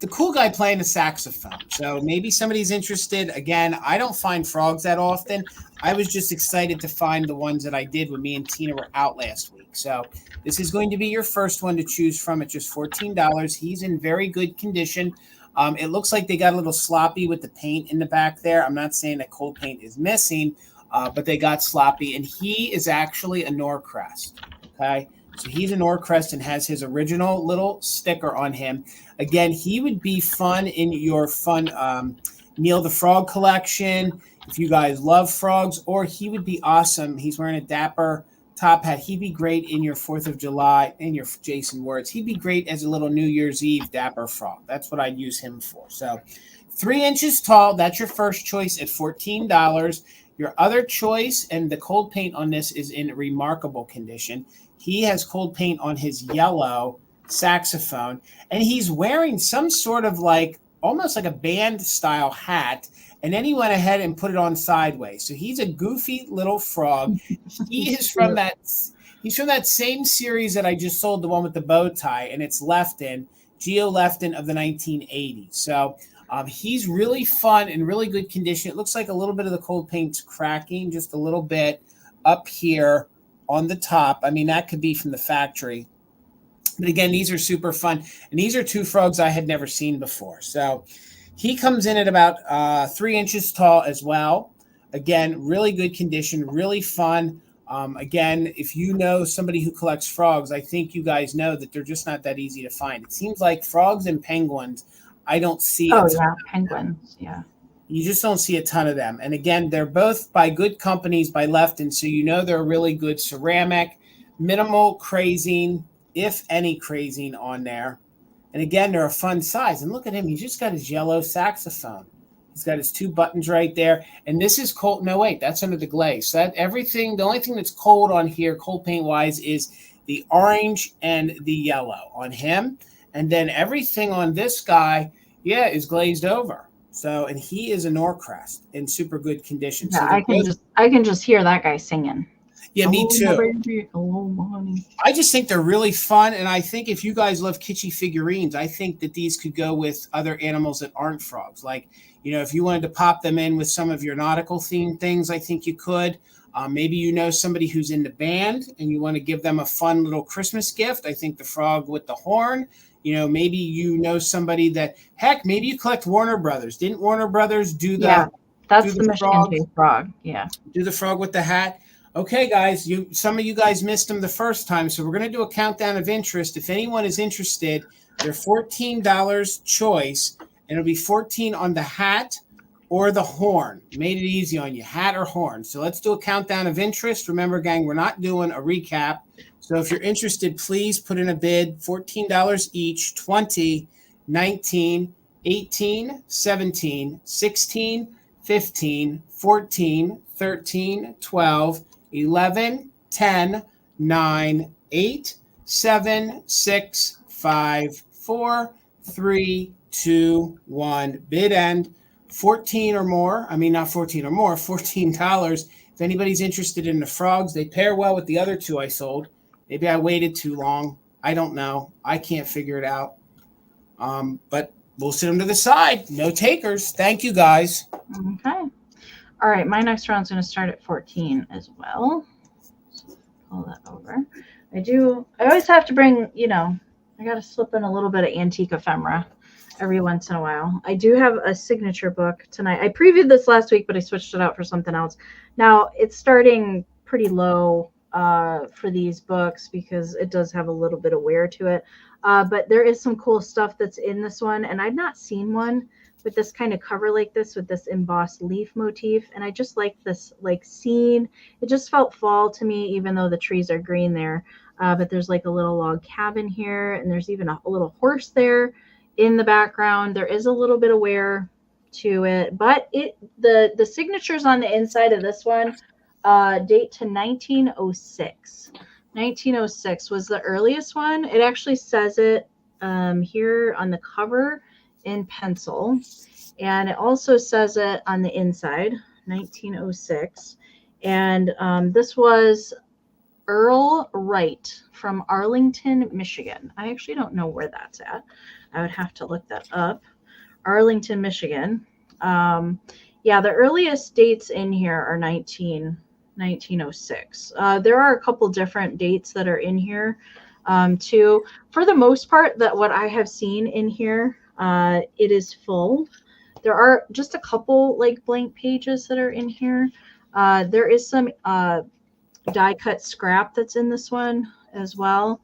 cool guy playing the saxophone. So maybe somebody's interested. Again, I don't find frogs that often. I was just excited to find the ones that I did when me and Tina were out last week. So this is going to be your first one to choose from at just $14. He's in very good condition. It looks like they got a little sloppy with the paint in the back there. I'm not saying that cold paint is missing, but they got sloppy. And he is actually a Norcrest, okay? So he's a Norcrest and has his original little sticker on him. Again, he would be fun in your fun Neil the Frog collection if you guys love frogs, or he would be awesome. He's wearing a dapper top hat. He'd be great in your 4th of July, in your Jason words. He'd be great as a little New Year's Eve dapper frog. That's what I'd use him for. So 3 inches tall, that's your first choice at $14. Your other choice, and the cold paint on this is in remarkable condition. He has cold paint on his yellow saxophone, and he's wearing some sort of almost like a band style hat. And then he went ahead and put it on sideways. So he's a goofy little frog. He is from he's from that same series that I just sold, the one with the bow tie, and it's Lefton, Geo Lefton of the 1980s. So he's really fun and really good condition. It looks like a little bit of the cold paint's cracking, just a little bit up here on the top. I mean, that could be from the factory. But again, these are super fun. And these are 2 frogs I had never seen before. So he comes in at about 3 inches tall as well. Again, really good condition, really fun. Again, if you know somebody who collects frogs, I think you guys know that they're just not that easy to find. It seems like frogs and penguins, I don't see. Oh, yeah, penguins, yeah. You just don't see a ton of them. And again, they're both by good companies, by Lefton, so you know they're really good ceramic, minimal crazing, if any crazing on there. And again, they're a fun size. And look at him. He's just got his yellow saxophone. He's got his 2 buttons right there. And this is cold. No, wait, that's under the glaze. So the only thing that's cold on here, cold paint-wise, is the orange and the yellow on him. And then everything on this guy, is glazed over. So, and he is a Norcrest in super good condition. Yeah, So I can just hear that guy singing. Yeah, me Hello, too. baby. Hello, honey. I just think they're really fun, and I think if you guys love kitschy figurines, I think that these could go with other animals that aren't frogs. Like, if you wanted to pop them in with some of your nautical themed things, I think you could. Maybe somebody who's in the band and you want to give them a fun little Christmas gift. I think the frog with the horn. Maybe somebody that, heck, maybe you collect Warner Brothers. Didn't Warner Brothers do the? Yeah, that's do the Michigan frog. Yeah. Do the frog with the hat. Okay, guys, some of you guys missed them the first time, so we're going to do a countdown of interest. If anyone is interested, they're $14 choice, and it'll be 14 on the hat or the horn. Made it easy on you, hat or horn. So let's do a countdown of interest. Remember, gang, we're not doing a recap. So if you're interested, please put in a bid. $14 each, 20, 19, 18, 17, 16, 15, 14, 13, 12, 11, 10, 9, 8, 7, 6, 5, 4, 3, 2, 1. Bid end. 14 or more. I mean, not 14 or more, $14. If anybody's interested in the frogs, they pair well with the other two I sold. Maybe I waited too long. I don't know. I can't figure it out. But we'll sit them to the side. No takers. Thank you, guys. Okay. All right. My next round's going to start at 14 as well. So pull that over. I always have to bring, I got to slip in a little bit of antique ephemera every once in a while. I do have a signature book tonight. I previewed this last week, but I switched it out for something else. Now it's starting pretty low for these books because it does have a little bit of wear to it. But there is some cool stuff that's in this one, and I've not seen one with this kind of cover like this with this embossed leaf motif. And I just like this scene. It just felt fall to me, even though the trees are green there. But there's like a little log cabin here, and there's even a little horse there in the background. There is a little bit of wear to it, but the signatures on the inside of this one date to 1906. 1906 was the earliest one. It actually says it here on the cover in pencil, and it also says it on the inside, 1906. And this was Earl Wright from Arlington, Michigan. I actually don't know where that's at. I would have to look that up. Arlington, Michigan. Yeah, the earliest dates in here are 1906. There are a couple different dates that are in here too. For the most part, that what I have seen in here, it is full. There are just a couple like blank pages that are in here. There is some die cut scrap that's in this one as well.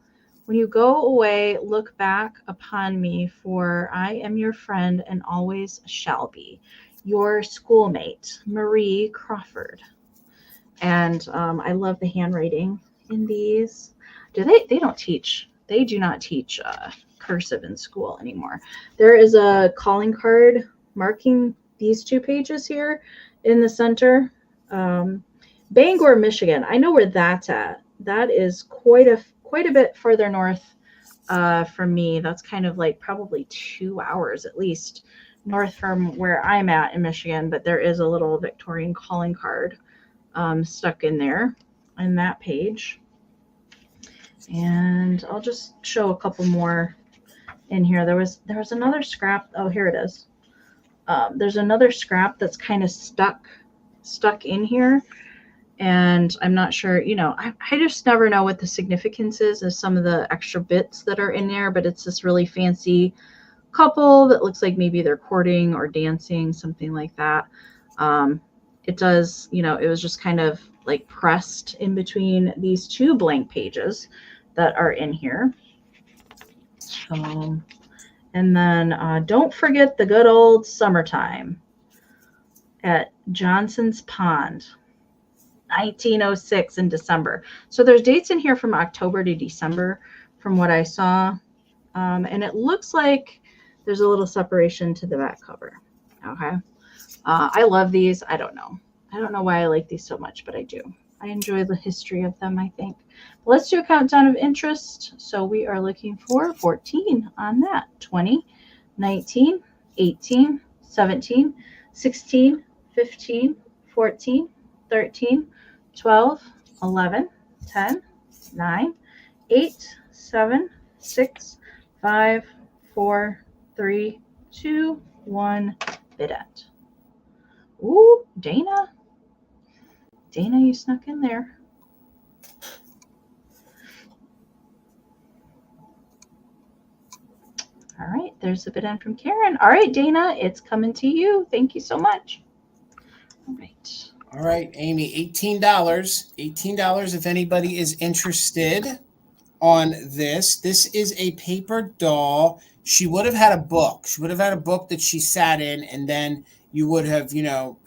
When you go away, look back upon me, for I am your friend and always shall be. Your schoolmate, Marie Crawford. And I love the handwriting in these. They do not teach cursive in school anymore. There is a calling card marking these two pages here in the center. Bangor, Michigan. I know where that's at. That is quite a bit further north from me. That's kind of like probably 2 hours at least north from where I'm at in Michigan. But there is a little Victorian calling card stuck in there in that page. And I'll just show a couple more in here. There was another scrap. Oh, here it is. There's another scrap that's kind of stuck in here. And I'm not sure, I just never know what the significance is of some of the extra bits that are in there, but it's this really fancy couple that looks like maybe they're courting or dancing, something like that. It does, it was just kind of like pressed in between these two blank pages that are in here. So, and then don't forget the good old summertime at Johnson's Pond. 1906 in December. So there's dates in here from October to December from what I saw. And it looks like there's a little separation to the back cover. Okay. I love these. I don't know why I like these so much, but I do. I enjoy the history of them, I think. Let's do a countdown of interest. So we are looking for 14 on that. 20, 19, 18, 17, 16, 15, 14, 13, 12, 11, 10, 9, 8, 7, 6, 5, 4, 3, 2, 1, bid end. Ooh, Dana. Dana, you snuck in there. All right, there's the bid end from Karen. All right, Dana, it's coming to you. Thank you so much. All right. All right, Amy, $18. $18 if anybody is interested on this. This is a paper doll. She would have had a book. She would have had a book that she sat in, and then you would have,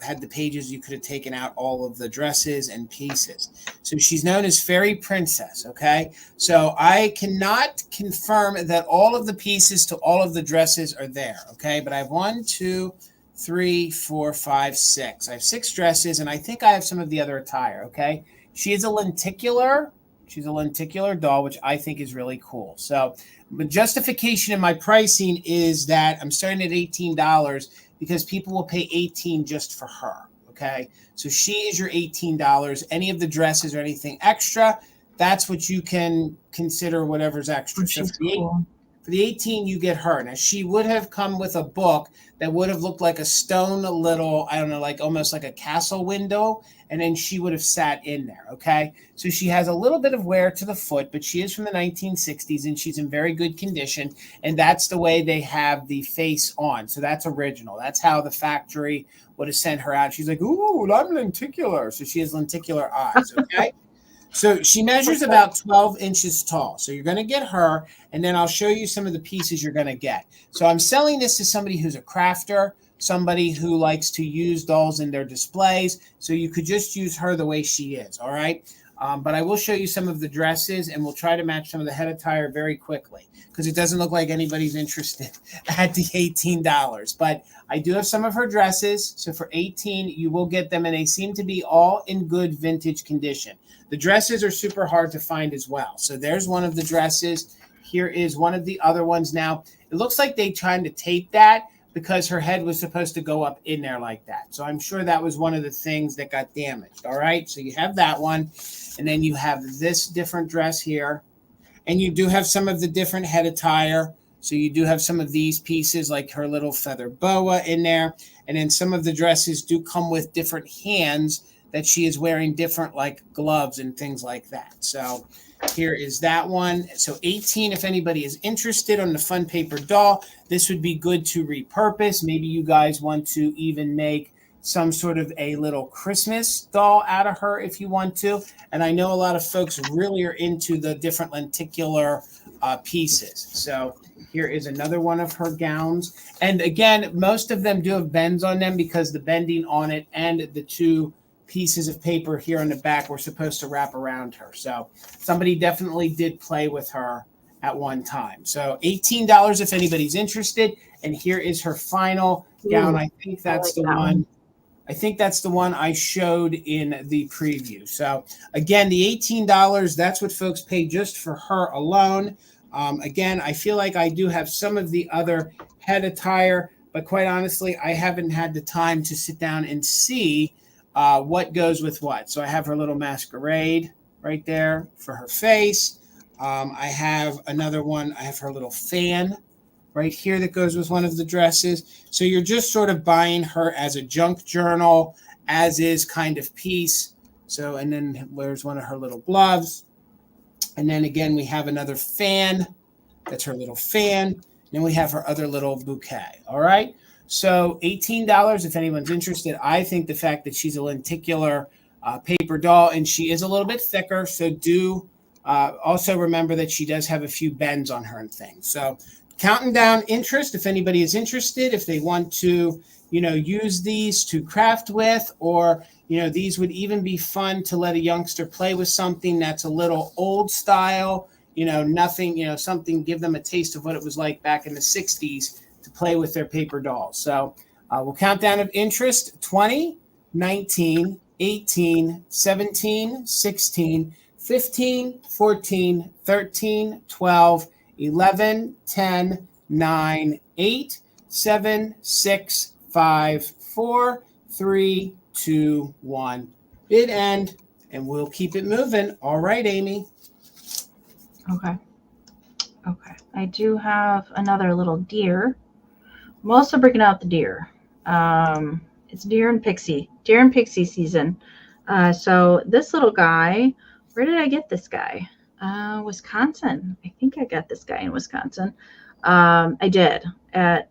had the pages. You could have taken out all of the dresses and pieces. So she's known as Fairy Princess, okay? So I cannot confirm that all of the pieces to all of the dresses are there, okay? But I have 1, 2, 3, 4, 5, 6. I have 6 dresses, and I think I have some of the other attire, okay? She is a lenticular. She's a lenticular doll, which I think is really cool. So the justification in my pricing is that I'm starting at $18 because people will pay $18 just for her, okay? So she is your $18. Any of the dresses or anything extra, that's what you can consider whatever's extra. So for the $18, you get her. Now, she would have come with a book that would have looked like a stone little, I don't know, like almost like a castle window, and then she would have sat in there, okay? So she has a little bit of wear to the foot, but she is from the 1960s, and she's in very good condition, and that's the way they have the face on. So that's original. That's how the factory would have sent her out. She's like, ooh, I'm lenticular. So she has lenticular eyes, okay? So she measures about 12 inches tall. So you're going to get her, and then I'll show you some of the pieces you're going to get. So I'm selling this to somebody who's a crafter, somebody who likes to use dolls in their displays. So you could just use her the way she is, all right? But I will show you some of the dresses, and we'll try to match some of the head attire very quickly because it doesn't look like anybody's interested at the $18. But I do have some of her dresses. So for $18, you will get them, and they seem to be all in good vintage condition. The dresses are super hard to find as well. So there's one of the dresses. Here is one of the other ones. Now, it looks like they tried to tape that because her head was supposed to go up in there like that. So I'm sure that was one of the things that got damaged. All right, so you have that one. And then you have this different dress here. And you do have some of the different head attire. So you do have some of these pieces like her little feather boa in there. And then some of the dresses do come with different hands that she is wearing different like gloves and things like that. So here is that one. So 18, if anybody is interested on the fun paper doll, this would be good to repurpose. Maybe you guys want to even make some sort of a little Christmas doll out of her if you want to. And I know a lot of folks really are into the different lenticular pieces. So here is another one of her gowns. And again, most of them do have bends on them because the bending on it and the 2 pieces of paper here on the back were supposed to wrap around her. So somebody definitely did play with her at one time. So $18 if anybody's interested. And here is her final gown. I think that's the one. I think that's the one I showed in the preview. So again, the $18, that's what folks pay just for her alone. Again, I feel like I do have some of the other head attire, but quite honestly, I haven't had the time to sit down and see what goes with what. So I have her little masquerade right there for her face. I have another one. I have her little fan right here that goes with one of the dresses. So you're just sort of buying her as a junk journal, as is kind of piece. So, and then there's one of her little gloves. And then again, we have another fan. That's her little fan. Then we have her other little bouquet. All right. So $18 if anyone's interested. I think the fact that she's a lenticular paper doll and she is a little bit thicker. So do also remember that she does have a few bends on her and things. So counting down interest, if anybody is interested, if they want to, use these to craft with, or, these would even be fun to let a youngster play with something that's a little old style, nothing, something, give them a taste of what it was like back in the 60s to play with their paper dolls. So we'll count down of interest: 20, 19, 18, 17, 16, 15, 14, 13, 12, 11, 10, 9, 8, 7, 6, 5, 4, 3, 2, 1. Bid end, and we'll keep it moving. All right, Amie. Okay. Okay. I do have another little deer. I'm also bringing out the deer. It's deer and pixie season. So this little guy, where did I get this guy? Wisconsin. I think I got this guy in Wisconsin. I did at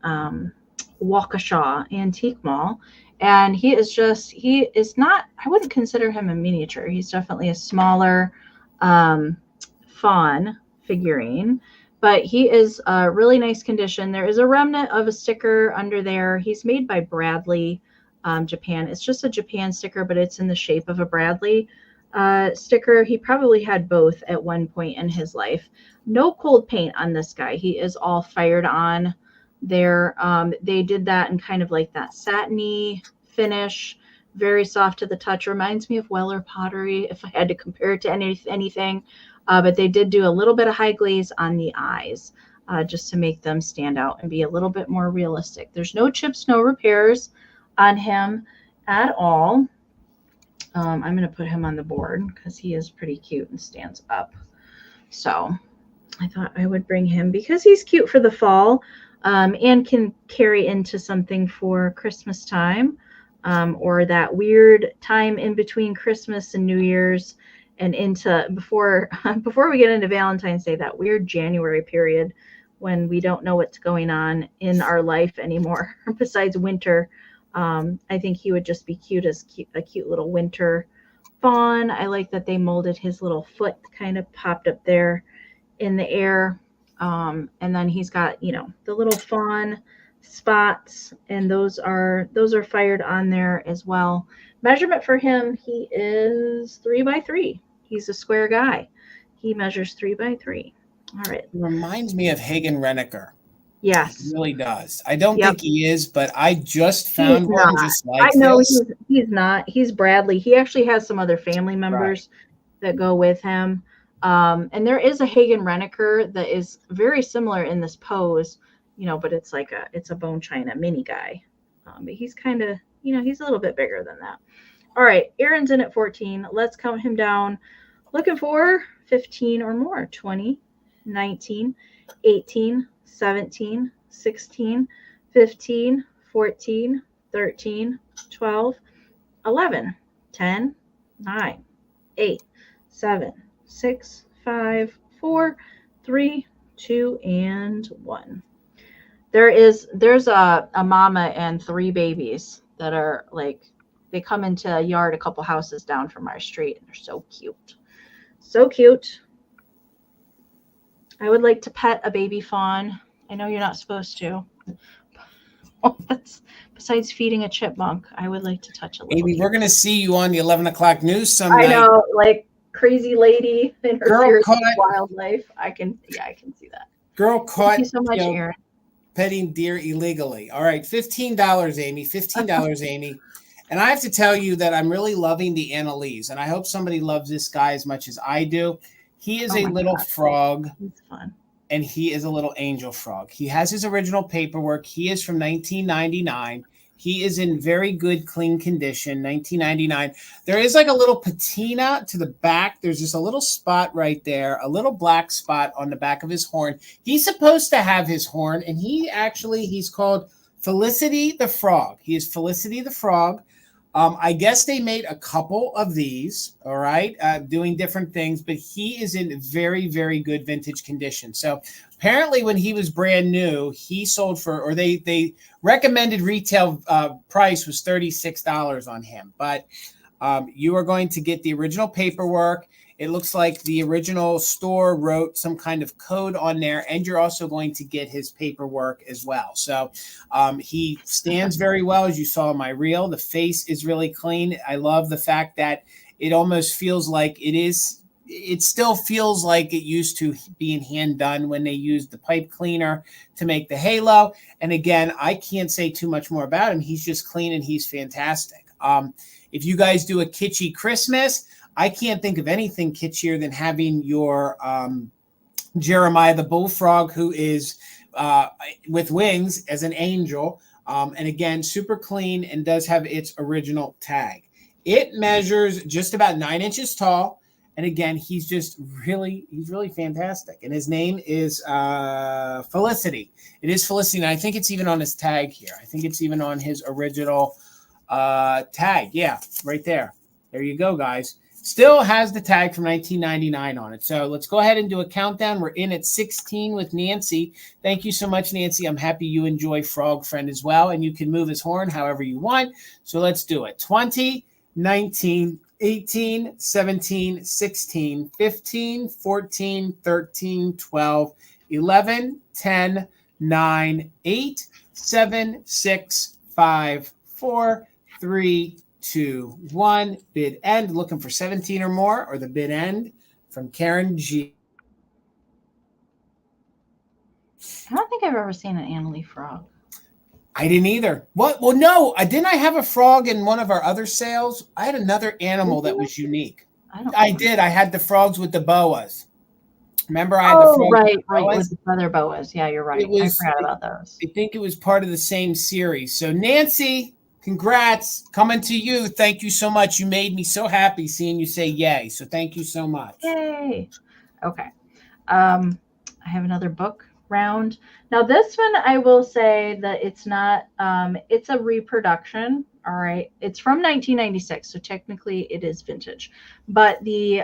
Waukesha Antique Mall. And he is not, I wouldn't consider him a miniature. He's definitely a smaller fawn figurine, but he is a really nice condition. There is a remnant of a sticker under there. He's made by Bradley, Japan. It's just a Japan sticker, but it's in the shape of a Bradley sticker. He probably had both at one point in his life. No cold paint on this guy. He is all fired on there. They did that in kind of like that satiny finish, very soft to the touch. Reminds me of Weller pottery if I had to compare it to anything. But they did do a little bit of high glaze on the eyes just to make them stand out and be a little bit more realistic. There's no chips, no repairs on him at all. I'm going to put him on the board because he is pretty cute and stands up. So I thought I would bring him because he's cute for the fall and can carry into something for Christmas time or that weird time in between Christmas and New Year's. And into before we get into Valentine's Day, that weird January period when we don't know what's going on in our life anymore besides winter. I think he would just be cute as a cute little winter fawn. I like that they molded his little foot kind of popped up there in the air. And then he's got, the little fawn spots, and those are fired on there as well. Measurement for him, he is 3 by 3. He's a square guy. He measures 3 by 3. All right. It reminds me of Hagen Renneker. Yes. It really does. I don't think he is, but I just found one just like I know this. He's not. He's Bradley. He actually has some other family members that go with him. And there is a Hagen Renneker that is very similar in this pose, but it's like it's a bone china mini guy. But he's kind of, he's a little bit bigger than that. All right, Aaron's in at 14. Let's count him down. Looking for 15 or more. 20, 19, 18, 17, 16, 15, 14, 13, 12, 11, 10, 9, 8, 7, 6, 5, 4, 3, 2, and 1. There's a mama and 3 babies that are like, they come into a yard a couple houses down from our street, and they're so cute. So cute. I would like to pet a baby fawn. I know you're not supposed to. That's besides feeding a chipmunk. I would like to touch a little. Maybe we're going to see you on the 11 o'clock news someday. I know, like crazy lady in her fears of wildlife. I can see that. Girl caught. Thank you so much, Aaron. Petting deer illegally. All right, $15, Amie. $15, Amie. And I have to tell you that I'm really loving the Annalise, and I hope somebody loves this guy as much as I do. He is a little frog. It's fun. And he is a little angel frog. He has his original paperwork. He is from 1999. He is in very good, clean condition, 1999. There is like a little patina to the back. There's just a little spot right there, a little black spot on the back of his horn. He's supposed to have his horn, and he's called Felicity the Frog. He is Felicity the Frog. I guess they made a couple of these, all right, doing different things, but he is in very, very good vintage condition. So apparently when he was brand new, he sold for, or they recommended retail price was $36 on him. But you are going to get the original paperwork. It looks like the original store wrote some kind of code on there, and you're also going to get his paperwork as well. So he stands very well, as you saw in my reel. The face is really clean. I love the fact that it almost feels like it still feels like it used to being hand done when they used the pipe cleaner to make the halo. And again, I can't say too much more about him. He's just clean and he's fantastic. If you guys do a kitschy Christmas, I can't think of anything kitschier than having your Jeremiah the bullfrog, who is with wings as an angel. And again, super clean and does have its original tag. It measures just about 9 inches tall. And again, he's really fantastic. And his name is Felicity. It is Felicity. And I think it's even on his tag here. I think it's even on his original tag. Yeah, right there. There you go, guys. Still has the tag from 1999 on it. So let's go ahead and do a countdown. We're in at 16 with Nancy. Thank you so much, Nancy. I'm happy you enjoy Frog Friend as well. And you can move his horn however you want. So let's do it. 20, 19, 18, 17, 16, 15, 14, 13, 12, 11, 10, 9, 8, 7, 6, 5, 4, 3, 2, 1. Bid end. Looking for 17 or more, or the bid end from Karen G. I don't think I've ever seen an Annalie frog. I didn't either. What? Well, no. Didn't I have a frog in one of our other sales? I had another animal that was unique. I did. I had the frogs with the boas. Remember, I had the frogs right, with the feather boas. Yeah, you're right. I forgot about those. I think it was part of the same series. So, Nancy, congrats. Coming to you. Thank you so much. You made me so happy seeing you say yay. So, thank you so much. Yay. Okay. I have another book round. Now, this one, I will say that it's not, it's a reproduction. All right. It's from 1996. So technically it is vintage, but the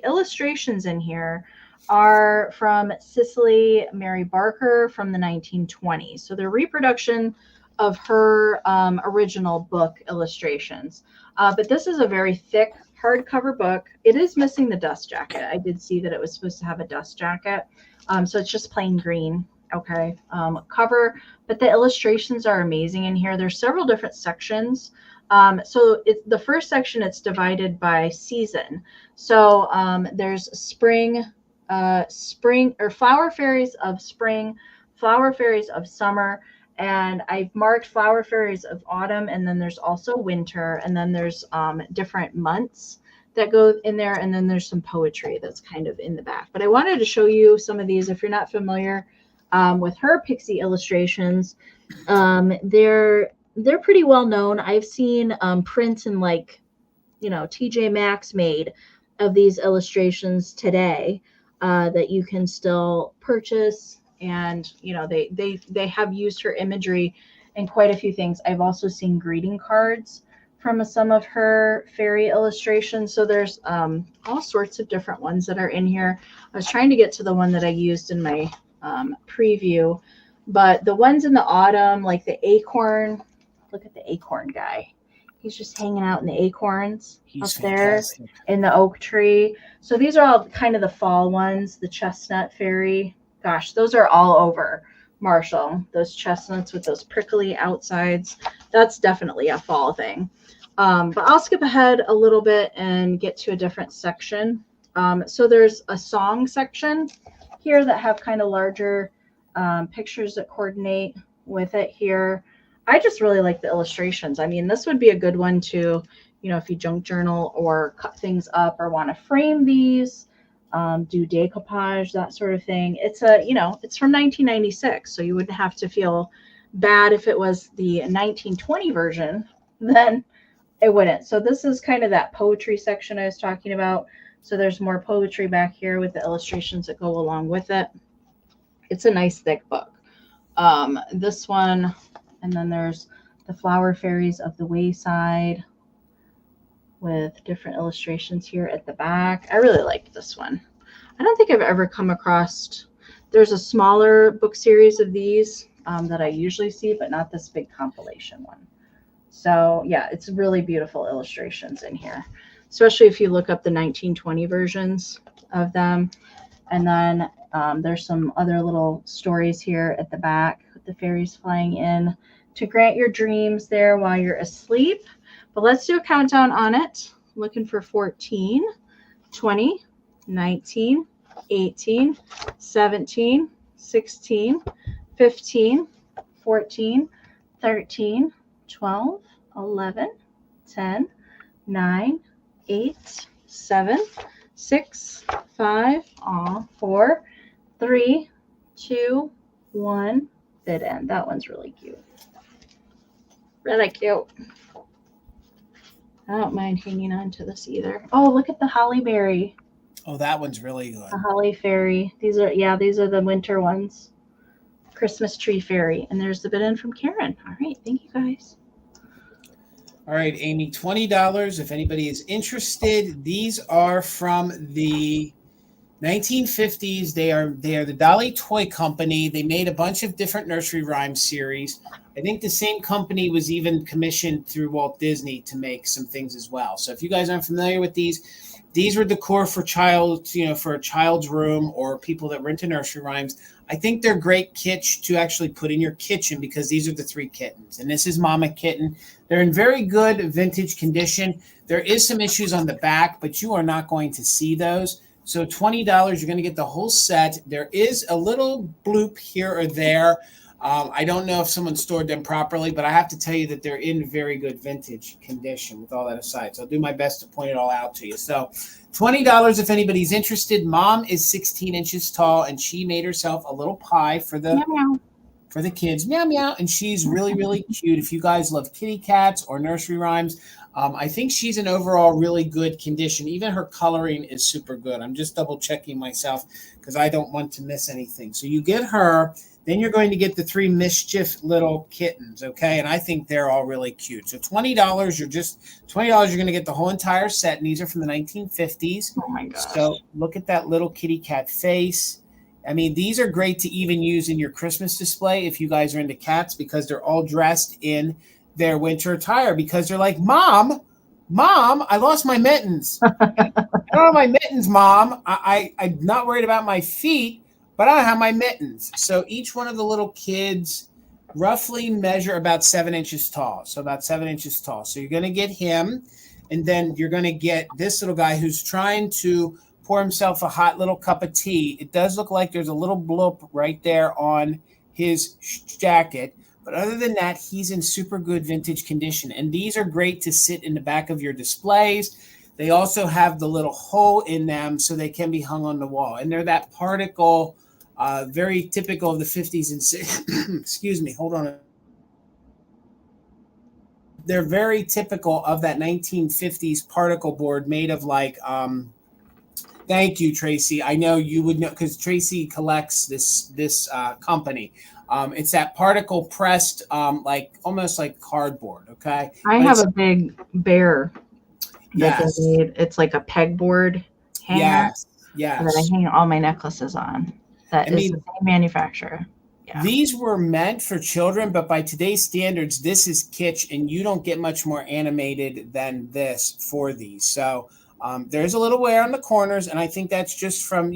illustrations in here are from Cicely Mary Barker from the 1920s. So they're reproduction of her original book illustrations. But this is a very thick hardcover book. It is missing the dust jacket. I did see that it was supposed to have a dust jacket. So it's just plain green. Okay. Cover, but the illustrations are amazing in here. There's several different sections. So the first section, it's divided by season. So there's spring or flower fairies of spring, flower fairies of summer, and I've marked flower fairies of autumn, and then there's also winter, and then there's different months that go in there, and then there's some poetry that's kind of in the back. But I wanted to show you some of these if you're not familiar with her Pixie illustrations. They're pretty well known. I've seen prints in TJ Maxx made of these illustrations today that you can still purchase, and they have used her imagery in quite a few things. I've also seen greeting cards from some of her fairy illustrations. So there's all sorts of different ones that are in here. I was trying to get to the one that I used in my preview, but the ones in the autumn, like the acorn, look at the acorn guy. He's just hanging out in the acorns. He's up fantastic. There in the oak tree. So these are all kind of the fall ones. The chestnut fairy. Gosh, those are all over, Marshall. Those chestnuts with those prickly outsides. That's definitely a fall thing. But I'll skip ahead a little bit and get to a different section. So there's a song section here that have kind of larger pictures that coordinate with it here. I just really like the illustrations. I mean, this would be a good one to, if you junk journal or cut things up or want to frame these, do decoupage, that sort of thing. It's it's from 1996, so you wouldn't have to feel bad if it was the 1920 version, then it wouldn't. So this is kind of that poetry section I was talking about. So there's more poetry back here with the illustrations that go along with it. It's a nice thick book. This one, and then there's the flower fairies of the wayside with different illustrations here at the back. I really like this one. I don't think I've ever come across, there's a smaller book series of these that I usually see, but not this big compilation one. So yeah, it's really beautiful illustrations in here, especially if you look up the 1920 versions of them. And then there's some other little stories here at the back with the fairies flying in to grant your dreams there while you're asleep. But let's do a countdown on it. Looking for 14, 20, 19, 18, 17, 16, 15, 14, 13, 12, 11, 10, 9, 8, 7, 6, 5, 4, 3, 2, 1. bid end. That one's really cute. Really cute. I don't mind hanging on to this either. Oh, look at the Holly Berry. Oh, that one's really good. The Holly Fairy. These are the winter ones. Christmas Tree Fairy. And there's the bid end from Karen. All right. Thank you, guys. All right, Amy, $20 if anybody is interested. These are from the 1950s. They are the Dolly Toy Company. They made a bunch of different nursery rhyme series. I think the same company was even commissioned through Walt Disney to make some things as well. So if you guys aren't familiar with these were decor for for a child's room or people that were into nursery rhymes. I think they're great kitsch to actually put in your kitchen because these are the 3 kittens. And this is Mama Kitten. They're in very good vintage condition. There is some issues on the back, but you are not going to see those. So $20, you're going to get the whole set. There is a little bloop here or there. I don't know if someone stored them properly, but I have to tell you that they're in very good vintage condition with all that aside. So I'll do my best to point it all out to you. So $20 if anybody's interested. Mom is 16 inches tall, and she made herself a little pie for the kids. Meow, meow. And she's really, really cute. If you guys love kitty cats or nursery rhymes, I think she's in overall really good condition. Even her coloring is super good. I'm just double checking myself because I don't want to miss anything. So you get her. Then you're going to get the 3 mischief little kittens, okay? And I think they're all really cute. So $20, you're going to get the whole entire set. And these are from the 1950s. Oh my gosh. So look at that little kitty cat face. I mean, these are great to even use in your Christmas display if you guys are into cats because they're all dressed in their winter attire because they're like, Mom, I lost my mittens. I don't have my mittens, Mom. I'm not worried about my feet, but I don't have my mittens. So each one of the little kids roughly measure about 7 inches tall. So about 7 inches tall. So you're going to get him, and then you're going to get this little guy who's trying to pour himself a hot little cup of tea. It does look like there's a little bloop right there on his jacket. But other than that, he's in super good vintage condition. And these are great to sit in the back of your displays. They also have the little hole in them so they can be hung on the wall. And they're that particle, very typical of the 50s and excuse me, hold on. They're very typical of that 1950s particle board made of like, thank you, Tracy. I know you would know because Tracy collects this company. It's that particle pressed, like almost like cardboard. Okay. I have a big bear. Yes. It's like a pegboard hanger. Yes. That I hang all my necklaces on. That is the same manufacturer. Yeah. These were meant for children, but by today's standards, this is kitsch, and you don't get much more animated than this for these. So there's a little wear on the corners, and I think that's just from,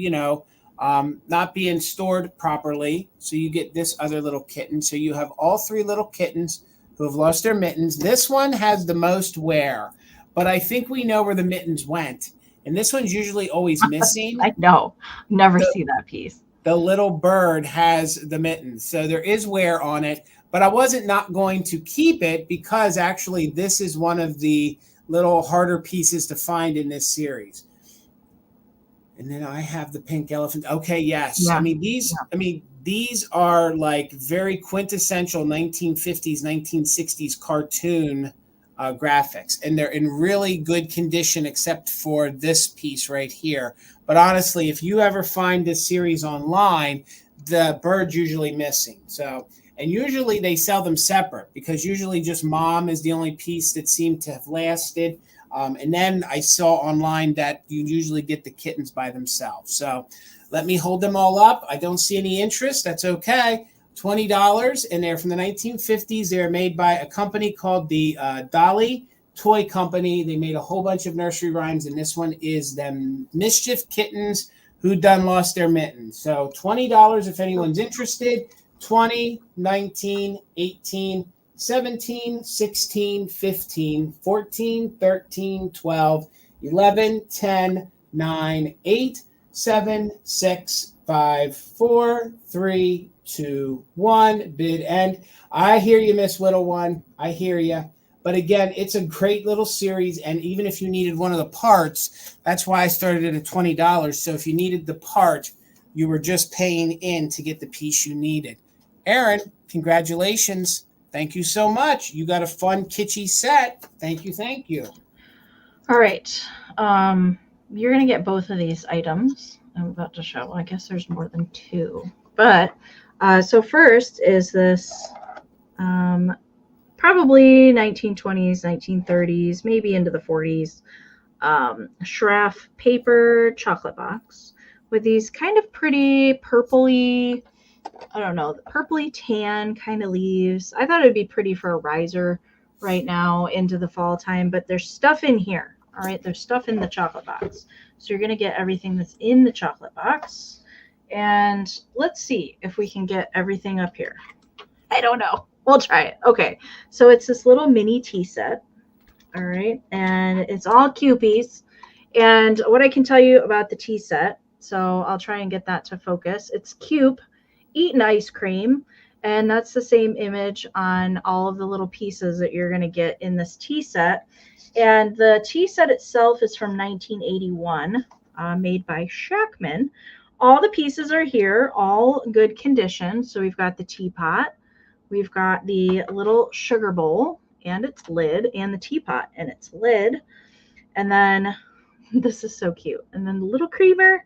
not being stored properly. So you get this other little kitten. So you have all 3 little kittens who have lost their mittens. This one has the most wear, but I think we know where the mittens went. And this one's usually always missing. I know. Never see that piece. The little bird has the mittens. So there is wear on it, but I wasn't not going to keep it because actually this is one of the little harder pieces to find in this series. And then I have the pink elephant. Okay, yes. Yeah. These are like very quintessential 1950s, 1960s cartoon graphics, and they're in really good condition except for this piece right here. But honestly, if you ever find this series online, the bird's usually missing. So, and usually they sell them separate because usually just Mom is the only piece that seemed to have lasted. And then I saw online that you usually get the kittens by themselves. So let me hold them all up. I don't see any interest. That's okay. $20, and they're from the 1950s. They're made by a company called the Dolly Toy Company. They made a whole bunch of nursery rhymes, and this one is them mischief kittens who done lost their mittens. So $20 if anyone's interested. 20, 19, 18, 17, 16, 15, 14, 13, 12, 11, 10, 9, 8, 7, 6, 5, 4, 3, 2, 1. Bid end. I hear you, Miss Little One. I hear you. But again, it's a great little series. And even if you needed one of the parts, that's why I started it at $20. So if you needed the part, you were just paying in to get the piece you needed. Aaron, congratulations. Thank you so much. You got a fun kitschy set. Thank you. Thank you. All right. You're going to get both of these items I'm about to show. Well, I guess there's more than two. But so first is this probably 1920s, 1930s, maybe into the 40s Schraff paper chocolate box with these kind of pretty purpley, I don't know, purpley tan kind of leaves. I thought it'd be pretty for a riser right now into the fall time, but there's stuff in here. All right, there's stuff in the chocolate box. So you're going to get everything that's in the chocolate box. And let's see if we can get everything up here. I don't know. We'll try it. Okay, so it's this little mini tea set. All right, and it's all Kewpies. And what I can tell you about the tea set, so I'll try and get that to focus. It's Cube Eaten Ice Cream, and that's the same image on all of the little pieces that you're going to get in this tea set. And the tea set itself is from 1981, made by Shackman. All the pieces are here, all good condition. So we've got the teapot, we've got the little sugar bowl and its lid, and the teapot and its lid. And then this is so cute. And then the little creamer,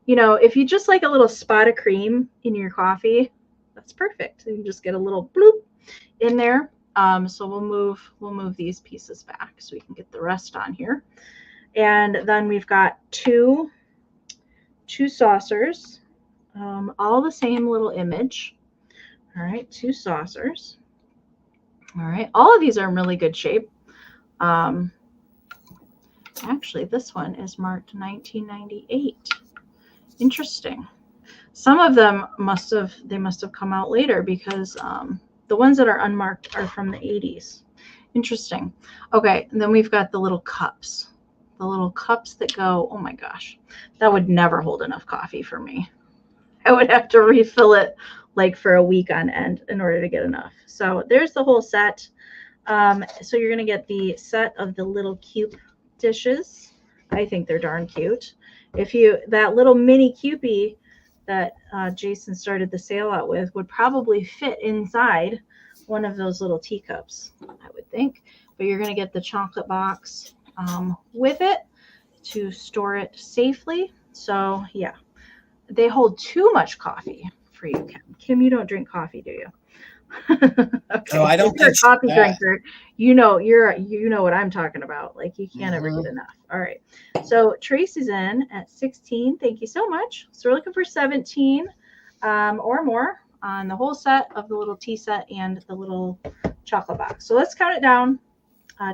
you know, if you just like a little spot of cream in your coffee, that's perfect. You can just get a little bloop in there. So we'll move these pieces back so we can get the rest on here. And then we've got two saucers, all the same little image. All right, 2 saucers. All right, all of these are in really good shape. Actually, this one is marked 1998. Interesting. Some of them must have come out later because the ones that are unmarked are from the 80s. Interesting. Okay, and then we've got the little cups. The little cups that go, oh my gosh, that would never hold enough coffee for me. I would have to refill it like for a week on end in order to get enough. So there's the whole set. So you're going to get the set of the little cute dishes. I think they're darn cute. That little mini Kewpie that Jason started the sale out with would probably fit inside one of those little teacups, I would think. But you're going to get the chocolate box with it to store it safely. So yeah, they hold too much coffee for you, Kim. Kim, you don't drink coffee, do you? Okay. No, I don't. If you're a coffee drinker, you know what I'm talking about. Like you can't ever get enough. All right. So Tracy's in at 16. Thank you so much. So we're looking for 17 or more on the whole set of the little tea set and the little chocolate box. So let's count it down.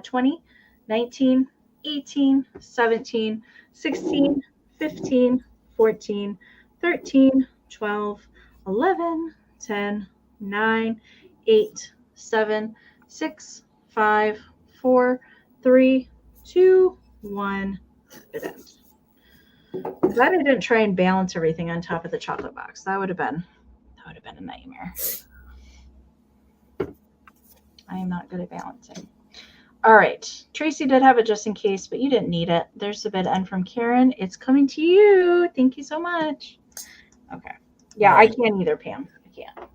20, 19, 18, 17, 16, 15, 14, 13, 12, 11, 10, 9, 8, 7, 6, 5, 4, 3, 2, 1. It ends. I'm glad I didn't try and balance everything on top of the chocolate box. That would have been a nightmare. I am not good at balancing. All right. Tracy did have it just in case, but you didn't need it. There's the bid end from Karen. It's coming to you. Thank you so much. Okay. Yeah, right. I can't either, Pam. I can't.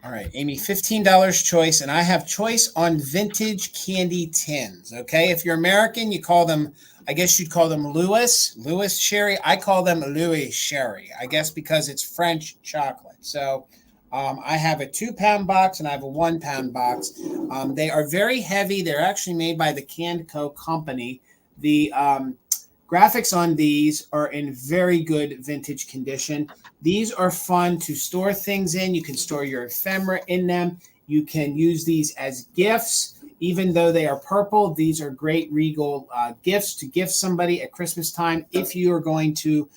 All right, Amy, $15 choice, and I have choice on vintage candy tins, okay? If you're American, you call them, I guess you'd call them Louis Sherry. I call them Louis Sherry, I guess because it's French chocolate. So I have a 2-pound box and I have a 1-pound box. They are very heavy. They're actually made by the Canco company. The graphics on these are in very good vintage condition. These are fun to store things in. You can store your ephemera in them. You can use these as gifts. Even though they are purple, these are great regal gifts to gift somebody at Christmas time. If you are going to,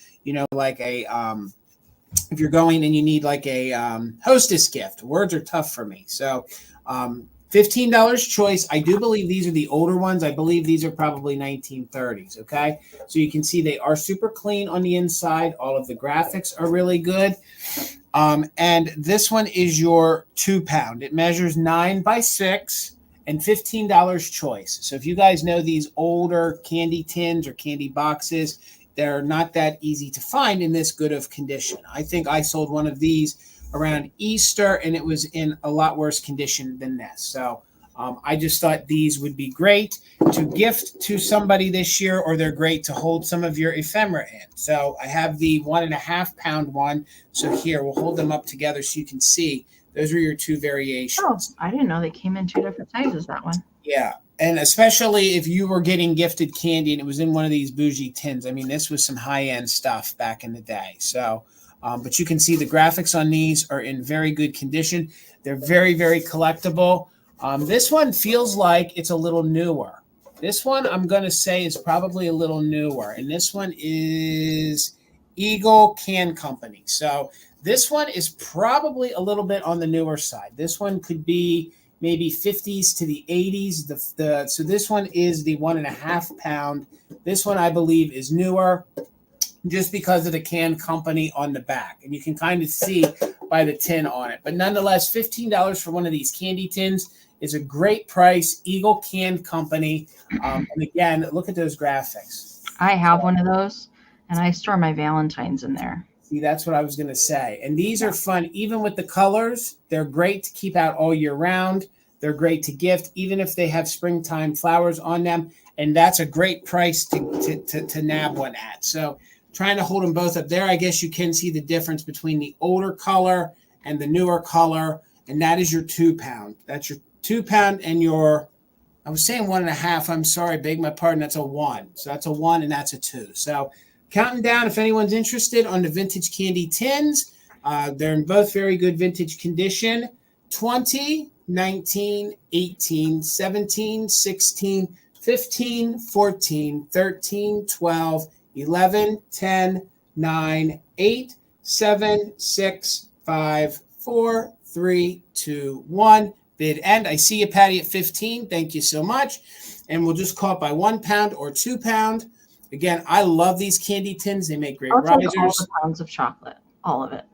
like if you're going and you need like a hostess gift. Words are tough for me. So $15 choice. I do believe these are the older ones. I believe these are probably 1930s, okay? So you can see they are super clean on the inside. All of the graphics are really good. And this one is your 2-pound. It measures 9 by 6 and $15 choice. So if you guys know these older candy tins or candy boxes, they're not that easy to find in this good of condition. I think I sold one of these around Easter, and it was in a lot worse condition than this. So I just thought these would be great to gift to somebody this year, or they're great to hold some of your ephemera in. So I have the 1.5 pound one. So here, we'll hold them up together so you can see. Those are your two variations. Oh, I didn't know they came in 2 different sizes, that one. Yeah. And especially if you were getting gifted candy and it was in one of these bougie tins. I mean, this was some high-end stuff back in the day. So, but you can see the graphics on these are in very good condition. They're very, very collectible. This one feels like it's a little newer. This one I'm going to say is probably a little newer. And this one is Eagle Can Company. So this one is probably a little bit on the newer side. This one could be maybe 50s to the 80s. So this one is the 1.5 pound. This one, I believe, is newer just because of the Can Company on the back. And you can kind of see by the tin on it. But nonetheless, $15 for one of these candy tins is a great price. Eagle Can Company. And again, look at those graphics. I have one of those, and I store my Valentines in there. See, that's what I was going to say. And these are fun. Even with the colors, they're great to keep out all year round. They're great to gift, even if they have springtime flowers on them. And that's a great price to nab one at. So trying to hold them both up there, I guess you can see the difference between the older color and the newer color. And that is your 2 pound. That's your 2 pound and your, I was saying 1.5. I'm sorry, beg my pardon. That's a 1. So that's a 1 and that's a 2. So counting down, if anyone's interested, on the vintage candy tins, they're in both very good vintage condition. 20, 19, 18, 17, 16, 15, 14, 13, 12, 11, 10, 9, 8, 7, 6, 5, 4, 3, 2, 1. Bid end. I see you, Patty, at 15. Thank you so much. And we'll just call it by 1 pound or 2 pound. Again, I love these candy tins. They make great risers. All the pounds of chocolate, all of it.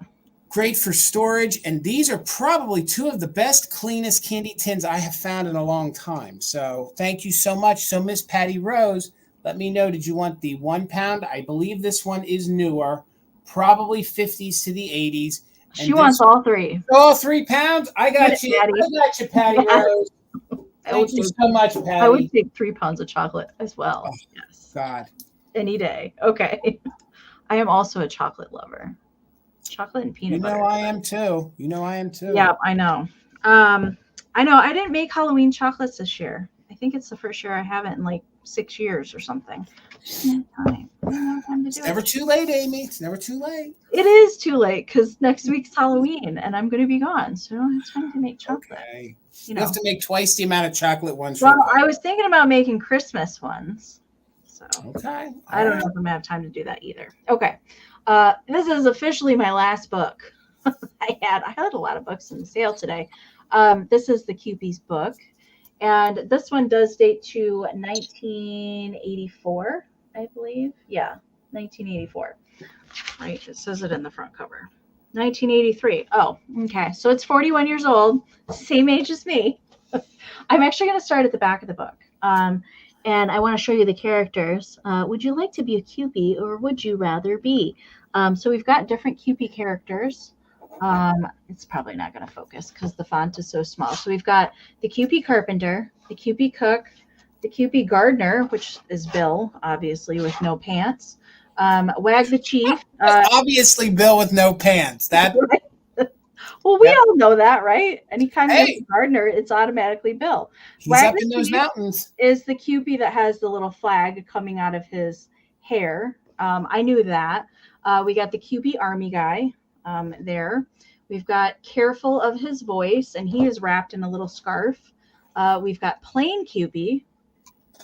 Great for storage. And these are probably 2 of the best, cleanest candy tins I have found in a long time. So thank you so much. So Miss Patty Rose, let me know, did you want the 1 pound? I believe this one is newer, probably 50s to the 80s. And she wants all 3. All 3 pounds? I got you. Patty. I got you, Patty Rose. Thank you so much, Patty. I would take 3 pounds of chocolate as well. Oh, yes. God. Any day. Okay. I am also a chocolate lover. Chocolate and peanut butter. I am too. I am too. Yeah, I know. I know. I didn't make Halloween chocolates this year. I think it's the first year I haven't in like 6 years or something. Time to It's never too late, Amy. It's never too late. It is too late because next week's Halloween and I'm going to be gone. So I don't have time to make chocolate. Okay. You have to make twice the amount of chocolate ones. Well, I was thinking about making Christmas ones. So okay. I don't know if I'm going to have time to do that either. Okay. This is officially my last book. I had a lot of books in the sale today. This is the Cupies book. And this one does date to 1984, I believe. Yeah, 1984. Right, it says it in the front cover. 1983. Oh, okay. So it's 41 years old, same age as me. I'm actually going to start at the back of the book. And I want to show you the characters. Would you like to be a Cupie or would you rather be? So we've got different Cupie characters. It's probably not going to focus because the font is so small. So we've got the Cupie Carpenter, the Cupie Cook, the Cupie Gardener, which is Bill, obviously, with no pants. Wag the Chief. Obviously, Bill with no pants. That. Right? Well, we all know that, right? Anytime there's a gardener, it's automatically Bill. He's Wag up in those mountains. Is the Cupie that has the little flag coming out of his hair. I knew that. We got the Cupie Army guy there. We've got Careful of his voice, and he is wrapped in a little scarf. We've got Plain Cupie.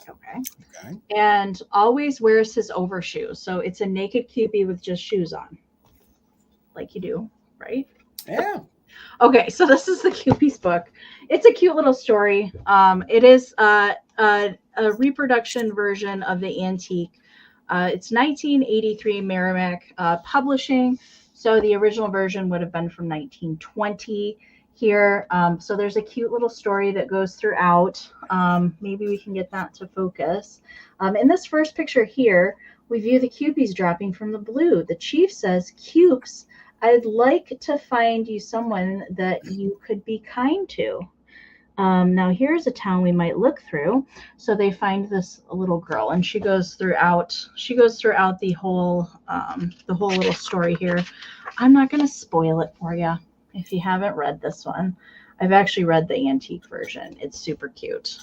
Okay. And always wears his overshoes. So it's a naked Cupie with just shoes on. Like you do, right? Yeah. Okay, so this is the Cupies book. It's a cute little story. It is a reproduction version of the antique. It's 1983 Merrimack Publishing. So the original version would have been from 1920 here. So there's a cute little story that goes throughout. Maybe we can get that to focus. In this first picture here, we view the Cupies dropping from the blue. The chief says, "Cupes, I'd like to find you someone that you could be kind to. Now here's a town we might look through. So they find this little girl, and she goes throughout the whole little story here. I'm not going to spoil it for you if you haven't read this one. I've actually read the antique version. It's super cute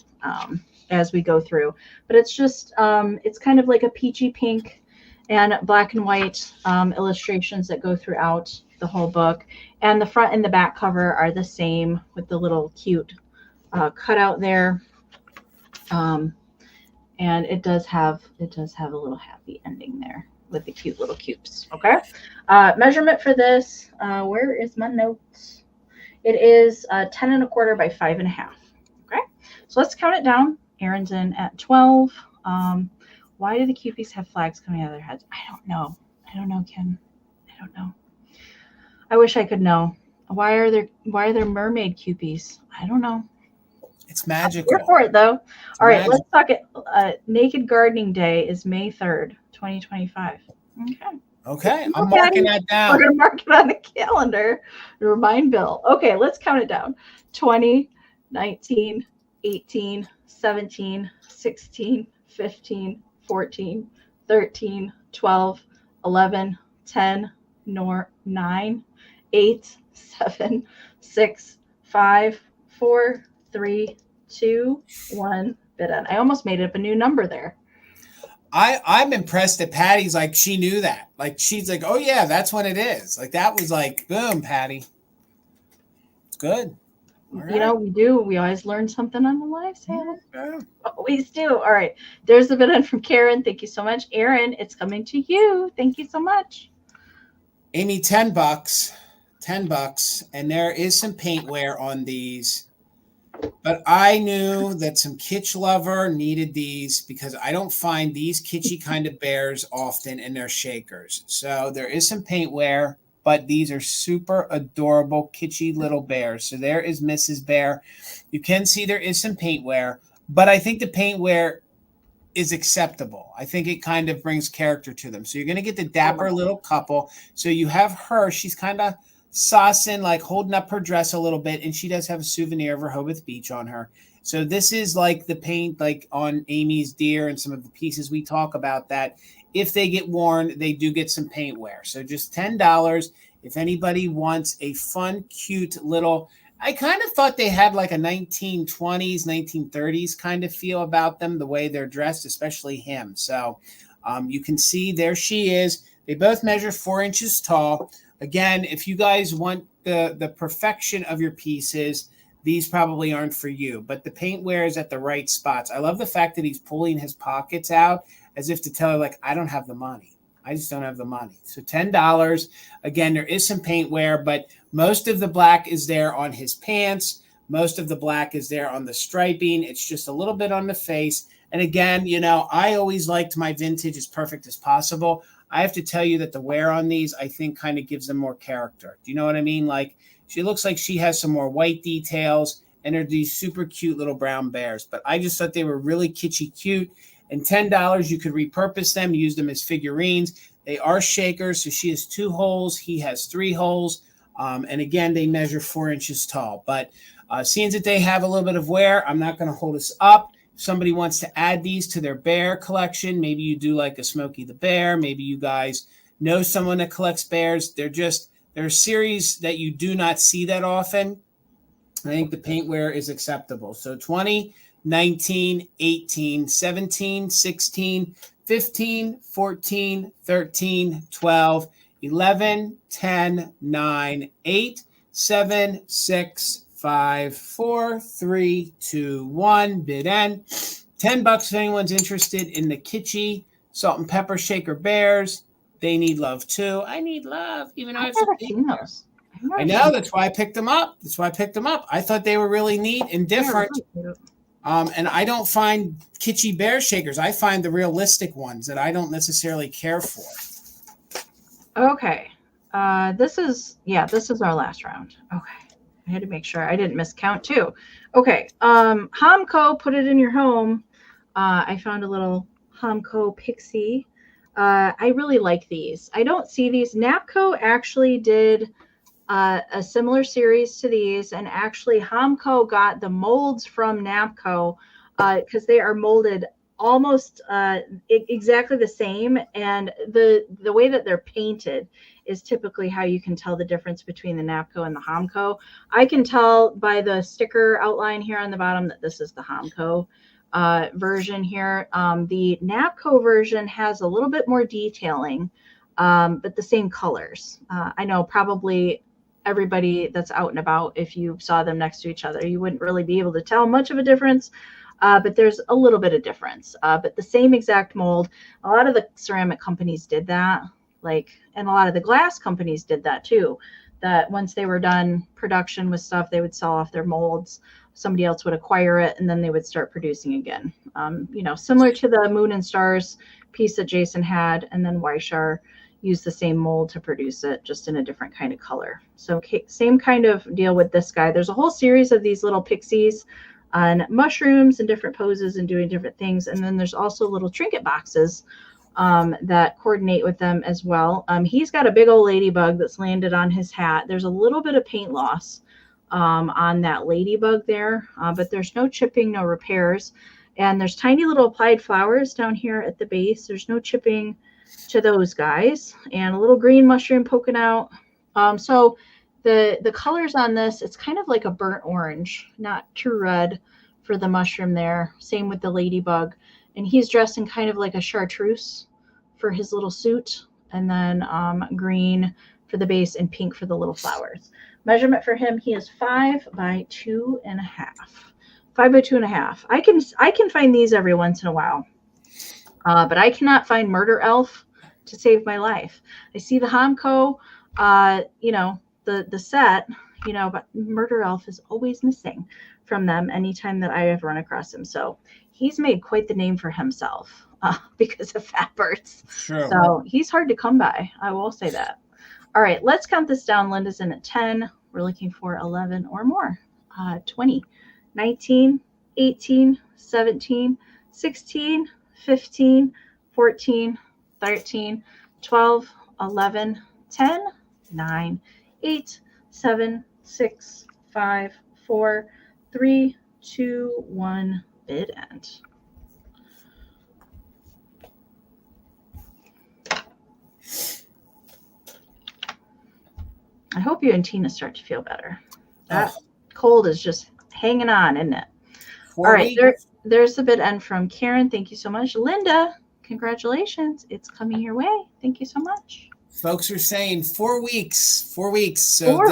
as we go through, but it's just it's kind of like a peachy pink and black and white illustrations that go throughout the whole book, and the front and the back cover are the same with the little cute cutout there, and it does have a little happy ending there with the cute little cubes. Okay, measurement for this. Where is my notes? It is 10 1/4 by 5 1/2. Okay, so let's count it down. Erin's in at 12. Why do the cupies have flags coming out of their heads? I don't know, Kim. I don't know. I wish I could know. Why are there mermaid cupies? I don't know. It's magical. You're for it, though. All right, let's talk it. Naked Gardening Day is May 3rd, 2025. Okay, I'm marking that down. We're going to mark it on the calendar. Remind Bill. Okay, let's count it down. 20, 19, 18, 17, 16, 15, 14, 13, 12, 11, 10, 9, 8, 7, 6, 5, 4, 3, 2, 1. Bit on. I almost made up a new number there. I'm impressed that Patty's like, she knew that. Like, she's like, oh yeah, that's what it is. Like, that was like, boom, Patty. It's good. Right. You know, we always learn something on the live sale. Yeah. Always do. All right. There's the bid in from Karen. Thank you so much. Erin, it's coming to you. Thank you so much. Amie, $10. $10. And there is some paint wear on these. But I knew that some kitsch lover needed these because I don't find these kitschy kind of bears often, and they're shakers. So there is some paint wear, but these are super adorable, kitschy little bears. So there is Mrs. Bear. You can see there is some paint wear, but I think the paint wear is acceptable. I think it kind of brings character to them. So you're going to get the dapper little couple. So you have her. She's kind of saucing, like holding up her dress a little bit, and she does have a souvenir of Rehoboth Beach on her. So this is like the paint like on Amy's deer and some of the pieces we talk about that if they get worn, they do get some paint wear. So just $10 if anybody wants a fun, cute little, I kind of thought they had like a 1920s, 1930s kind of feel about them, the way they're dressed, especially him. So you can see there she is. They both measure 4 inches tall. Again, if you guys want the perfection of your pieces, these probably aren't for you, but the paint wear is at the right spots. I love the fact that he's pulling his pockets out as if to tell her, like, I don't have the money. I just don't have the money. So $10. Again, there is some paint wear, but most of the black is there on his pants. Most of the black is there on the striping. It's just a little bit on the face. And again, you know, I always liked my vintage as perfect as possible. I have to tell you that the wear on these, I think, kind of gives them more character. Do you know what I mean? Like, she looks like she has some more white details, and they're these super cute little brown bears. But I just thought they were really kitschy cute. And $10, you could repurpose them, use them as figurines. They are shakers, so she has 2 holes. He has 3 holes. And again, they measure 4 inches tall. But seeing that they have a little bit of wear, I'm not going to hold us up. If somebody wants to add these to their bear collection, maybe you do like a Smokey the Bear. Maybe you guys know someone that collects bears. They're a series that you do not see that often. I think the paint wear is acceptable. So 20, 19, 18, 17, 16, 15, 14, 13, 12, 11, 10, 9, 8, 7, 6, 5, 4, 3, 2, 1. Bid end. $10 if anyone's interested in the kitschy salt and pepper shaker bears. They need love too. I need love, even though I've never seen those. I know, that's why I picked them up. I thought they were really neat and different. And I don't find kitschy bear shakers. I find the realistic ones that I don't necessarily care for. Okay. This is our last round. Okay. I had to make sure I didn't miscount too. Okay. Homco, put it in your home. I found a little Homco Pixie. I really like these. I don't see these. Napco actually did a similar series to these, and actually Hamco got the molds from Napco because they are molded almost exactly the same, and the way that they're painted is typically how you can tell the difference between the Napco and the Hamco. I can tell by the sticker outline here on the bottom that this is the Hamco version here. The Napco version has a little bit more detailing, but the same colors. I know probably everybody that's out and about, if you saw them next to each other, you wouldn't really be able to tell much of a difference, but there's a little bit of difference. But the same exact mold, a lot of the ceramic companies did that, and a lot of the glass companies did that too, that once they were done production with stuff, they would sell off their molds. Somebody else would acquire it, and then they would start producing again. Similar to the Moon and Stars piece that Jason had, and then Weishar use the same mold to produce it, just in a different kind of color. So same kind of deal with this guy. There's a whole series of these little pixies on mushrooms and different poses and doing different things. And then there's also little trinket boxes that coordinate with them as well. He's got a big old ladybug that's landed on his hat. There's a little bit of paint loss on that ladybug there, but there's no chipping, no repairs. And there's tiny little applied flowers down here at the base. There's no chipping to those guys, and a little green mushroom poking out. So the colors on this, it's kind of like a burnt orange, not true red for the mushroom there. Same with the ladybug. And he's dressed in kind of like a chartreuse for his little suit, and then green for the base and pink for the little flowers. Measurement for him, he is 5 by 2.5. 5 by 2.5. I can find these every once in a while, but I cannot find Murder Elf to save my life. I see the Hamco, the set, but Murder Elf is always missing from them anytime that I have run across him. So he's made quite the name for himself because of fat birds. Sure. So he's hard to come by. I will say that. All right, let's count this down. Linda's in at 10. We're looking for 11 or more. 20, 19, 18, 17, 16, 15, 14, 13, 12, 11, 10, 9, 8, 7, 6, 5, 4, 3, 2, 1, bid end. I hope you and Tina start to feel better. That cold is just hanging on, isn't it? All right, there's the bid end from Karen. Thank you so much. Linda, congratulations. It's coming your way. Thank you so much. Folks are saying 4 weeks. 4 weeks. So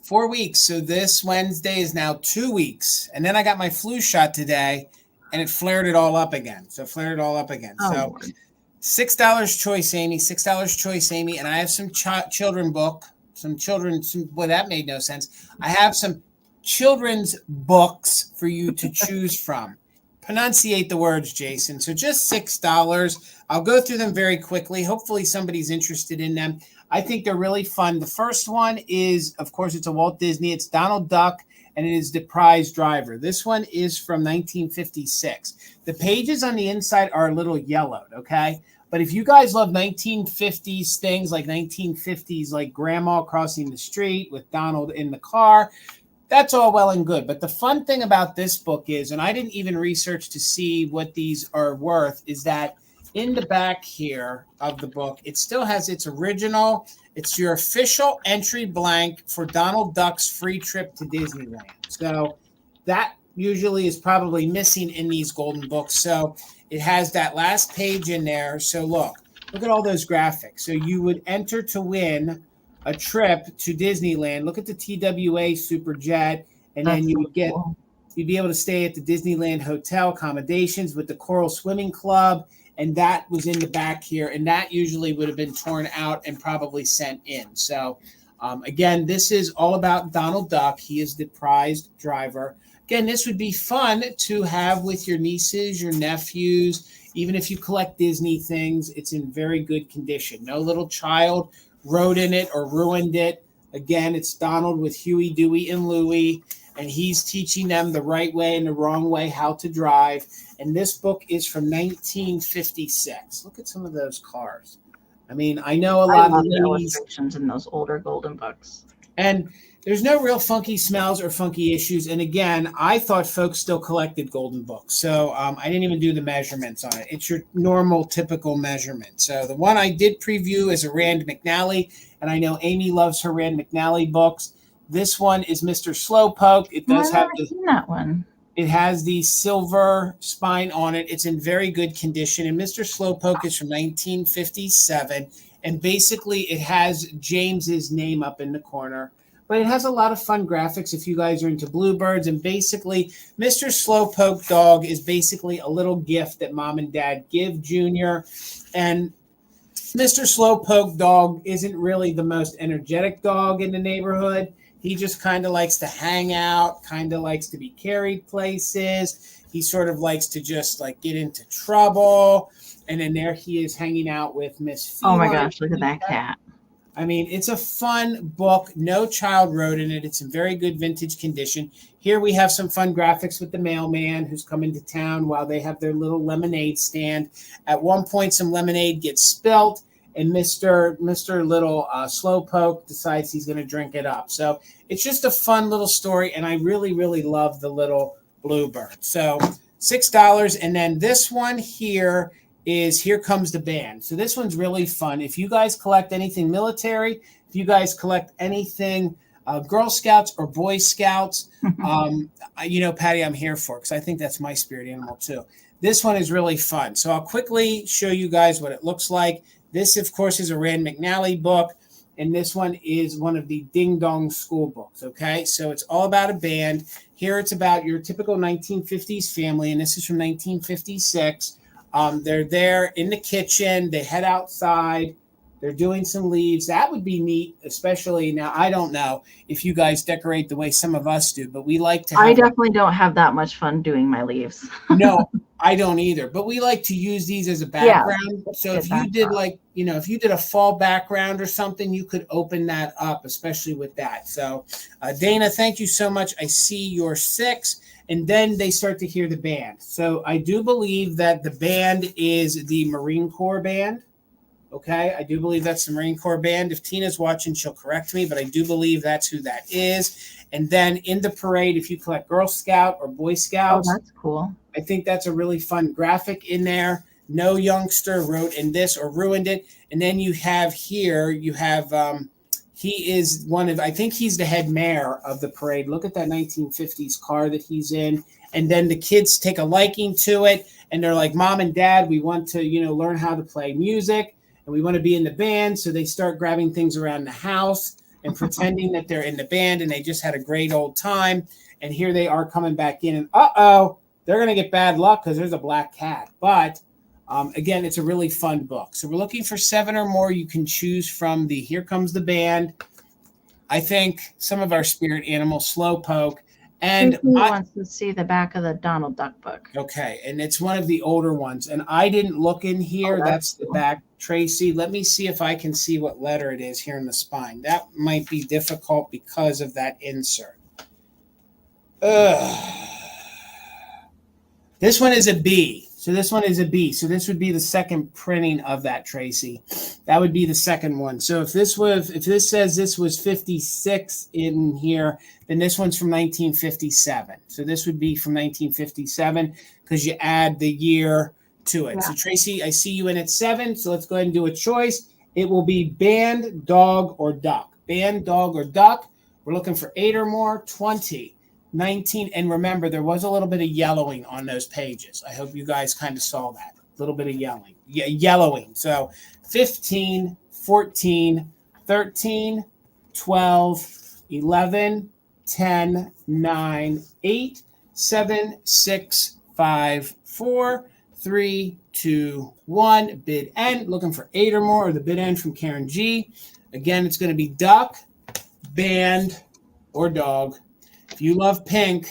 4 weeks. So this Wednesday is now 2 weeks. And then I got my flu shot today, and it flared it all up again. So Lord. $6 choice, Amie. $6 choice, Amie. And I have some children book. Well, that made no sense. I have some children's books for you to choose from. Pronunciate the words, Jason. So just $6. I'll go through them very quickly. Hopefully somebody's interested in them. I think they're really fun. The first one is, of course, it's a Walt Disney. It's Donald Duck, and it is The Prize Driver. This one is from 1956. The pages on the inside are a little yellowed, okay? But if you guys love 1950s things, like 1950s, like Grandma crossing the street with Donald in the car, that's all well and good. But the fun thing about this book is, and I didn't even research to see what these are worth, is that in the back here of the book, it still has its original. It's your official entry blank for Donald Duck's free trip to Disneyland. So that usually is probably missing in these golden books. So it has that last page in there. So look at all those graphics. So you would enter to win a trip to Disneyland. Look at the TWA Superjet, and then you would get, you'd be able to stay at the Disneyland Hotel accommodations with the Coral Swimming Club, and that was in the back here, and that usually would have been torn out and probably sent in. So again, this is all about Donald Duck. He is the prized driver. Again, this would be fun to have with your nieces, your nephews. Even if you collect Disney things, it's in very good condition. No little child wrote in it or ruined it. Again, it's Donald with Huey, Dewey, and Louie. and he's teaching them the right way and the wrong way how to drive. And this book is from 1956. Look at some of those cars. I mean, I know a lot of the illustrations in those older golden books. And there's no real funky smells or funky issues. And again, I thought folks still collected golden books. So I didn't even do the measurements on it. It's your normal, typical measurement. So the one I did preview is a Rand McNally. And I know Amy loves her Rand McNally books. This one is Mr. Slowpoke. It does have that one. It has the silver spine on it. It's in very good condition. And Mr. Slowpoke is from 1957. And basically, it has James's name up in the corner. But it has a lot of fun graphics if you guys are into bluebirds. And basically, Mr. Slowpoke dog is basically a little gift that mom and dad give Junior. And Mr. Slowpoke dog isn't really the most energetic dog in the neighborhood. He just kind of likes to hang out, kind of likes to be carried places. He sort of likes to just like get into trouble. And then there he is hanging out with Miss Feline. Oh my gosh, look at that cat. I mean, it's a fun book. No child wrote in it. It's in very good vintage condition. Here we have some fun graphics with the mailman who's coming to town while they have their little lemonade stand. At one point, some lemonade gets spilt, and Mr. Little Slowpoke decides he's going to drink it up. So it's just a fun little story, and I really, really love the little bluebird. So $6. And then this one here is Here Comes the Band. So this one's really fun. If you guys collect anything military, if you guys collect anything Girl Scouts or Boy Scouts, you know, Patty, I'm here for, because I think that's my spirit animal too. This one is really fun. So I'll quickly show you guys what it looks like. This, of course, is a Rand McNally book, and this one is one of the Ding Dong school books, okay? So it's all about a band. Here it's about your typical 1950s family, and this is from 1956. They're there in the kitchen. They head outside. They're doing some leaves. That would be neat, especially now. I don't know if you guys decorate the way some of us do, but we like to. I definitely don't have that much fun doing my leaves. No, I don't either. But we like to use these as a background. Yeah, so if you did if you did a fall background or something, you could open that up, especially with that. So Dana, thank you so much. I see your 6. And then they start to hear the band. So I do believe that the band is the Marine Corps band. Okay, I do believe that's the Marine Corps band. If Tina's watching, she'll correct me, but I do believe that's who that is. And then in the parade, if you collect Girl Scout or Boy Scouts, oh, that's cool. I think that's a really fun graphic in there. No youngster wrote in this or ruined it. And then you have here, he is one of, I think he's the head mayor of the parade. Look at that 1950s car that he's in. And then the kids take a liking to it. And they're like, Mom and Dad, we want to, learn how to play music. And we want to be in the band. So they start grabbing things around the house and pretending that they're in the band. And they just had a great old time. And here they are coming back in. And they're going to get bad luck because there's a black cat. But again, it's a really fun book. So we're looking for 7 or more. You can choose from the Here Comes the Band. I think some of our spirit animals, Slowpoke. And who wants to see the back of the Donald Duck book? Okay, and it's one of the older ones. And I didn't look in here. Oh, that's the back, Tracy. Let me see if I can see what letter it is here in the spine. That might be difficult because of that insert. This one is a B. So this one is a B. So this would be the second printing of that, Tracy. That would be the second one. So if this says this was 56 in here, then this one's from 1957. So this would be from 1957 because you add the year to it. Yeah. So Tracy, I see you in at 7. So let's go ahead and do a choice. It will be band, dog, or duck. Band, dog, or duck. We're looking for 8 or more, 20. 19, and remember, there was a little bit of yellowing on those pages. I hope you guys kind of saw that. A little bit of yellowing. So 15, 14, 13, 12, 11, 10, 9, 8, 7, 6, 5, 4, 3, 2, 1. Bid end. Looking for 8 or more, or the bid end from Karen G. Again, it's going to be duck, band, or dog. If you love pink,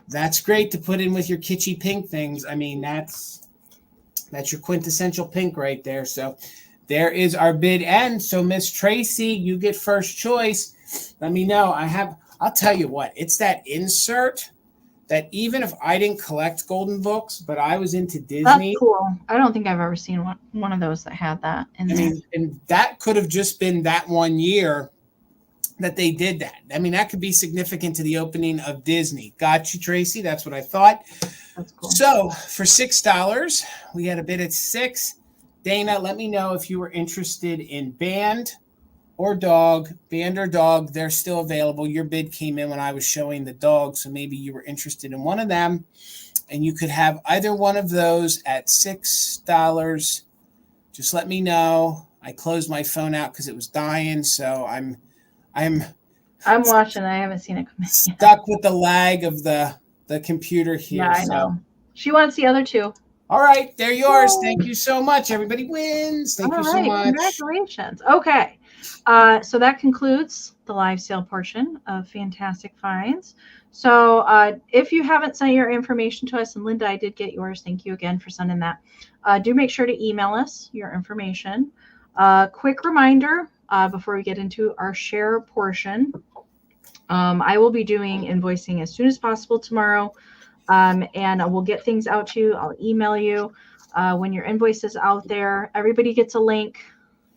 that's great to put in with your kitschy pink things. I mean, that's your quintessential pink right there. So there is our bid end. So Miss Tracy, you get first choice. Let me know. I have I'll tell you what, it's that insert that even if I didn't collect golden books, but I was into Disney. That's cool. I don't think I've ever seen one of those that had that in there. And that could have just been that one year that they did that. I mean, that could be significant to the opening of Disney. Got you, Tracy. That's what I thought. That's cool. So for $6, we had a bid at $6. Dana, let me know if you were interested in band or dog. Band or dog, they're still available. Your bid came in when I was showing the dog, so maybe you were interested in one of them. And you could have either one of those at $6. Just let me know. I closed my phone out because it was dying, so I'm watching. I haven't seen it come in. Stuck with the lag of the computer here. Yeah, I know. She wants the other two. All right, they're yours. Thank you so much. Everybody wins. Thank you so much. Congratulations. Okay. So that concludes the live sale portion of Fantastic Finds. So if you haven't sent your information to us, and Linda, I did get yours. Thank you again for sending that. Do make sure to email us your information. Quick reminder before we get into our share portion. I will be doing invoicing as soon as possible tomorrow. And we'll get things out to you. I'll email you when your invoice is out there. Everybody gets a link.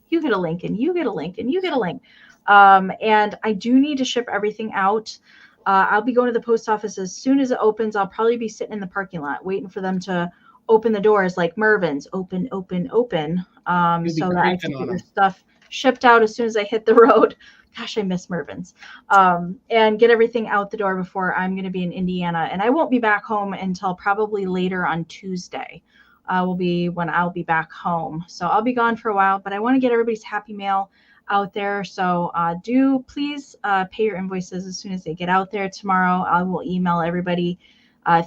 You get a link, and you get a link, and you get a link. And I do need to ship everything out. I'll be going to the post office as soon as it opens. I'll probably be sitting in the parking lot waiting for them to open the doors like Mervin's. Open, open, open. So that I can get your stuff shipped out as soon as I hit the road. Gosh, I miss Mervin's. And get everything out the door before I'm going to be in Indiana. And I won't be back home until probably later on Tuesday will be when I'll be back home. So I'll be gone for a while, but I want to get everybody's happy mail out there. So do please pay your invoices as soon as they get out there tomorrow. I will email everybody.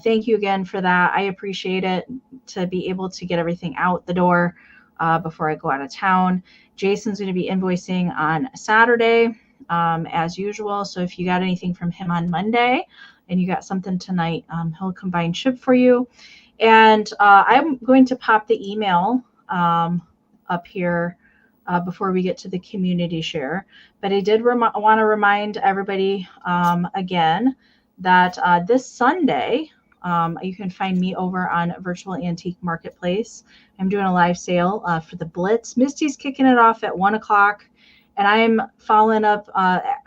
Thank you again for that. I appreciate it to be able to get everything out the door before I go out of town. Jason's going to be invoicing on Saturday as usual. So if you got anything from him on Monday and you got something tonight, he'll combine ship for you. And I'm going to pop the email up here before we get to the community share. But I did want to remind everybody again that this Sunday, you can find me over on Virtual Antique Marketplace. I'm doing a live sale for the Blitz. Misty's kicking it off at 1 o'clock, and I'm following up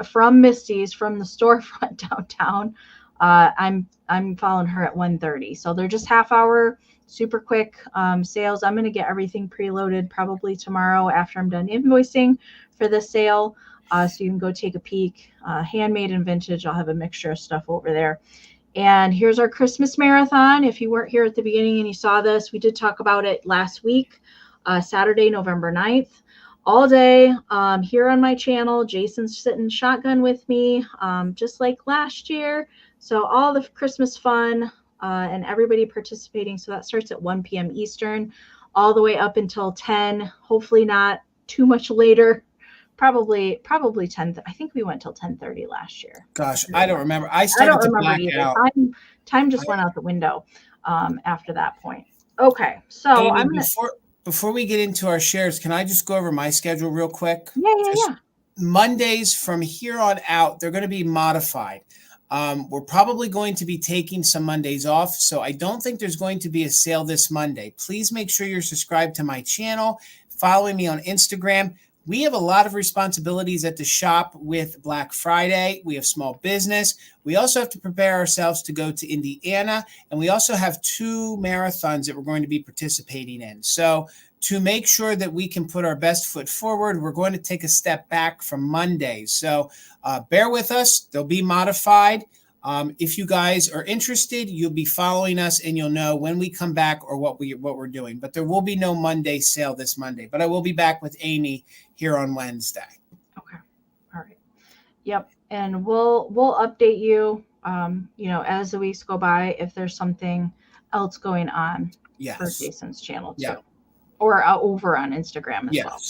from Misty's from the storefront downtown. I'm following her at 1:30. So they're just half hour, super quick sales. I'm going to get everything preloaded probably tomorrow after I'm done invoicing for the sale. So you can go take a peek. Handmade and vintage. I'll have a mixture of stuff over there. And here's our Christmas marathon. If you weren't here at the beginning and you saw this, we did talk about it last week, Saturday, November 9th, all day here on my channel. Jason's sitting shotgun with me, just like last year. So all the Christmas fun and everybody participating. So that starts at 1 p.m. Eastern, all the way up until 10, hopefully not too much later. Probably 10. I think we went till 10:30 last year. Gosh, I don't remember. I don't remember either. Time just went out the window after that point. Okay, so Amy, before we get into our shares, can I just go over my schedule real quick? Yeah. Mondays from here on out, they're going to be modified. We're probably going to be taking some Mondays off, so I don't think there's going to be a sale this Monday. Please make sure you're subscribed to my channel, following me on Instagram. We have a lot of responsibilities at the shop with Black Friday. We have small business. We also have to prepare ourselves to go to Indiana. And we also have 2 marathons that we're going to be participating in. So to make sure that we can put our best foot forward, we're going to take a step back from Mondays. So bear with us. They'll be modified. If you guys are interested, you'll be following us and you'll know when we come back or what we're doing. But there will be no Monday sale this Monday. But I will be back with Amy here on Wednesday. Okay. All right. Yep. And we'll update you, as the weeks go by, if there's something else going on for Jason's channel too, or over on Instagram as well.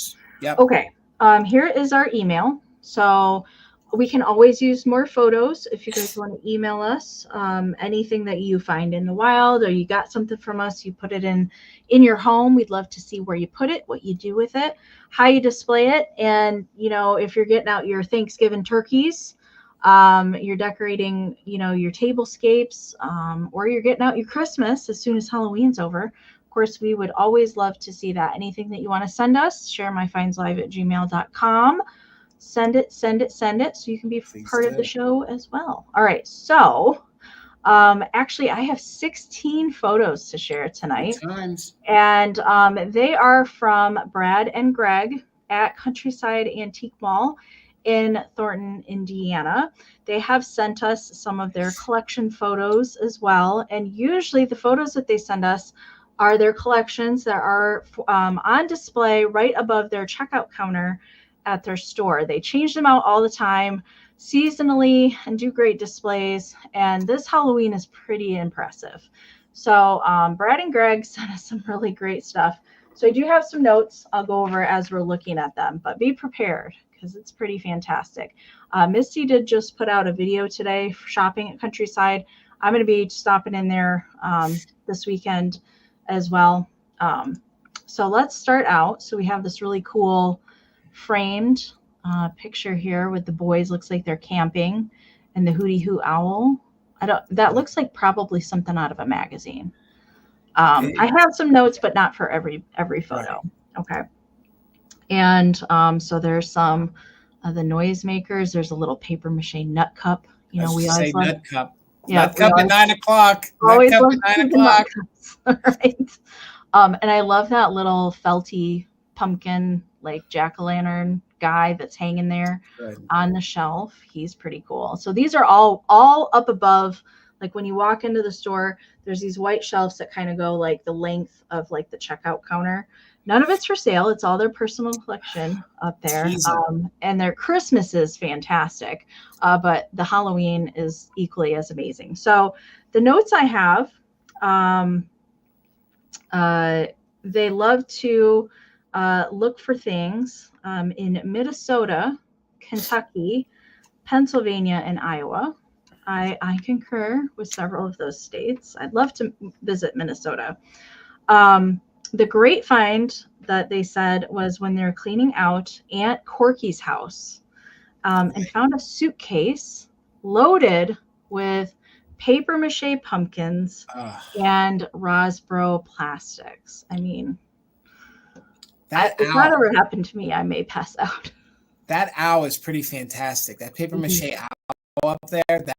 Yep. Okay. Here is our email. So we can always use more photos if you guys want to email us anything that you find in the wild, or you got something from us, you put it in your home. We'd love to see where you put it, what you do with it, how you display it. And, if you're getting out your Thanksgiving turkeys, You're decorating, your tablescapes, or you're getting out your Christmas as soon as Halloween's over. Of course, we would always love to see that. Anything that you want to send us, sharemyfindslive@gmail.com. Send it, so you can be part of the show as well. All right, so actually, I have 16 photos to share tonight. And they are from Brad and Greg at Countryside Antique Mall in Thornton, Indiana. They have sent us some of their collection photos as well. And usually the photos that they send us are their collections that are on display right above their checkout counter at their store. They change them out all the time, seasonally, and do great displays. And this Halloween is pretty impressive. So Brad and Greg sent us some really great stuff. So I do have some notes I'll go over as we're looking at them, but be prepared because it's pretty fantastic. Misty did just put out a video today for shopping at Countryside. I'm going to be stopping in there this weekend as well. So let's start out. So we have this really cool framed picture here with the boys. Looks like they're camping, and the Hootie Hoo Owl. That looks like probably something out of a magazine. I have some notes, but not for every photo. Right. Okay. And so there's some of the noisemakers. There's a little paper mache nut cup. We always say nut cup. Yeah, nut cup at 9 o'clock. Always nut cup at 9 o'clock. Right. And I love that little felty pumpkin, like jack-o'-lantern guy that's hanging there on the shelf. He's pretty cool. So these are all up above. Like when you walk into the store, there's these white shelves that kind of go like the length of like the checkout counter. None of it's for sale. It's all their personal collection up there. And their Christmas is fantastic. But the Halloween is equally as amazing. So the notes I have, they love to look for things in Minnesota, Kentucky, Pennsylvania, and Iowa. I concur with several of those states. I'd love to visit Minnesota. The great find that they said was when they're cleaning out Aunt Corky's house and found a suitcase loaded with paper mache pumpkins and Rosbro plastics. I mean, if that ever happened to me, I may pass out. That owl is pretty fantastic. That paper mache owl up there, that's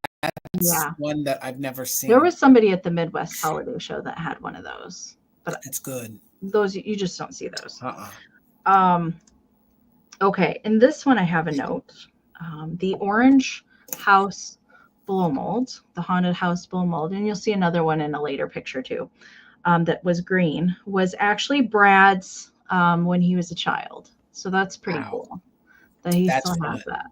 one that I've never seen. There was somebody at the Midwest Holiday Show that had one of those. But that's good. Those, you just don't see those. Okay, in this one I have a note. The orange house blow mold, the haunted house blow mold, and you'll see another one in a later picture too, that was green, was actually Brad's when he was a child. So that's pretty cool that he still has that.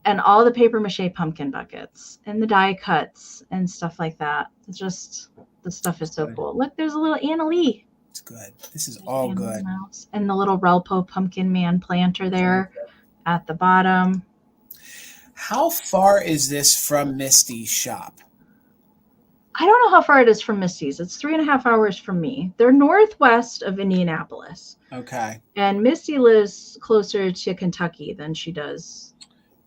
And all the paper mache pumpkin buckets and the die cuts and stuff like that. It's just, the stuff is so cool. Look, there's a little Anna Lee. It's good. This is all good. Mouse. And the little Relpo Pumpkin Man planter there at the bottom. How far is this from Misty's shop? I don't know how far it is from Misty's. It's 3.5 hours from me. They're northwest of Indianapolis. Okay. And Misty lives closer to Kentucky than she does.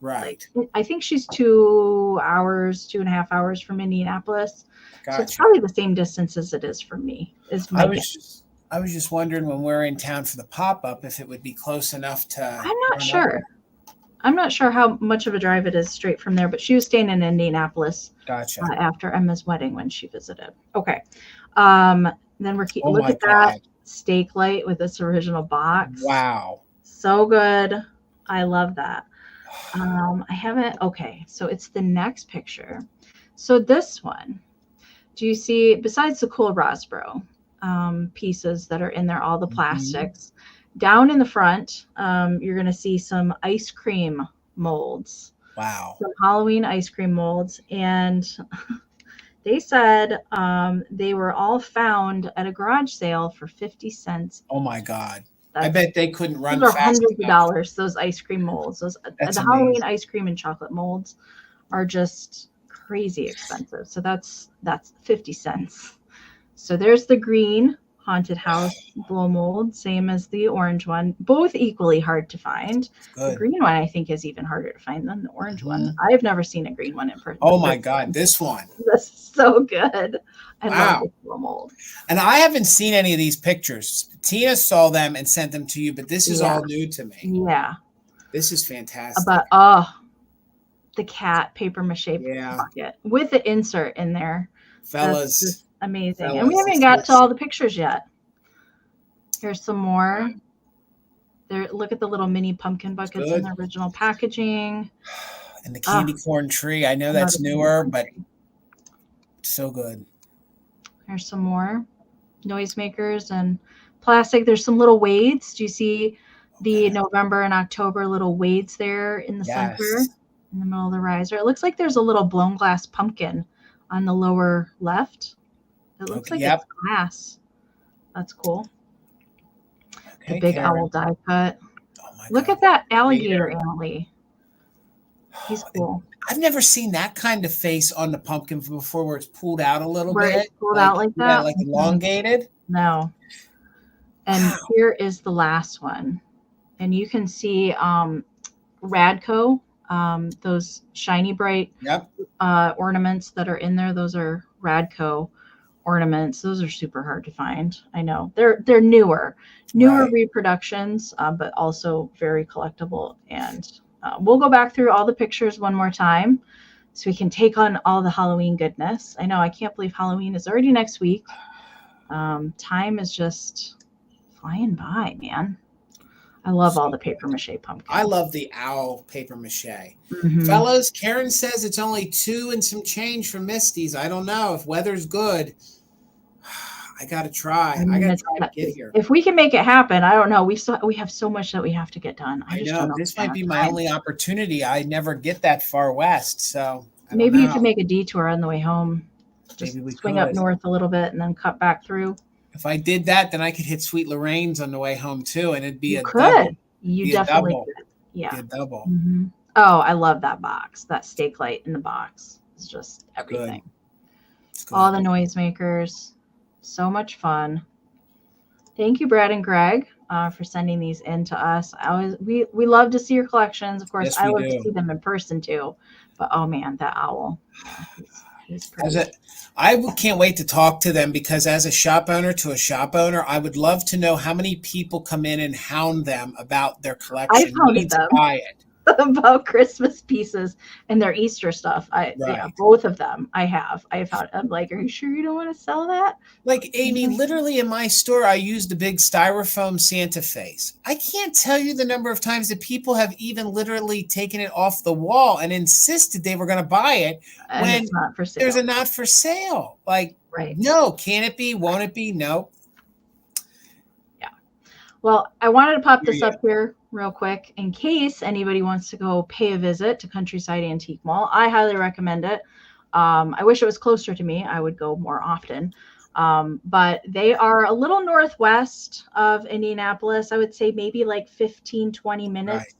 Right. I think she's 2.5 hours from Indianapolis. Gotcha. So it's probably the same distance as it is from me. I was just wondering when we're in town for the pop-up if it would be close enough to. I'm not sure. I'm not sure how much of a drive it is straight from there, but she was staying in Indianapolis. Gotcha. After Emma's wedding when she visited. Okay. Then look at that steak light with this original box. Wow. So good. I love that. I haven't. Okay. So it's the next picture. So this one, do you see, besides the cool Rosbro pieces that are in there, all the plastics, down in the front, you're going to see some ice cream molds. Wow. Some Halloween ice cream molds. And they said they were all found at a garage sale for 50 cents. Oh, my God. I bet they couldn't run fast. Hundreds of dollars, those ice cream molds. The Halloween ice cream and chocolate molds are just crazy expensive. So that's 50 cents. So there's the green Haunted House blow mold, same as the orange one. Both equally hard to find. The Good. green one, I think, is even harder to find than the orange one. Mhm. I've never seen a green one in person. Oh my God, this one. This is so good. I love Wow. this blow mold. And I haven't seen any of these pictures. Tina saw them and sent them to you, but this is Yeah. all new to me. Yeah. This is fantastic. But the cat paper mache bucket with the insert in there. Fellas. That's just amazing. Fellas, and we haven't got to all the pictures yet. Here's some more. There, look at the little mini pumpkin buckets in the original packaging. And the candy corn tree. I know that's newer, but so good. There's some more noisemakers and plastic. There's some little wades. Do you see the November and October little wades there in the center, in the middle of the riser? It looks like there's a little blown glass pumpkin on the lower left. It looks like it's glass. That's cool. The big owl die cut. Oh my Look at that alligator antler. He's cool. I've never seen that kind of face on the pumpkin before, where it's pulled out a little bit. It's pulled out like that? Yeah, like elongated. No. And here is the last one. And you can see Radco, those shiny bright ornaments that are in there. Those are Radco ornaments. Those are super hard to find. I know. They're newer reproductions, but also very collectible. And we'll go back through all the pictures one more time so we can take on all the Halloween goodness. I know. I can't believe Halloween is already next week. Time is just flying by, man. I love all the paper mache pumpkins. I love the owl paper mache. Fellas, Karen says it's only 2 and some change for Misty's. I don't know. If weather's good, I got to try. I got to try to get here. If we can make it happen, I don't know. We have so much that we have to get done. I just know. Don't know. This might be my only opportunity. I never get that far west. So maybe you can make a detour on the way home. Just swing up north a little bit and then cut back through. If I did that, then I could hit Sweet Lorraine's on the way home too, and it'd be double. You definitely could. Yeah. Be a double. Oh, I love that box. That stake light in the box. It's just everything. All the noisemakers. So much fun. Thank you, Brad and Greg, for sending these in to us. We love to see your collections. Of course, I love to see them in person too. But oh man, that owl. He's pretty. I can't wait to talk to them, because as a shop owner to a shop owner, I would love to know how many people come in and hound them about their collection. I've hounded them about Christmas pieces and their Easter stuff. Yeah, both of them I have. I'm like, are you sure you don't want to sell that? Like, Amy, literally in my store, I use the big styrofoam Santa face. I can't tell you the number of times that people have even literally taken it off the wall and insisted they were going to buy it when it's not for sale. There's a not for sale. Like, no, can it be? Won't it be? No. Yeah. Well, I wanted to pop this up here real quick in case anybody wants to go pay a visit to Countryside Antique Mall. I highly recommend it. I wish it was closer to me. I would go more often. But they are a little northwest of Indianapolis. I would say maybe like 15, 20 minutes,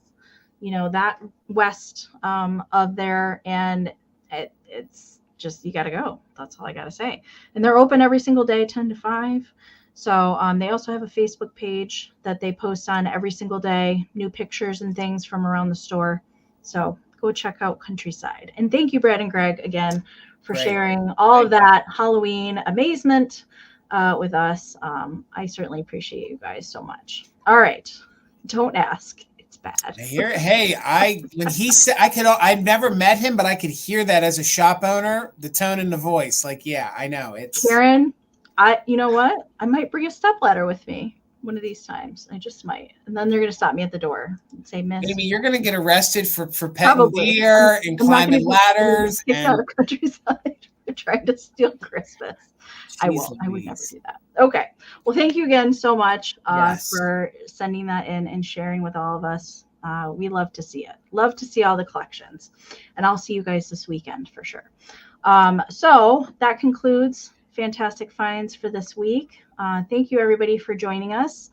that west of there. And it's just, you got to go. That's all I got to say. And they're open every single day, 10 to 5. So they also have a Facebook page that they post on every single day, new pictures and things from around the store. So go check out Countryside. And thank you, Brad and Greg, again, for sharing all of that Halloween amazement with us. I certainly appreciate you guys so much. All right. Don't ask. It's bad. When he said I've never met him, but I could hear that as a shop owner, the tone in the voice. Like, yeah, I know. It's Karen. You know what? I might bring a stepladder with me one of these times. I just might. And then they're going to stop me at the door and say, Miss. Maybe you're going to get arrested for petting deer and climbing ladders. Out of Countryside for trying to steal Christmas. I won't. I would never do that. Okay. Well, thank you again so much for sending that in and sharing with all of us. We love to see it. Love to see all the collections. And I'll see you guys this weekend for sure. So that concludes Fantastic Finds for this week. Thank you, everybody, for joining us.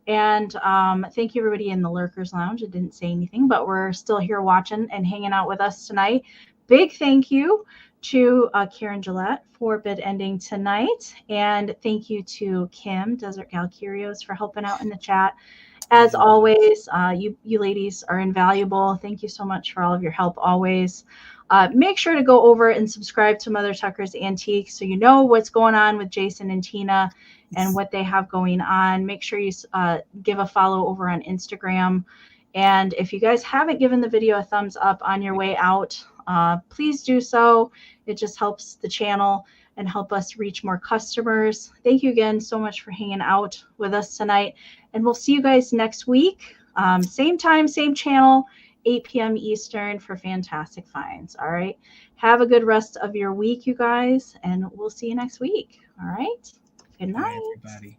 And thank you, everybody in the Lurkers Lounge. I didn't say anything, but we're still here watching and hanging out with us tonight. Big thank you to Karen Gillette for bid ending tonight. And thank you to Kim, Desert Gal Curios, for helping out in the chat. As always, you ladies are invaluable. Thank you so much for all of your help always. Make sure to go over and subscribe to Mother Tucker's Antiques so you know what's going on with Jason and Tina and what they have going on. Make sure you give a follow over on Instagram. And if you guys haven't given the video a thumbs up on your way out, please do so. It just helps the channel and help us reach more customers. Thank you again so much for hanging out with us tonight. And we'll see you guys next week. Same time, same channel, 8 p.m. Eastern for fantastic finds. All right. Have a good rest of your week, you guys, and we'll see you next week. All right. Good night. Bye, everybody.